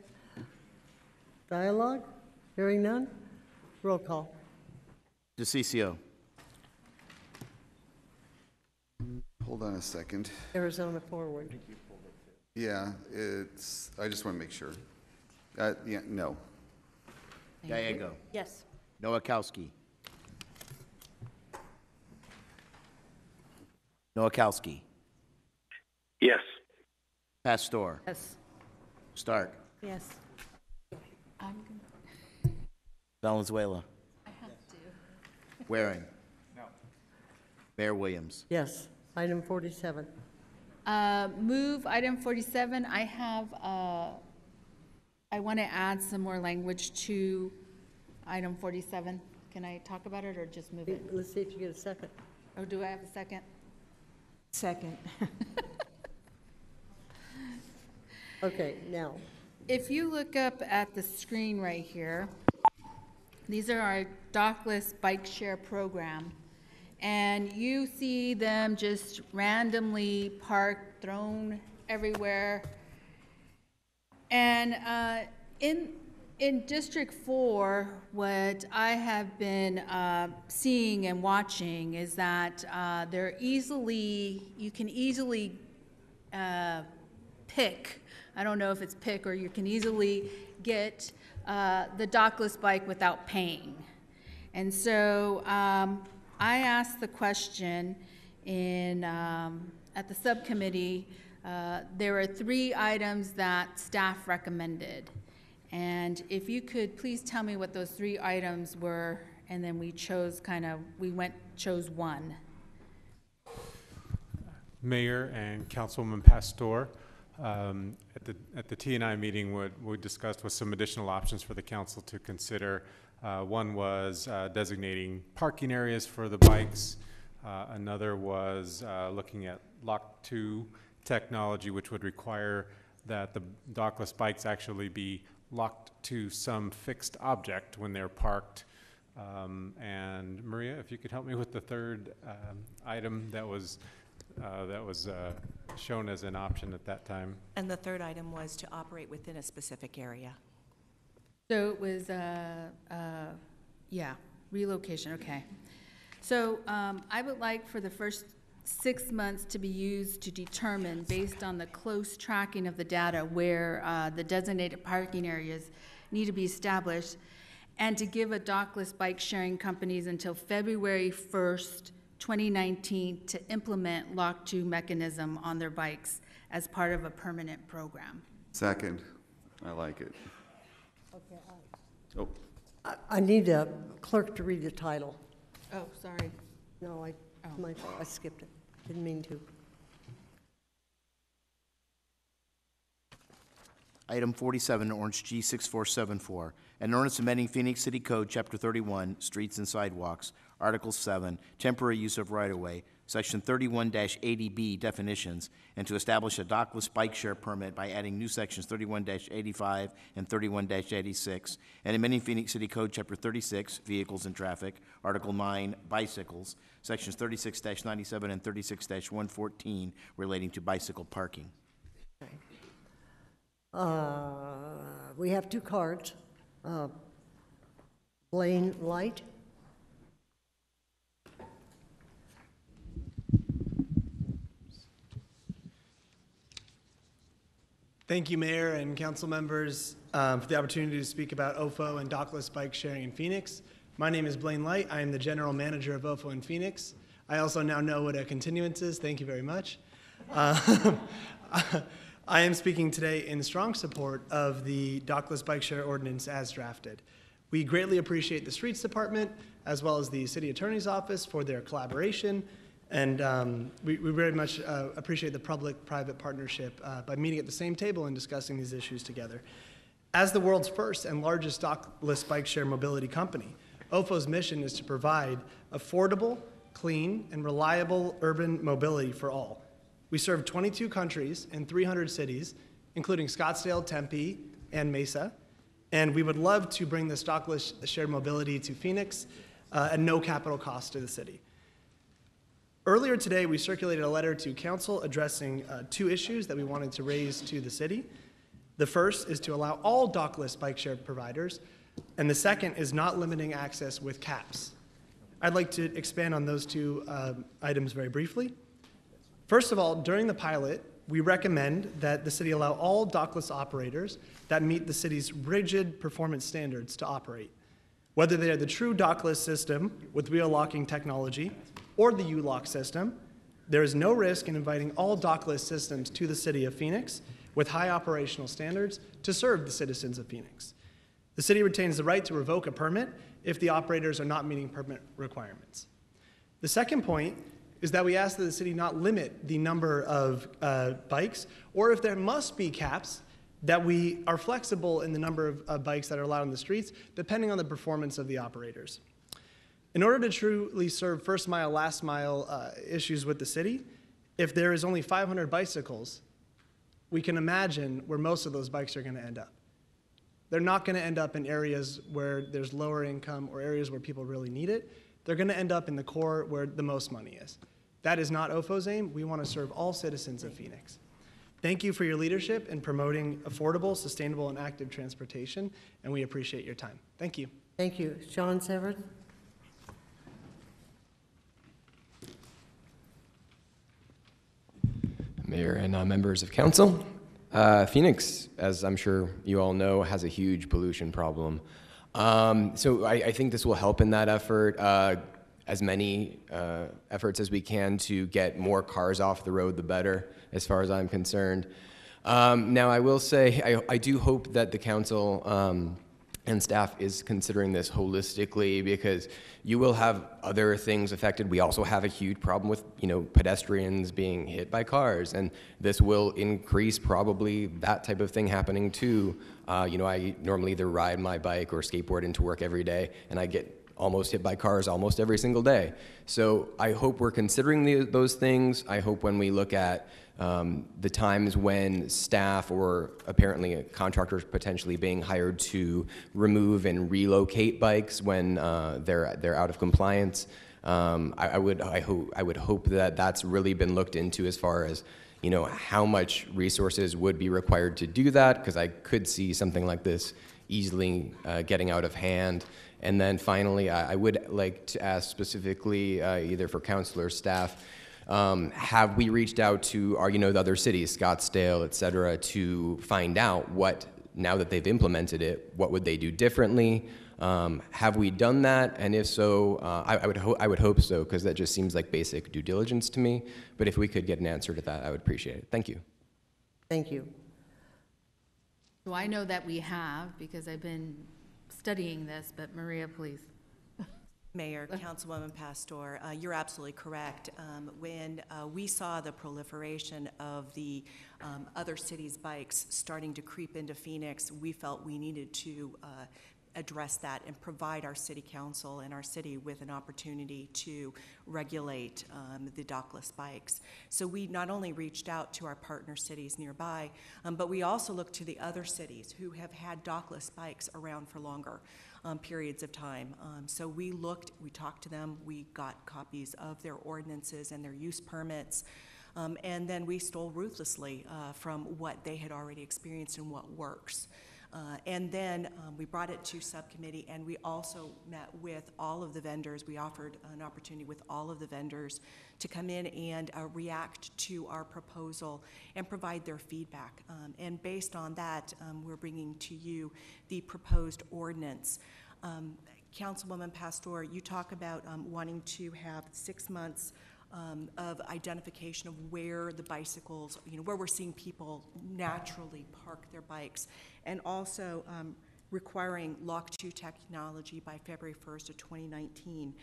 Dialogue? Hearing none? Roll call. DeCiccio. Hold on a second. Arizona forward. Yeah, I just want to make sure. Yeah, no. Gallego. Yes. Nowakowski. Nowakowski. Yes. Pastor. Yes. Stark. Yes. Valenzuela. I have to. Waring. No. Mayor Williams. Yes. Item 47. Move item 47. I want to add some more language to item 47. Can I talk about it or just move it? Let's see if you get a second. Oh, do I have a second? Second. Okay, now. If you look up at the screen right here, these are our dockless bike share program. And you see them just randomly parked, thrown everywhere. And in District 4, what I have been seeing and watching is that you can easily pick, I don't know if it's pick or you can easily get the dockless bike without paying. And so I asked the question at the subcommittee. There were 3 items that staff recommended. And if you could please tell me what those 3 items were, and then we chose chose one. Mayor and Councilwoman Pastor, at the T&I meeting, what we discussed was some additional options for the council to consider. One was designating parking areas for the bikes. Another was looking at Lock 2 technology, which would require that the dockless bikes actually be locked to some fixed object when they're parked. And Maria, if you could help me with the third item that was shown as an option at that time. And the third item was to operate within a specific area. So it was, relocation, okay. So I would like for the first 6 months to be used to determine, based on the close tracking of the data, where the designated parking areas need to be established, and to give a dockless bike sharing companies until February 1st, 2019 to implement Lock 2 mechanism on their bikes as part of a permanent program. Second. I like it. Okay. Oh. I need a clerk to read the title. Oh, sorry. No, I skipped it. Didn't mean to. Item 47, Orange G6474, an ordinance amending Phoenix City Code, Chapter 31, Streets and Sidewalks, Article 7, Temporary Use of Right-of-Way, Section 31-80B, Definitions, and to establish a dockless bike share permit by adding new sections 31-85 and 31-86, and amending Phoenix City Code, Chapter 36, Vehicles and Traffic, Article 9, Bicycles, Sections 36-97 and 36-114, relating to bicycle parking. We have 2 cards. Blaine Light. Thank you, Mayor and council members, for the opportunity to speak about OFO and dockless bike sharing in Phoenix. My name is Blaine Light. I am the general manager of OFO in Phoenix. I also now know what a continuance is. Thank you very much. I am speaking today in strong support of the dockless bike share ordinance as drafted. We greatly appreciate the Streets Department as well as the City Attorney's Office for their collaboration, and we very much appreciate the public-private partnership by meeting at the same table and discussing these issues together. As the world's first and largest dockless bike share mobility company, OFO's mission is to provide affordable, clean, and reliable urban mobility for all. We serve 22 countries and 300 cities, including Scottsdale, Tempe, and Mesa, and we would love to bring this dockless shared mobility to Phoenix at no capital cost to the city. Earlier today, we circulated a letter to council addressing 2 issues that we wanted to raise to the city. The first is to allow all dockless bike share providers, and the second is not limiting access with caps. I'd like to expand on those 2 items very briefly. First of all, during the pilot, we recommend that the city allow all dockless operators that meet the city's rigid performance standards to operate. Whether they are the true dockless system with wheel locking technology or the U-lock system, There is no risk in inviting all dockless systems to the city of Phoenix with high operational standards to serve the citizens of Phoenix. The city retains the right to revoke a permit if the operators are not meeting permit requirements. The second point is that we ask that the city not limit the number of bikes, or if there must be caps, that we are flexible in the number of bikes that are allowed on the streets, depending on the performance of the operators. In order to truly serve first mile, last mile issues with the city, if there is only 500 bicycles, we can imagine where most of those bikes are going to end up. They're not going to end up in areas where there's lower income or areas where people really need it. They're going to end up in the core where the most money is. That is not OFO's aim. We want to serve all citizens of Phoenix. Thank you for your leadership in promoting affordable, sustainable, and active transportation, and we appreciate your time. Thank you. Thank you. Sean Severs? Mayor and members of council. Phoenix, as I'm sure you all know, has a huge pollution problem. So I think this will help in that effort, as many efforts as we can to get more cars off the road, the better, as far as I'm concerned. Now, I will say, I do hope that the council and staff is considering this holistically, because you will have other things affected. We also have a huge problem with, pedestrians being hit by cars, and this will increase probably that type of thing happening too. I normally either ride my bike or skateboard into work every day, and I get almost hit by cars almost every single day. So I hope we're considering those things. I hope when we look at the times when staff or apparently contractors potentially being hired to remove and relocate bikes when they're out of compliance, I would hope that that's really been looked into as far as how much resources would be required to do that, because I could see something like this easily getting out of hand. And then finally, I would like to ask specifically, either for council or staff, have we reached out to our, the other cities, Scottsdale, et cetera, to find out what, now that they've implemented it, what would they do differently? Have we done that? And if so, I would hope so, because that just seems like basic due diligence to me. But if we could get an answer to that, I would appreciate it. Thank you. Thank you. So I know that we have, because I've been studying this, but Maria, please. Mayor, Councilwoman Pastor, you're absolutely correct. When we saw the proliferation of the other cities' bikes starting to creep into Phoenix, we felt we needed to address that and provide our city council and our city with an opportunity to regulate the dockless bikes. So we not only reached out to our partner cities nearby, but we also looked to the other cities who have had dockless bikes around for longer periods of time. So we talked to them, we got copies of their ordinances and their use permits, and then we stole ruthlessly from what they had already experienced and what works. And then we brought it to subcommittee, and we also met with all of the vendors. We offered an opportunity with all of the vendors to come in and react to our proposal and provide their feedback. And based on that, we're bringing to you the proposed ordinance. Councilwoman Pastor, you talk about wanting to have 6 months of identification of where the bicycles, where we're seeing people naturally park their bikes, and also requiring Lock 2 technology by February 1st of 2019.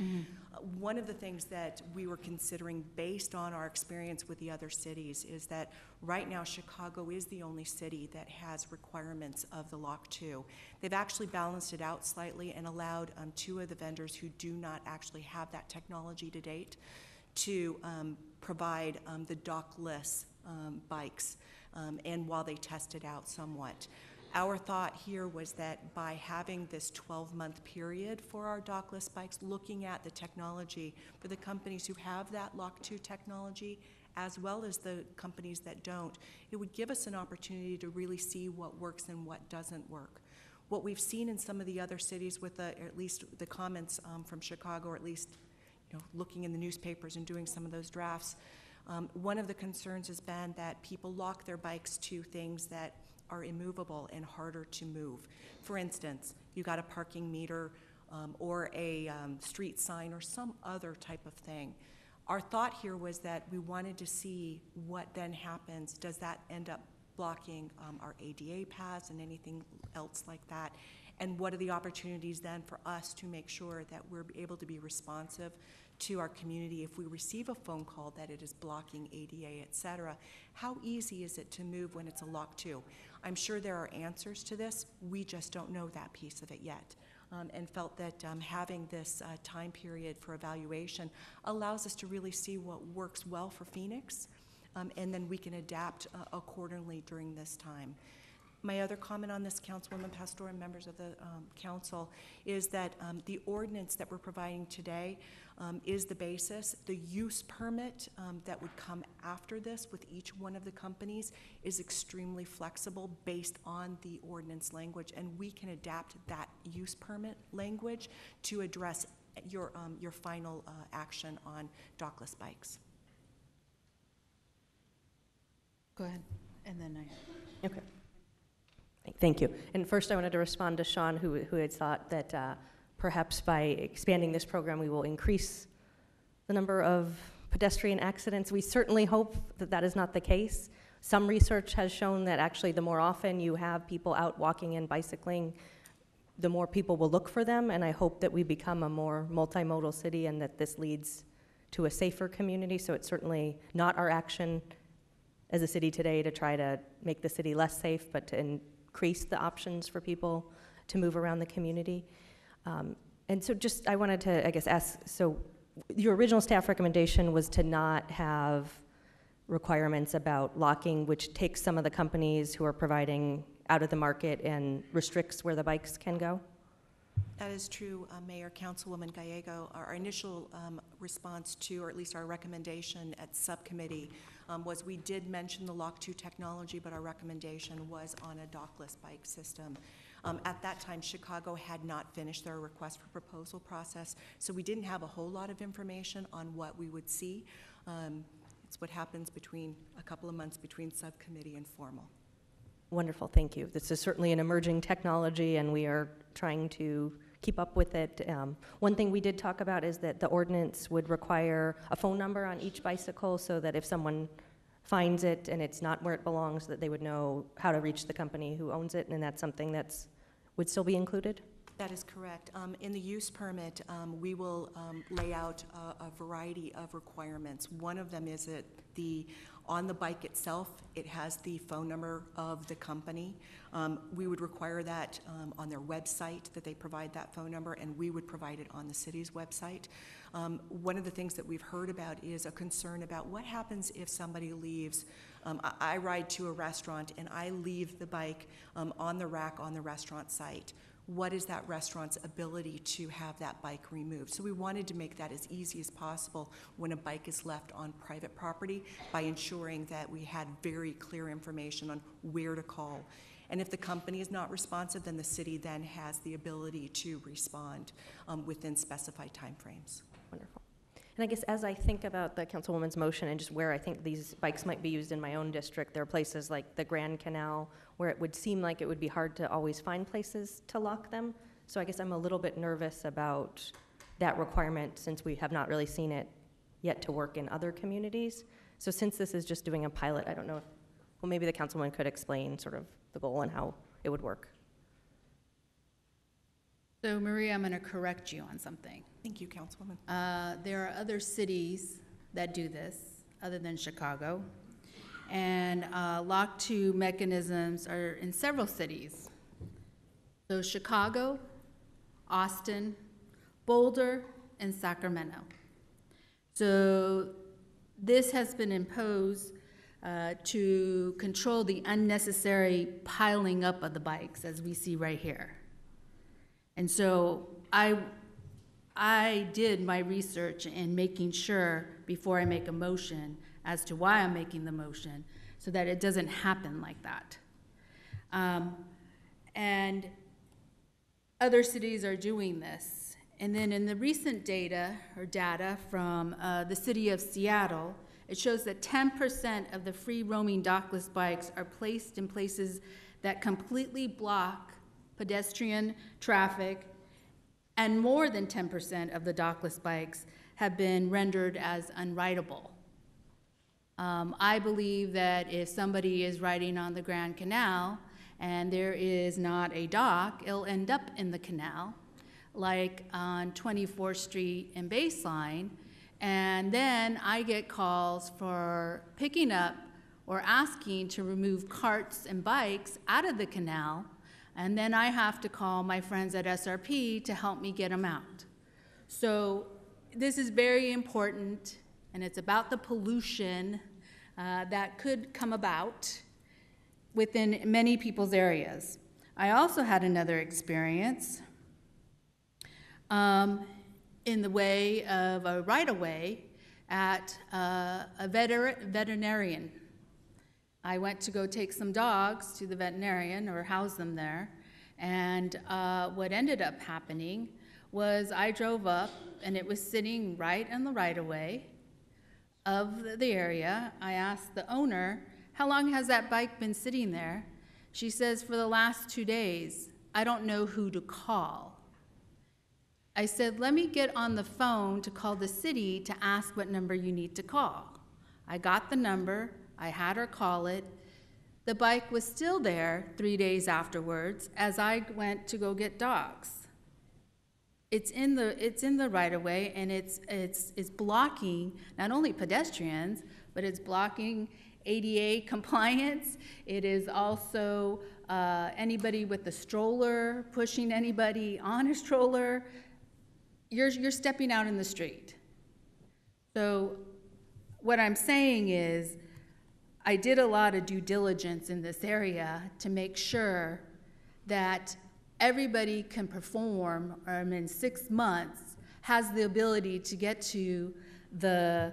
One of the things that we were considering based on our experience with the other cities is that right now Chicago is the only city that has requirements of the Lock 2. They've actually balanced it out slightly and allowed 2 of the vendors who do not actually have that technology to date to provide the dockless bikes, and while they test it out somewhat. Our thought here was that by having this 12-month period for our dockless bikes, looking at the technology for the companies who have that Lock 2 technology, as well as the companies that don't, it would give us an opportunity to really see what works and what doesn't work. What we've seen in some of the other cities with at least the comments from Chicago, or at least looking in the newspapers and doing some of those drafts, one of the concerns has been that people lock their bikes to things that are immovable and harder to move. For instance, you got a parking meter or a street sign or some other type of thing. Our thought here was that we wanted to see what then happens. Does that end up blocking our ADA paths and anything else like that? And what are the opportunities then for us to make sure that we're able to be responsive to our community if we receive a phone call that it is blocking ADA, et cetera? How easy is it to move when it's a lock 2? I'm sure there are answers to this. We just don't know that piece of it yet. And felt that having this time period for evaluation allows us to really see what works well for Phoenix, and then we can adapt accordingly during this time. My other comment on this, Councilwoman Pastor and members of the council, is that the ordinance that we're providing today is the basis. The use permit that would come after this with each one of the companies is extremely flexible based on the ordinance language, and we can adapt that use permit language to address your final action on dockless bikes. Go ahead, and then I. Okay. Thank you. And first I wanted to respond to Sean, who had thought that perhaps by expanding this program we will increase the number of pedestrian accidents. We certainly hope that that is not the case. Some research has shown that actually the more often you have people out walking and bicycling, the more people will look for them, and I hope that we become a more multimodal city and that this leads to a safer community. So it's certainly not our action as a city today to try to make the city less safe, but to increase the options for people to move around the community. And so just, I wanted to, I guess, ask, so your original staff recommendation was to not have requirements about locking, which takes some of the companies who are providing out of the market and restricts where the bikes can go? That is true, Mayor, Councilwoman Gallego. Our initial response to, or at least our recommendation at subcommittee, was we did mention the Lock 2 technology, but our recommendation was on a dockless bike system. At that time, Chicago had not finished their request for proposal process, so we didn't have a whole lot of information on what we would see. It's what happens between a couple of months between subcommittee and formal. Wonderful, thank you. This is certainly an emerging technology, and we are trying to keep up with it. One thing we did talk about is that the ordinance would require a phone number on each bicycle so that if someone finds it and it's not where it belongs, that they would know how to reach the company who owns it, and that's something that's would still be included? That is correct. In the use permit, we will lay out a variety of requirements. One of them is that on the bike itself, it has the phone number of the company. We would require that on their website, that they provide that phone number, and we would provide it on the city's website. One of the things that we've heard about is a concern about what happens if somebody leaves. I ride to a restaurant and I leave the bike on the rack on the restaurant site. What is that restaurant's ability to have that bike removed? So we wanted to make that as easy as possible when a bike is left on private property by ensuring that we had very clear information on where to call. And if the company is not responsive, then the city then has the ability to respond within specified timeframes. Wonderful. And I guess as I think about the Councilwoman's motion and just where I think these bikes might be used in my own district, there are places like the Grand Canal where it would seem like it would be hard to always find places to lock them. So I guess I'm a little bit nervous about that requirement since we have not really seen it yet to work in other communities. So since this is just doing a pilot, I don't know if, well, maybe the Councilwoman could explain sort of the goal and how it would work. So Maria, I'm going to correct you on something. Thank you, Councilwoman. There are other cities that do this other than Chicago. And Lock 2 mechanisms are in several cities. So Chicago, Austin, Boulder, and Sacramento. So this has been imposed to control the unnecessary piling up of the bikes, as we see right here. And so I did my research in making sure before I make a motion as to why I'm making the motion so that it doesn't happen like that. And other cities are doing this. And then in the recent data from the city of Seattle, it shows that 10% of the free roaming dockless bikes are placed in places that completely block pedestrian traffic, and more than 10% of the dockless bikes have been rendered as unwritable. I believe that if somebody is riding on the Grand Canal and there is not a dock, it'll end up in the canal, like on 24th Street and Baseline, and then I get calls for picking up or asking to remove carts and bikes out of the canal, and then I have to call my friends at SRP to help me get them out. So this is very important, and it's about the pollution that could come about within many people's areas. I also had another experience in the way of a right-of-way at a veterinarian. I went to go take some dogs to the veterinarian or house them there, and what ended up happening was I drove up and it was sitting right in the right-of-way of the area. I asked the owner, how long has that bike been sitting there? She says, for the last 2 days. I don't know who to call. I said, let me get on the phone to call the city to ask what number you need to call. I got the number, I had her call it. The bike was still there 3 days afterwards as I went to go get dogs. It's in the right-of-way, and it's blocking not only pedestrians, but it's blocking ADA compliance. It is also anybody with a stroller, pushing anybody on a stroller. You're stepping out in the street. So what I'm saying is, I did a lot of due diligence in this area to make sure that everybody can perform, in 6 months, has the ability to get to the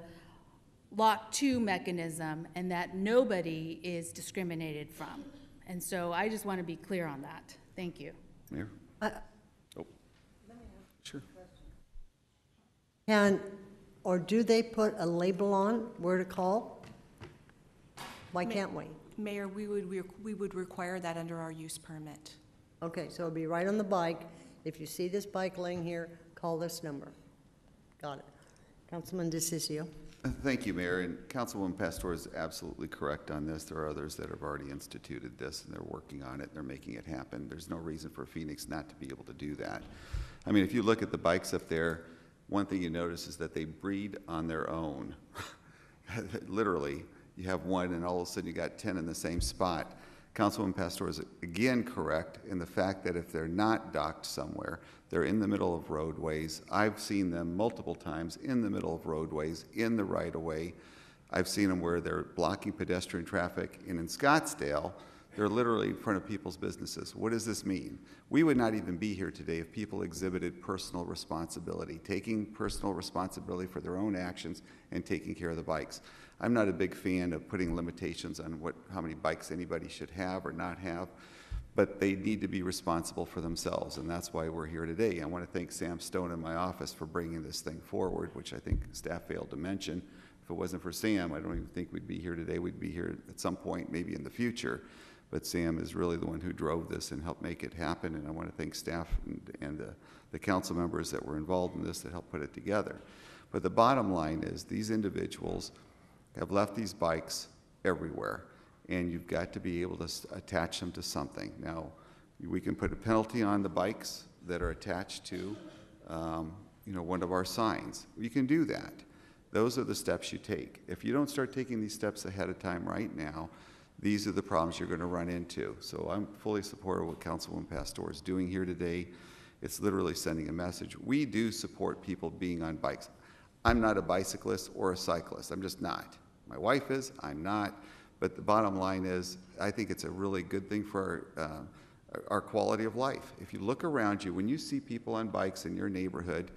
Lock 2 mechanism, and that nobody is discriminated from. And so I just want to be clear on that. Thank you. Mayor? Sure. Or do they put a label on where to call? Why can't we? Mayor, we would require that under our use permit. Okay, so it'll be right on the bike. If you see this bike laying here, call this number. Got it. Councilman DeCiccio. Thank you, Mayor. And Councilwoman Pastor is absolutely correct on this. There are others that have already instituted this, and they're working on it, and they're making it happen. There's no reason for Phoenix not to be able to do that. I mean, if you look at the bikes up there, one thing you notice is that they breed on their own. Literally, you have one, and all of a sudden you got 10 in the same spot. Councilwoman Pastor is again correct in the fact that if they're not docked somewhere, they're in the middle of roadways. I've seen them multiple times in the middle of roadways, in the right-of-way. I've seen them where they're blocking pedestrian traffic, and in Scottsdale, they're literally in front of people's businesses. What does this mean? We would not even be here today if people exhibited personal responsibility, taking personal responsibility for their own actions and taking care of the bikes. I'm not a big fan of putting limitations on how many bikes anybody should have or not have, but they need to be responsible for themselves, and that's why we're here today. I want to thank Sam Stone in my office for bringing this thing forward, which I think staff failed to mention. If it wasn't for Sam, I don't even think we'd be here today. We'd be here at some point, maybe in the future. But Sam is really the one who drove this and helped make it happen, and I want to thank staff and the council members that were involved in this that helped put it together. But the bottom line is these individuals have left these bikes everywhere, and you've got to be able to attach them to something. Now, we can put a penalty on the bikes that are attached to one of our signs. You can do that. Those are the steps you take. If you don't start taking these steps ahead of time right now, these are the problems you're going to run into. So I'm fully supportive of what Councilwoman Pastor is doing here today. It's literally sending a message. We do support people being on bikes. I'm not a bicyclist or a cyclist. I'm just not. My wife is, I'm not. But the bottom line is, I think it's a really good thing for our quality of life. If you look around you, when you see people on bikes in your neighborhood,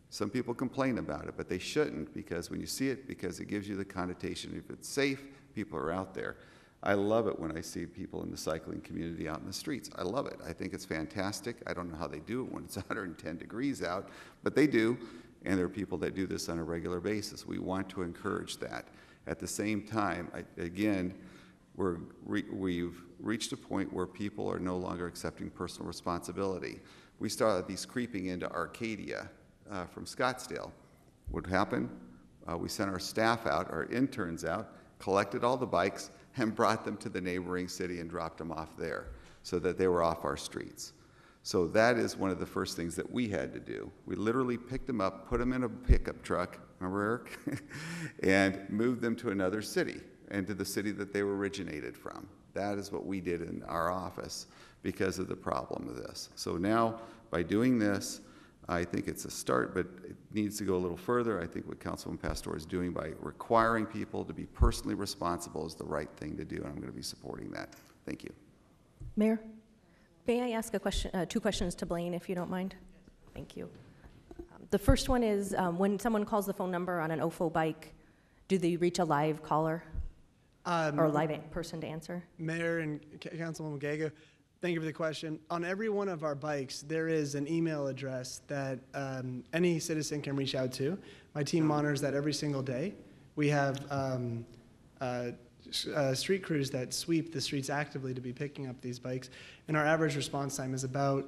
some people complain about it, but they shouldn't, because when you see it, because it gives you the connotation, if it's safe, people are out there. I love it when I see people in the cycling community out in the streets. I love it. I think it's fantastic. I don't know how they do it when it's 110 degrees out, but they do, and there are people that do this on a regular basis. We want to encourage that. At the same time, we've reached a point where people are no longer accepting personal responsibility. We started these creeping into Arcadia from Scottsdale. What happened? We sent our staff out, our interns out, collected all the bikes, and brought them to the neighboring city and dropped them off there so that they were off our streets. So that is one of the first things that we had to do. We literally picked them up, put them in a pickup truck, remember Eric? And moved them to another city, and to the city that they were originated from. That is what we did in our office because of the problem of this. So now, by doing this, I think it's a start, but it needs to go a little further. I think what Councilman Pastor is doing by requiring people to be personally responsible is the right thing to do, and I'm going to be supporting that. Thank you. Mayor, may I ask a question, 2 questions to Blaine, if you don't mind? Thank you. The first one is, when someone calls the phone number on an OFO bike, do they reach a live caller or a live person to answer? Mayor and Councilwoman Gallego, thank you for the question. On every one of our bikes, there is an email address that any citizen can reach out to. My team monitors that every single day. We have street crews that sweep the streets actively to be picking up these bikes, and our average response time is about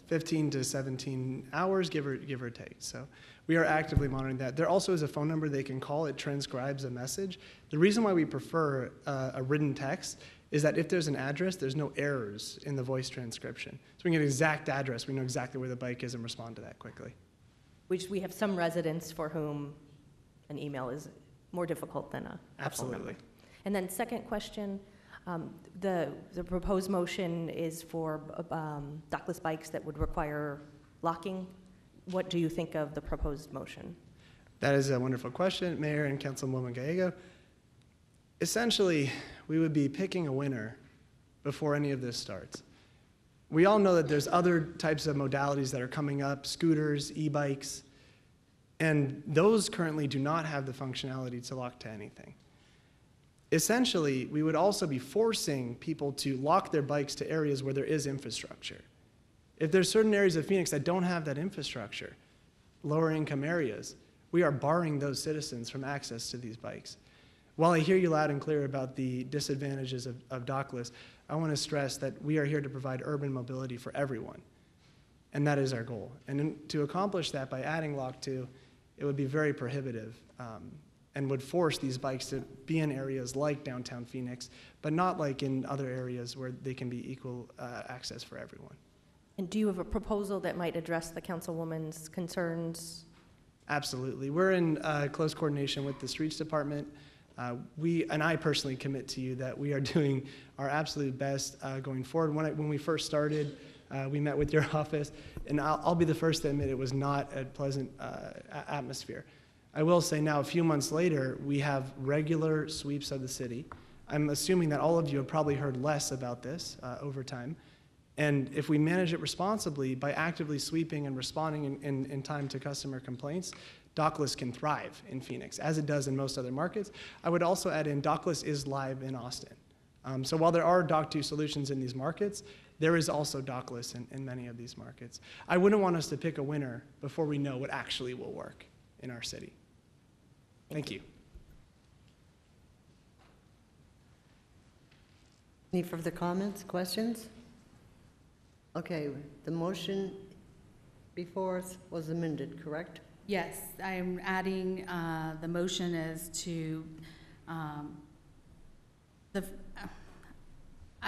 15 to 17 hours, give or take. So we are actively monitoring that. There also is a phone number they can call. It transcribes a message. The reason why we prefer a written text is that if there's an address, there's no errors in the voice transcription. So we can get an exact address. We know exactly where the bike is and respond to that quickly. We have some residents for whom an email is more difficult than a phone Absolutely. number. And then second question, the proposed motion is for dockless bikes that would require locking. What do you think of the proposed motion? That is a wonderful question, Mayor and Councilwoman Gallego. Essentially, we would be picking a winner before any of this starts. We all know that there's other types of modalities that are coming up, scooters, e-bikes, and those currently do not have the functionality to lock to anything. Essentially, we would also be forcing people to lock their bikes to areas where there is infrastructure. If there's certain areas of Phoenix that don't have that infrastructure, lower income areas, we are barring those citizens from access to these bikes. While I hear you loud and clear about the disadvantages of dockless, I want to stress that we are here to provide urban mobility for everyone, and that is our goal. And to accomplish that by adding lock to, it would be very prohibitive and would force these bikes to be in areas like downtown Phoenix, but not like in other areas where they can be equal access for everyone. And do you have a proposal that might address the councilwoman's concerns? Absolutely. We're in close coordination with the streets department. And I personally commit to you that we are doing our absolute best going forward. When we first started, we met with your office, and I'll be the first to admit it was not a pleasant atmosphere. I will say now, a few months later, we have regular sweeps of the city. I'm assuming that all of you have probably heard less about this over time. And if we manage it responsibly by actively sweeping and responding in time to customer complaints, dockless can thrive in Phoenix, as it does in most other markets. I would also add in, dockless is live in Austin. So while there are Dock2 solutions in these markets, there is also dockless in many of these markets. I wouldn't want us to pick a winner before we know what actually will work in our city. Thank you. Any further comments, questions? Okay, the motion before us was amended, correct? Yes, I'm adding, the motion is to, I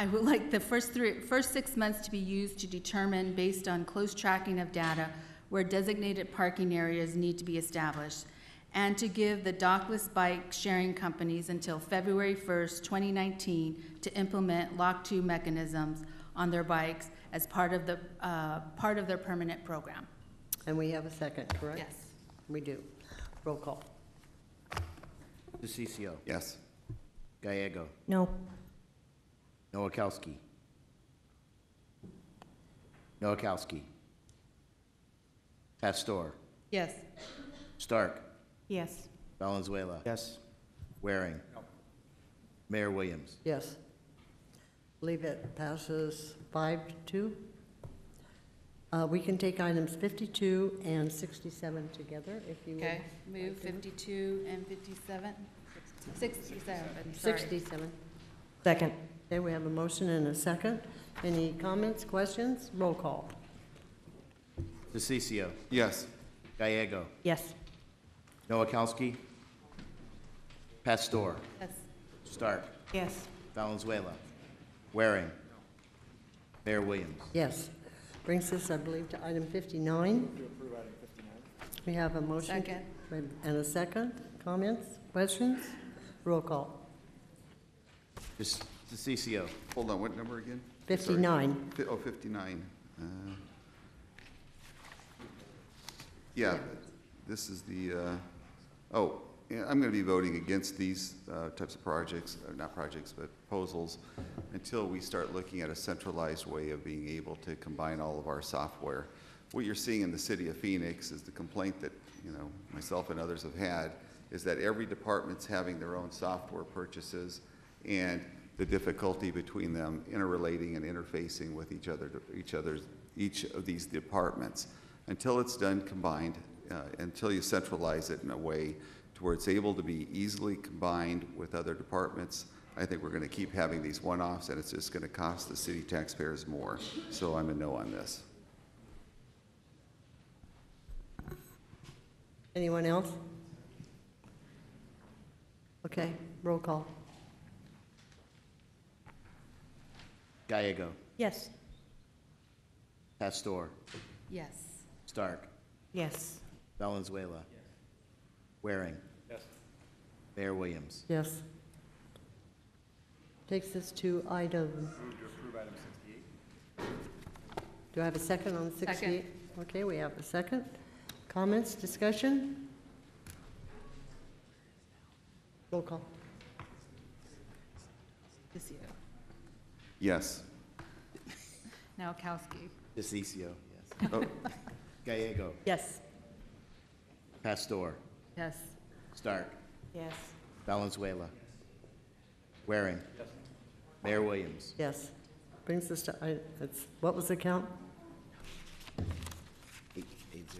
would like the first 6 months to be used to determine, based on close tracking of data, where designated parking areas need to be established, and to give the dockless bike sharing companies until February 1st, 2019 to implement Lock2 mechanisms on their bikes as part of their permanent program. And we have a second, correct? Yes. We do. Roll call. DeCiccio. Yes. Gallego. No. Nowakowski. Nowakowski. Pastor. Yes. Stark. Yes. Valenzuela. Yes. Waring. No. Mayor Williams. Yes. Believe it passes 5-2. We can take items 52 and 67 together, if you would. Okay, move 52 and 57? 67, sorry. 67. Second. Okay, we have a motion and a second. Any comments, questions? Roll call. DeCiccio. Yes. Gallego. Yes. Nowakowski. Pastor. Yes. Stark. Yes. Valenzuela. Waring. Mayor Williams. Yes. Brings us, I believe, to item 59. We have a motion. Second. And a second. Comments, questions? Roll call. Just the CCO. Hold on, what number again? 59. Sorry. 59. Yeah, this is the, yeah, I'm going to be voting against these types of projects, not projects, but proposals, until we start looking at a centralized way of being able to combine all of our software. What you're seeing in the city of Phoenix is the complaint that, you know, myself and others have had, is that every department's having their own software purchases, and the difficulty between them interrelating and interfacing with each of these departments. Until it's done combined, until you centralize it in a way to where it's able to be easily combined with other departments, I think we're going to keep having these one-offs, and it's just going to cost the city taxpayers more. So I'm a no on this. Anyone else? Okay, roll call. Gallego. Yes. Pastor. Yes. Stark. Yes. Valenzuela. Waring. Yes. Mayor Williams. Yes. Takes us to item. Move to approve item 68. Do I have a second on 68? Second. Okay, we have a second. Comments, discussion? Roll call. Yes. Nowakowski. DeCiccio, yes. Oh. Gallego. Yes. Pastor. Yes. Stark. Yes. Valenzuela. Waring. Yes. Mayor Williams. Yes. Brings us to, what was the count?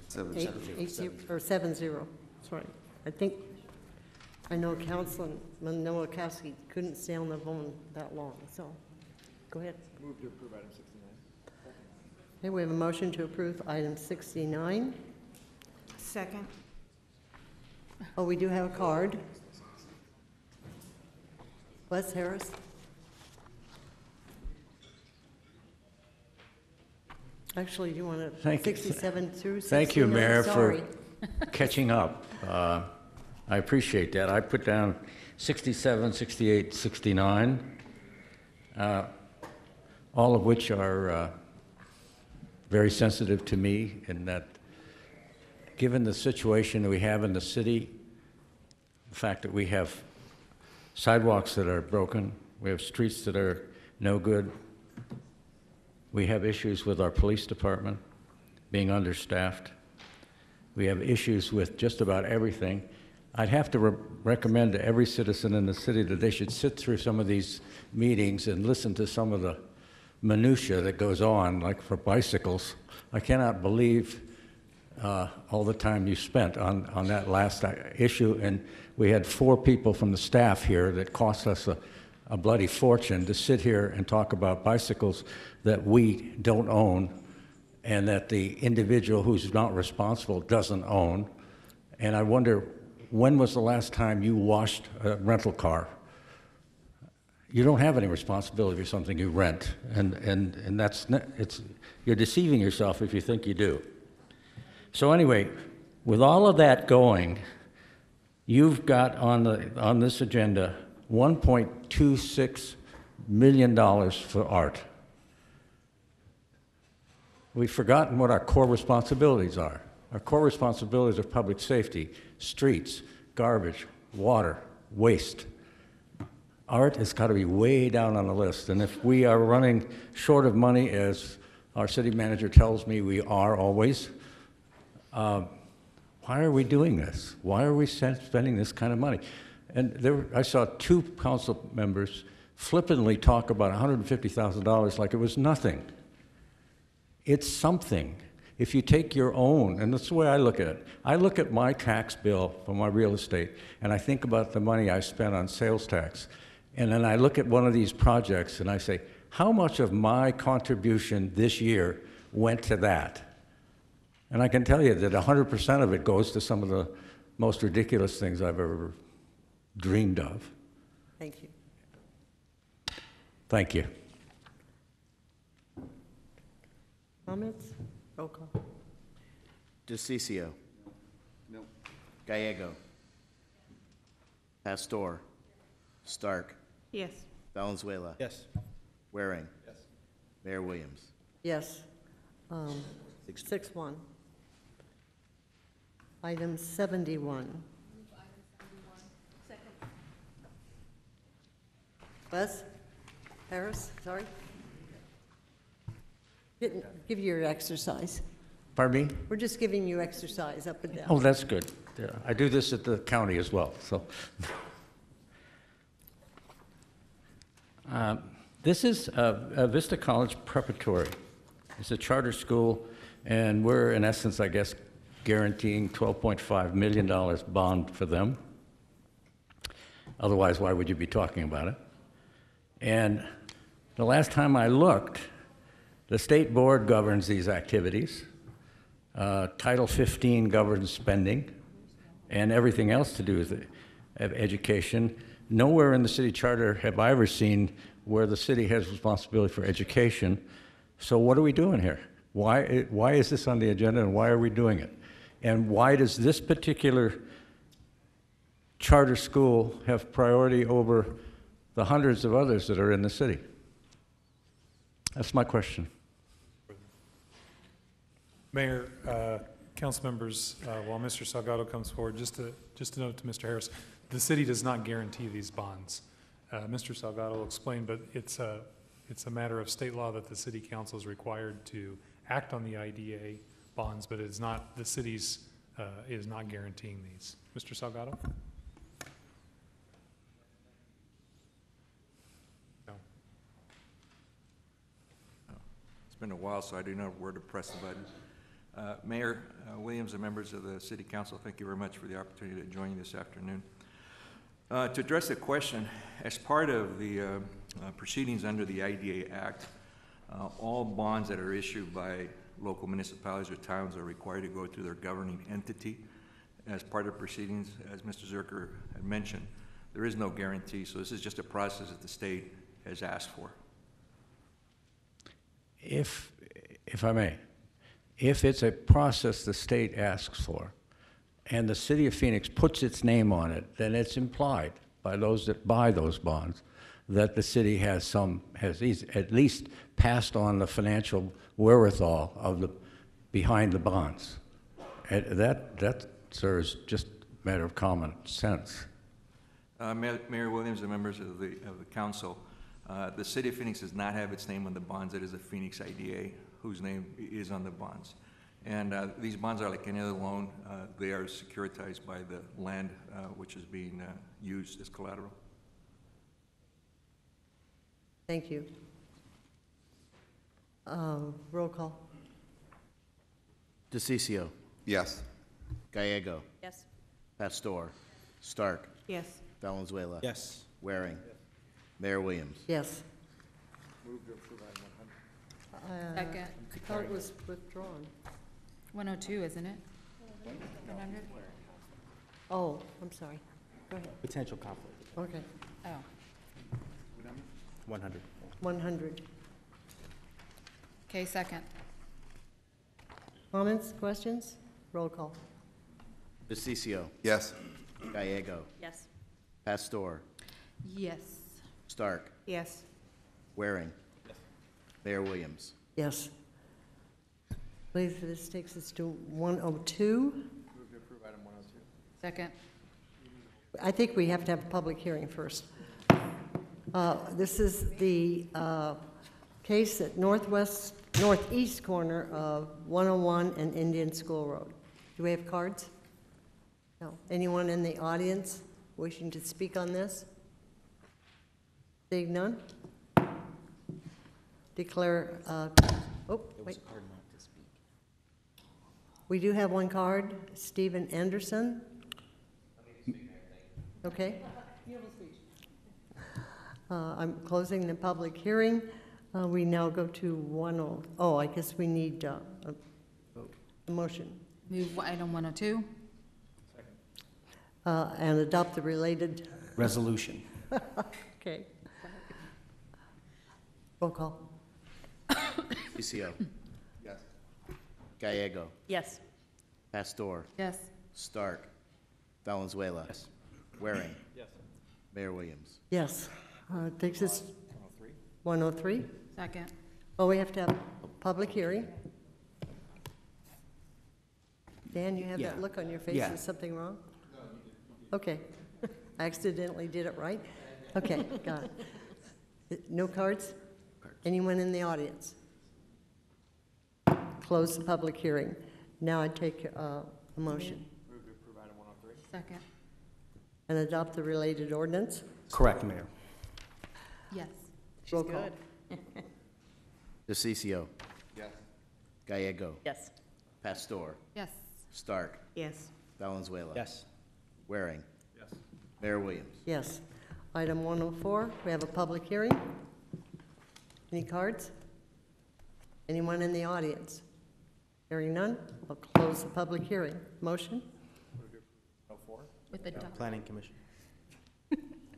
7-0. That's right. I think, I know Councilman Nowakowski couldn't stay on the phone that long, so go ahead. Move to approve item 69. Okay, we have a motion to approve item 69. Second. Oh, we do have a card. Wes Harris. Actually, you want to, Thank you. 67 through 69? Thank you, Mayor, Sorry. for catching up. I appreciate that. I put down 67, 68, 69, all of which are very sensitive to me in that, given the situation that we have in the city, the fact that we have sidewalks that are broken, we have streets that are no good, we have issues with our police department being understaffed, we have issues with just about everything. I'd have to recommend to every citizen in the city that they should sit through some of these meetings and listen to some of the minutia that goes on, like for bicycles. I cannot believe all the time you spent on that last issue, and we had 4 people from the staff here that cost us a bloody fortune to sit here and talk about bicycles that we don't own and that the individual who's not responsible doesn't own. And I wonder, when was the last time you washed a rental car? You don't have any responsibility for something you rent, and that's you're deceiving yourself if you think you do. So anyway, with all of that going, you've got on this agenda $1.26 million for art. We've forgotten what our core responsibilities are. Our core responsibilities are public safety, streets, garbage, water, waste. Art has got to be way down on the list, and if we are running short of money, as our city manager tells me we are always, why are we doing this? Why are we spending this kind of money? And I saw 2 council members flippantly talk about $150,000 like it was nothing. It's something. If you take your own, and that's the way I look at it. I look at my tax bill for my real estate, and I think about the money I spent on sales tax. And then I look at one of these projects, and I say, how much of my contribution this year went to that? And I can tell you that 100% of it goes to some of most ridiculous things I've ever dreamed of. Thank you. Thank you. Comments? Roll call. DeCiccio. No. Gallego. Pastor. Stark. Yes. Valenzuela. Yes. Waring. Yes. Mayor Williams. Yes. 6-1. Item 71. Buzz? Harris, sorry? Give you your exercise. Pardon me? We're just giving you exercise up and down. Oh, that's good. Yeah, I do this at the county as well, so. This is a Vista College Preparatory. It's a charter school, and we're, in essence, I guess, guaranteeing $12.5 million bond for them. Otherwise, why would you be talking about it? And the last time I looked, the state board governs these activities. Title 15 governs spending and everything else to do with education. Nowhere in the city charter have I ever seen where the city has responsibility for education. So what are we doing here? Why is this on the agenda, and why are we doing it? And why does this particular charter school have priority over the hundreds of others that are in the city? That's my question. Mayor, council members, while Mr. Salgado comes forward, just to note to Mr. Harris, the city does not guarantee these bonds. Mr. Salgado will explain, but it's a matter of state law that the city council is required to act on the IDA bonds, but it's not, the city's is not guaranteeing these. Mr. Salgado? No. It's been a while, so I do not know where to press the button. Mayor Williams and members of the City Council, thank you very much for the opportunity to join you this afternoon. To address the question, as part of the proceedings under the IDA Act, all bonds that are issued by local municipalities or towns are required to go through their governing entity as part of proceedings. As Mr. Zerker had mentioned, there is no guarantee, so this is just a process that the state has asked for. If I may, if it's a process the state asks for, and the city of Phoenix puts its name on it, then it's implied by those that buy those bonds that the city has at least passed on the financial wherewithal of the behind the bonds. And that, sir, is just a matter of common sense. Mayor Williams and members of the council, the city of Phoenix does not have its name on the bonds. It is the Phoenix IDA whose name is on the bonds. And these bonds are like any other loan. They are securitized by the land which is being used as collateral. Thank you. Roll call. DeCiccio. Yes. Gallego. Yes. Pastor. Stark. Yes. Valenzuela. Yes. Waring. Mayor Williams. Yes. Move to approve item 100. Second. I thought it was withdrawn. 102, isn't it? 100? Oh, I'm sorry. Go ahead. Potential conflict. Okay. Oh. 100. 100. Okay, second. Comments, questions? Roll call. DeCiccio. Yes. Gallego. Yes. Pastor. Yes. Stark. Yes. Waring. Mayor Williams. Yes. Please, this takes us to 102. Move to approve item 102. Second. I think we have to have a public hearing first. This is the case at northeast corner of 101 and Indian School Road. Do we have cards? No. Anyone in the audience wishing to speak on this? Seeing none? Declare, oh, wait. We do have one card, Stephen Anderson. Okay. I'm closing the public hearing. We now go to I guess we need a motion. Move item 102. And adopt the related, Resolution. okay. Roll call. DCO. Yes. Gallego. Yes. Pastor. Yes. Stark. Valenzuela. Yes. Waring. Yes. Mayor Williams. Yes. Takes us 103. Second. Well, we have to have a public hearing. Dan, you have Yeah. that look on your face. Yeah. Is something wrong? Okay. I accidentally did it right? Okay, got it. No cards? Anyone in the audience? Close the public hearing. Now I take a motion. Move to approve item 103. Second. And adopt the related ordinance. Correct, Mayor. Yes. Roll call. DeCiccio. Yes. Gallego. Yes. Pastor. Yes. Stark. Yes. Valenzuela. Yes. Waring. Yes. Mayor Williams. Yes. Item 104, we have a public hearing. Any cards? Anyone in the audience? Hearing none, I'll close the public hearing. Motion? 104. With the Planning Commission.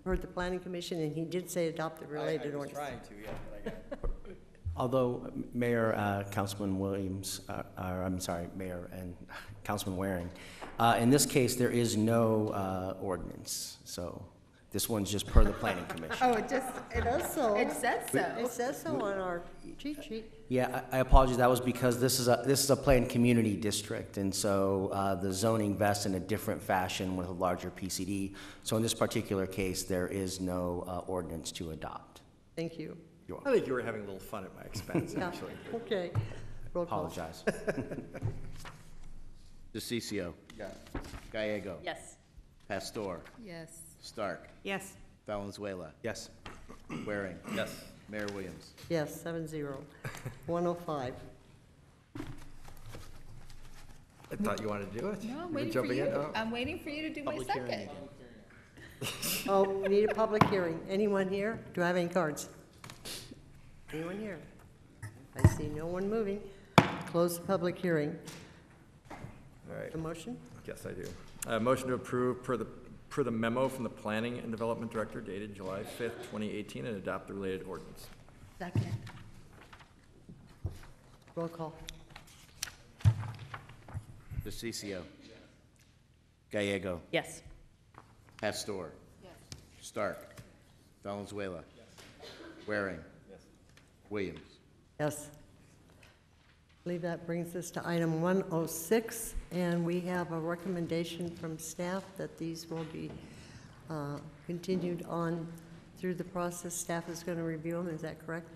Heard the Planning Commission, and he did say adopt the related ordinance. I was trying to, yeah, but I got it. Although Mayor, Councilman Williams, I'm sorry, Mayor and Councilman Waring, in this case, there is no ordinance, so this one's just per the Planning Commission. Oh, It does so. it says so. It says so on our cheat sheet. Yeah, I apologize, that was because this is a planned community district, and so the zoning vests in a different fashion with a larger PCD. So in this particular case, there is no ordinance to adopt. Thank you. I think you were having a little fun at my expense, Yeah, actually. okay. Roll call. Apologize. DeCiccio. Yes. Gallego. Yes. Pastor. Yes. Stark. Yes. Valenzuela. Yes. Waring. Yes. Mayor Williams. Yes, 7-0. 105. I thought you wanted to do it. No, I'm You were waiting for jumping you. in? Oh. I'm waiting for you to do my Public hearing second. again. Oh, we need a public hearing. Anyone here? Do I have any cards? Anyone here? I see no one moving. Close the public hearing. All right. A motion? Yes, I do. Motion to approve per the memo from the Planning and Development Director dated July 5th, 2018, and adopt the related ordinance. Second. Roll call. DeCiccio. Gallego. Yes. Pastor. Yes. Stark. Valenzuela. Waring. Williams. Yes. I believe that brings us to item 106, and we have a recommendation from staff that these will be continued on through the process. Staff is going to review them, is that correct?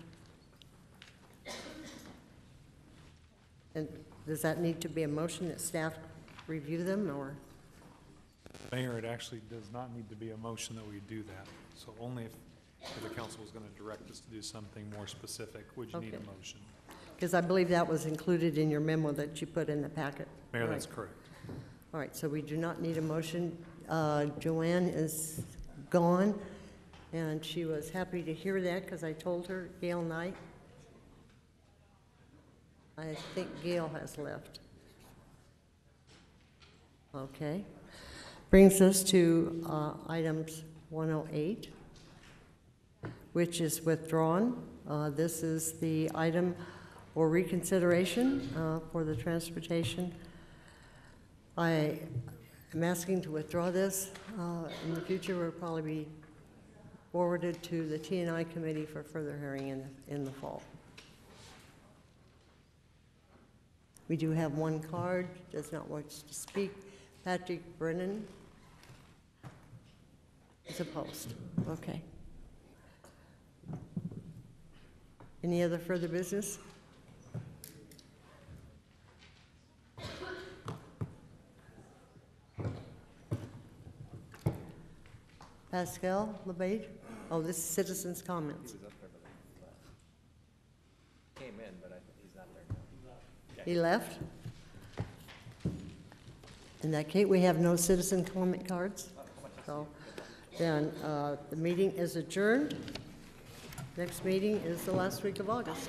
And does that need to be a motion that staff review them, or? Mayor, it actually does not need to be a motion that we do that. So only if the council was going to direct us to do something more specific, would you need Okay. a motion? Because I believe that was included in your memo that you put in the packet. Mayor, that's Right. correct. All right, so we do not need a motion. Joanne is gone, and she was happy to hear that because I told her, Gail Knight. I think Gail has left. Okay. Brings us to items 108, which is withdrawn. This is the item for reconsideration for the transportation. I am asking to withdraw this. In the future, will probably be forwarded to the T&I committee for further hearing in the fall. We do have one card, does not wish to speak. Patrick Brennan is opposed. Okay. Any other further business? Pascal LeBade? Oh, this is citizens' comments. Came in, but he's not there. He left? In that case, we have no citizen comment cards. So then the meeting is adjourned. Next meeting is the last week of August.